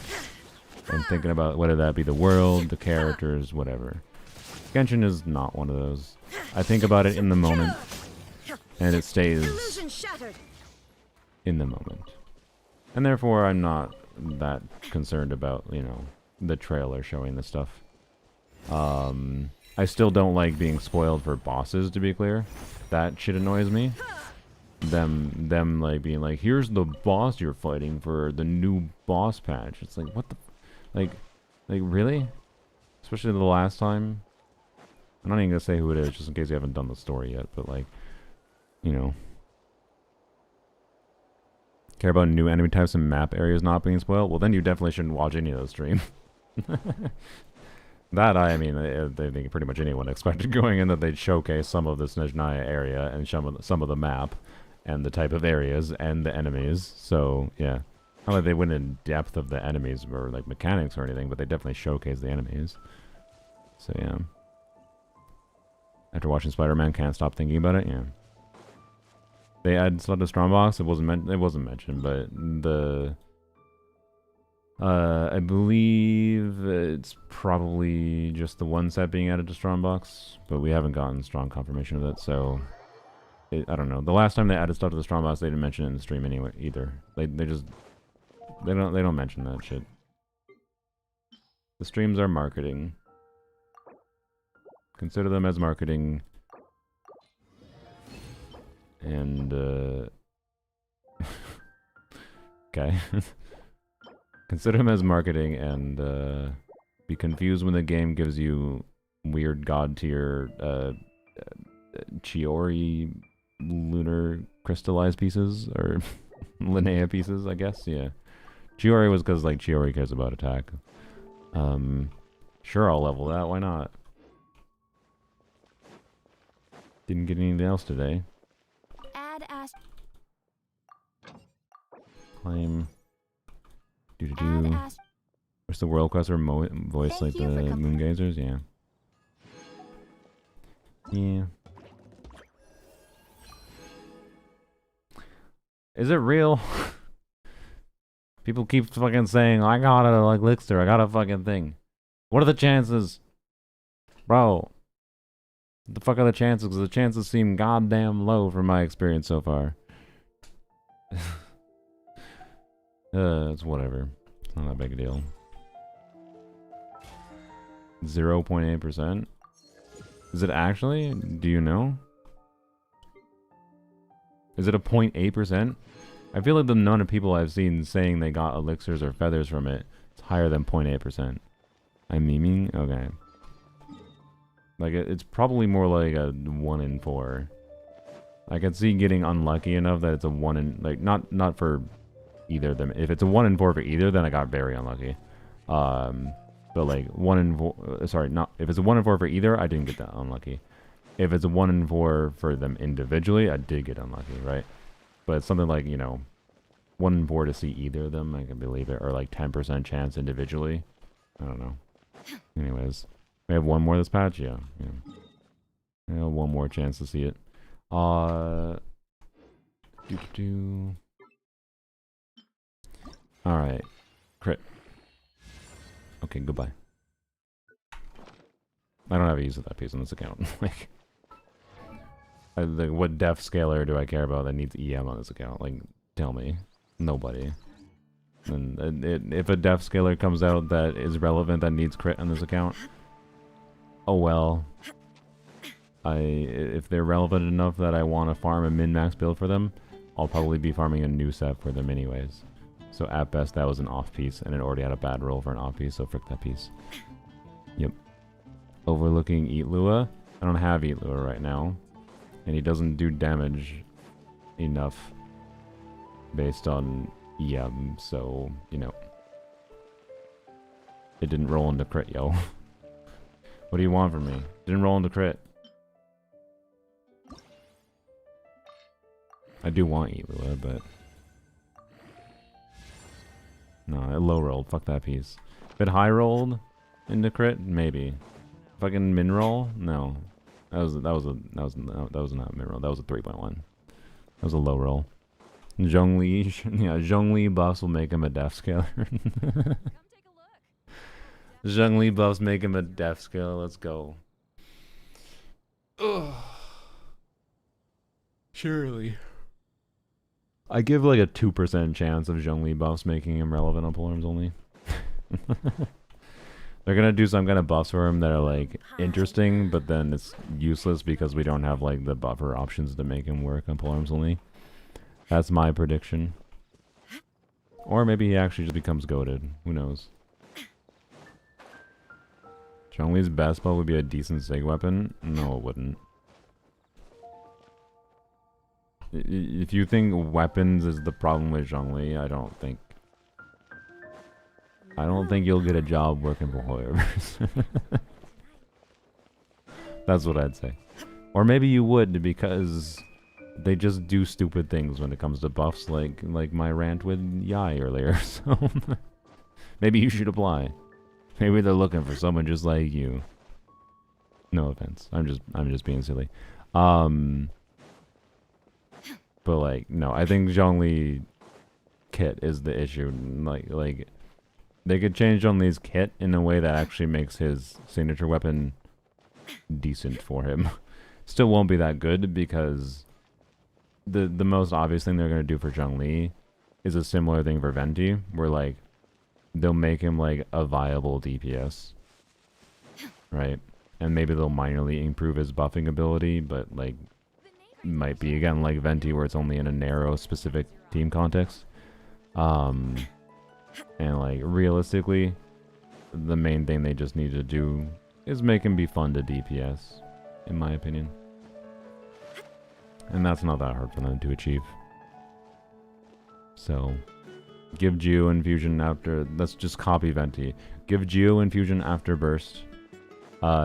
and thinking about whether that be the world, the characters, whatever. Genshin is not one of those. I think about it in the moment, and it stays in the moment, and therefore I'm not that concerned about, you know, the trailer showing the stuff. I still don't like being spoiled for bosses, to be clear. That shit annoys me. Them like being like, here's the boss you're fighting for the new boss patch. It's like, what the, like really? Especially the last time. I'm not even gonna say who it is, just in case you haven't done the story yet, but like, you know. Care about new enemy types and map areas not being spoiled? Well, then you definitely shouldn't watch any of those streams. That, I mean, I think pretty much anyone expected going in that they'd showcase some of the Snezhnaya area and some of the map and the type of areas and the enemies. So, yeah. Not like they went in depth of the enemies or like mechanics or anything, but they definitely showcase the enemies. So, yeah. After watching Spider-Man, can't stop thinking about it, yeah. They add stuff to Strongbox. It wasn't mentioned, but the I believe it's probably just the one set being added to Strongbox, but we haven't gotten strong confirmation of that, so I don't know. The last time they added stuff to the Strongbox, they didn't mention it in the stream anyway either. They don't mention that shit. The streams are marketing. Consider them as marketing. And okay. Consider them as marketing, and be confused when the game gives you weird god tier Chiori lunar crystallized pieces, or Linnea pieces, I guess. Yeah, Chiori was because like Chiori cares about attack. Sure, I'll level that. Why not? Didn't get anything else today. Add Claim. Do. What's the world quest or voice like the Moongazers? Yeah. Yeah. Is it real? People keep fucking saying, I got a like elixir, I got a fucking thing. What are the chances? Bro. What the fuck are the chances? Because the chances seem goddamn low from my experience so far. It's whatever. It's not that big a deal. 0.8%? Is it actually? Do you know? Is it a 0.8%? I feel like the amount of people I've seen saying they got elixirs or feathers from it is higher than 0.8%. I'm memeing? Okay. Like, it's probably more like a 1 in 4. I can see getting unlucky enough that it's a 1 in... Like, not for either of them. If it's a 1 in 4 for either, then I got very unlucky. But like 1 in 4... Sorry, not... If it's a 1 in 4 for either, I didn't get that unlucky. If it's a 1 in 4 for them individually, I did get unlucky, right? But it's something like, you know, 1 in 4 to see either of them, I can believe it, or like 10% chance individually. I don't know. Anyways, we have 1 more this patch, yeah. Yeah, 1 more chance to see it. Alright. Crit. Okay, goodbye. I don't have a use of that piece on this account. Like, what def scaler do I care about that needs EM on this account? Like, tell me. Nobody. And if a def scaler comes out that is relevant that needs crit on this account, oh well. If they're relevant enough that I want to farm a min-max build for them, I'll probably be farming a new set for them anyways. So at best that was an off piece, and it already had a bad roll for an off piece, so frick that piece. Yep. Overlooking Eat Lua. I don't have Eat Lua right now. And he doesn't do damage enough based on EM, so, you know. It didn't roll into crit, yo. What do you want from me? Didn't roll into crit. I do want Eat Lua, but... No, it low rolled. Fuck that piece. If it high rolled into crit, maybe. Fucking min roll? No. That was not min roll. That was a 3.1. That was a low roll. Zhongli, yeah, Zhongli buffs will make him a def scaler. Zhongli buffs make him a def scaler. Let's go. Ugh. Surely. I give like a 2% chance of Zhongli buffs making him relevant on polearms only. They're gonna do some kind of buffs for him that are like interesting, but then it's useless because we don't have like the buffer options to make him work on polearms only. That's my prediction. Or maybe he actually just becomes goated. Who knows? Zhongli's best buff would be a decent sig weapon? No, it wouldn't. If you think weapons is the problem with Zhongli, I don't think you'll get a job working for Hoyoverse. That's what I'd say. Or maybe you would, because they just do stupid things when it comes to buffs, like my rant with Yai earlier. So maybe you should apply. Maybe they're looking for someone just like you. No offense. I'm just being silly. But like, no, I think Zhongli kit is the issue. Like they could change Zhongli's kit in a way that actually makes his signature weapon decent for him. Still won't be that good because the most obvious thing they're gonna do for Zhongli is a similar thing for Venti, where like they'll make him like a viable DPS, right? And maybe they'll minorly improve his buffing ability, but like might be again like Venti, where it's only in a narrow specific team context. And like realistically, the main thing they just need to do is make him be fun to DPS, in my opinion. And that's not that hard for them to achieve. So give Geo Infusion after... Let's just copy Venti. Give Geo Infusion after Burst.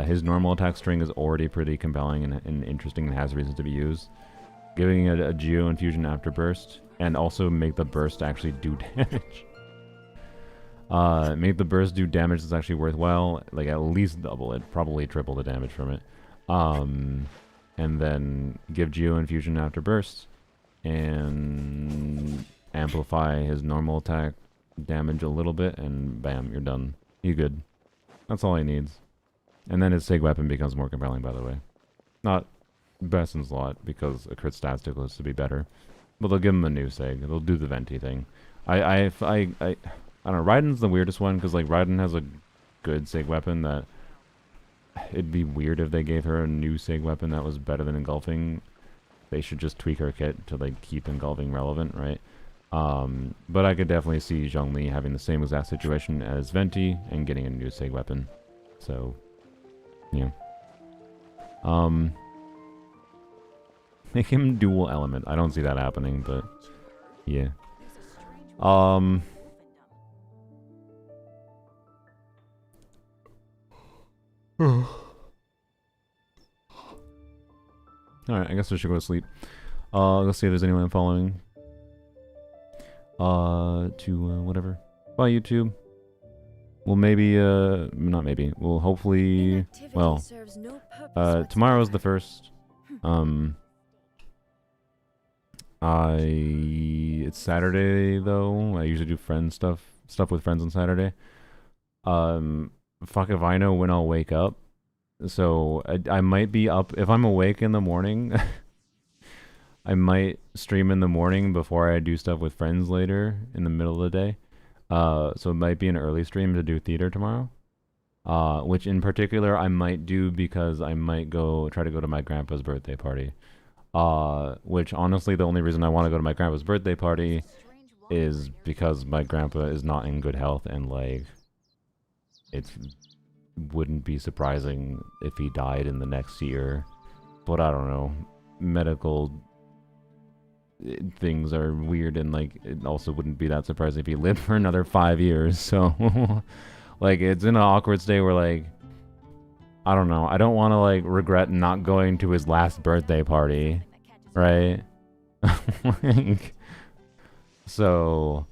His normal attack string is already pretty compelling and interesting and has reasons to be used. Giving it a Geo Infusion after Burst. And also make the Burst actually do damage. Make the Burst do damage that's actually worthwhile. Like at least double it. Probably triple the damage from it. And then give Geo Infusion after Burst. And amplify his normal attack damage a little bit. And bam, you're done. You're good. That's all he needs. And then his sig weapon becomes more compelling, by the way. Not best in slot, because a crit stat still has to be better. But they'll give him a new sig. They'll do the Venti thing. I don't know, Raiden's the weirdest one, because like Raiden has a good sig weapon that... It'd be weird if they gave her a new sig weapon that was better than Engulfing. They should just tweak her kit to like keep Engulfing relevant, right? But I could definitely see Zhongli having the same exact situation as Venti and getting a new sig weapon. So... yeah. Make him dual element. I don't see that happening, but yeah. Alright, I guess I should go to sleep. Let's see if there's anyone following. to whatever. Bye, YouTube. Well, maybe, not maybe. Well, hopefully, well, tomorrow's the 1st. It's Saturday, though. I usually do stuff with friends on Saturday. Fuck if I know when I'll wake up. So, I might be up, if I'm awake in the morning, I might stream in the morning before I do stuff with friends later in the middle of the day. So it might be an early stream to do theater tomorrow. Which in particular I might do because I might try to go to my grandpa's birthday party. Which honestly the only reason I want to go to my grandpa's birthday party is because my grandpa is not in good health and like it wouldn't be surprising if he died in the next year. But I don't know. Medical things are weird, and like it also wouldn't be that surprising if he lived for another 5 years. So like it's in an awkward state where like I don't know, I don't want to like regret not going to his last birthday party, right? Like, so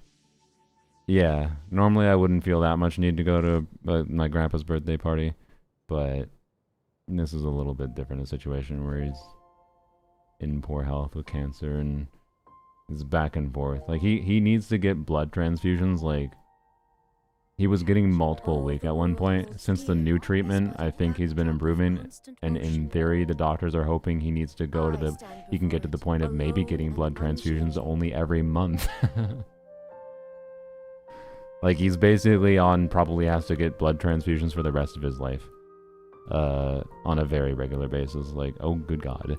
yeah, normally I wouldn't feel that much need to go to my grandpa's birthday party, but this is a little bit different a situation where he's in poor health with cancer and is back and forth. Like he needs to get blood transfusions. Like he was getting multiple a week at one point. Since the new treatment, I think he's been improving, and in theory the doctors are hoping he needs to go to he can get to the point of maybe getting blood transfusions only every month. Like he's basically probably has to get blood transfusions for the rest of his life on a very regular basis. Like, oh good god.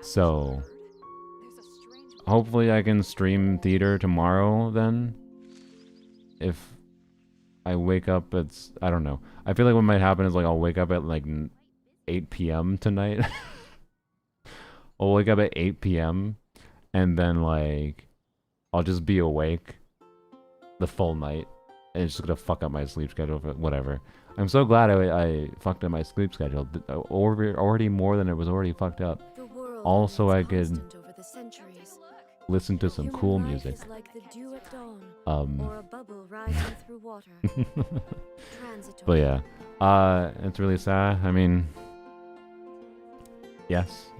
So hopefully I can stream theater tomorrow then. If I wake up I don't know. I feel like what might happen is like I'll wake up at like 8 p.m. tonight. I'll wake up at 8 p.m. and then like I'll just be awake the full night, and it's just gonna fuck up my sleep schedule, but whatever. I'm so glad I fucked up my sleep schedule. Already more than it was already fucked up. Also, I could listen to some cool music. But yeah, it's really sad. I mean, yes.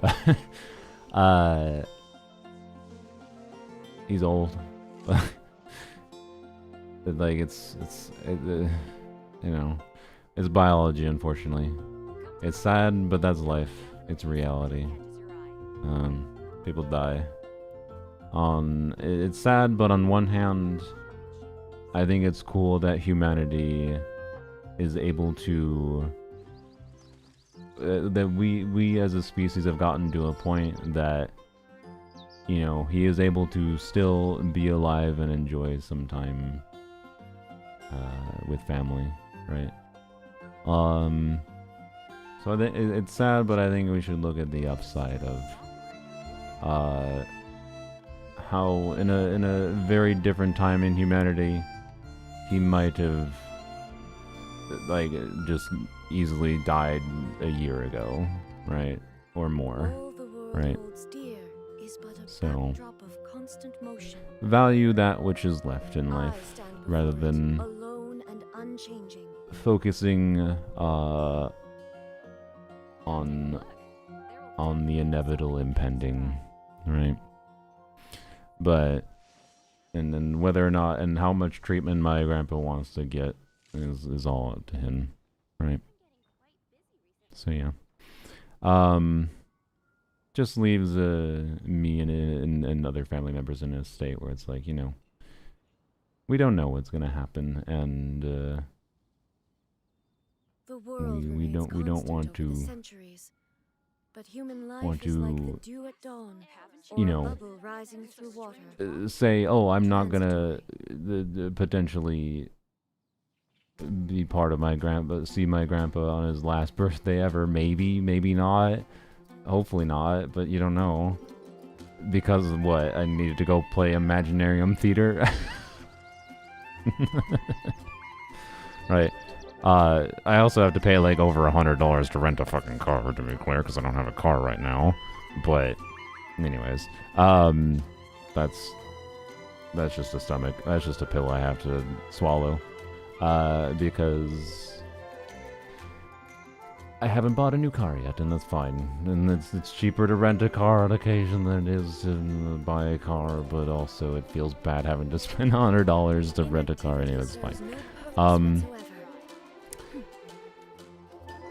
He's old. Like you know, it's biology, unfortunately. It's sad, but that's life. It's reality. People die. It's sad, but on one hand, I think it's cool that humanity is able to that we as a species have gotten to a point that, you know, he is able to still be alive and enjoy some time with family, right? So I think it's sad, but I think we should look at the upside of how in a very different time in humanity he might have like just easily died a year ago, right? Or more, right? So value that which is left in life rather than focusing on the inevitable impending, right? But and then whether or not and how much treatment my grandpa wants to get is all up to him, right? So yeah, just leaves me and other family members in a state where it's like, you know, we don't know what's gonna happen, and we don't want to you know, say, oh, I'm not gonna potentially be part of my see my grandpa on his last birthday ever. Maybe not, hopefully not, but you don't know, because of what I needed to go play Imaginarium Theater. Right. I also have to pay like over $100 to rent a fucking car, to be clear, because I don't have a car right now. But Anyways, that's just a stomach. That's just a pill I have to swallow, because I haven't bought a new car yet, and that's fine. And it's cheaper to rent a car on occasion than it is to buy a car, but also it feels bad having to spend $100 to rent a car. Anyway, it's fine.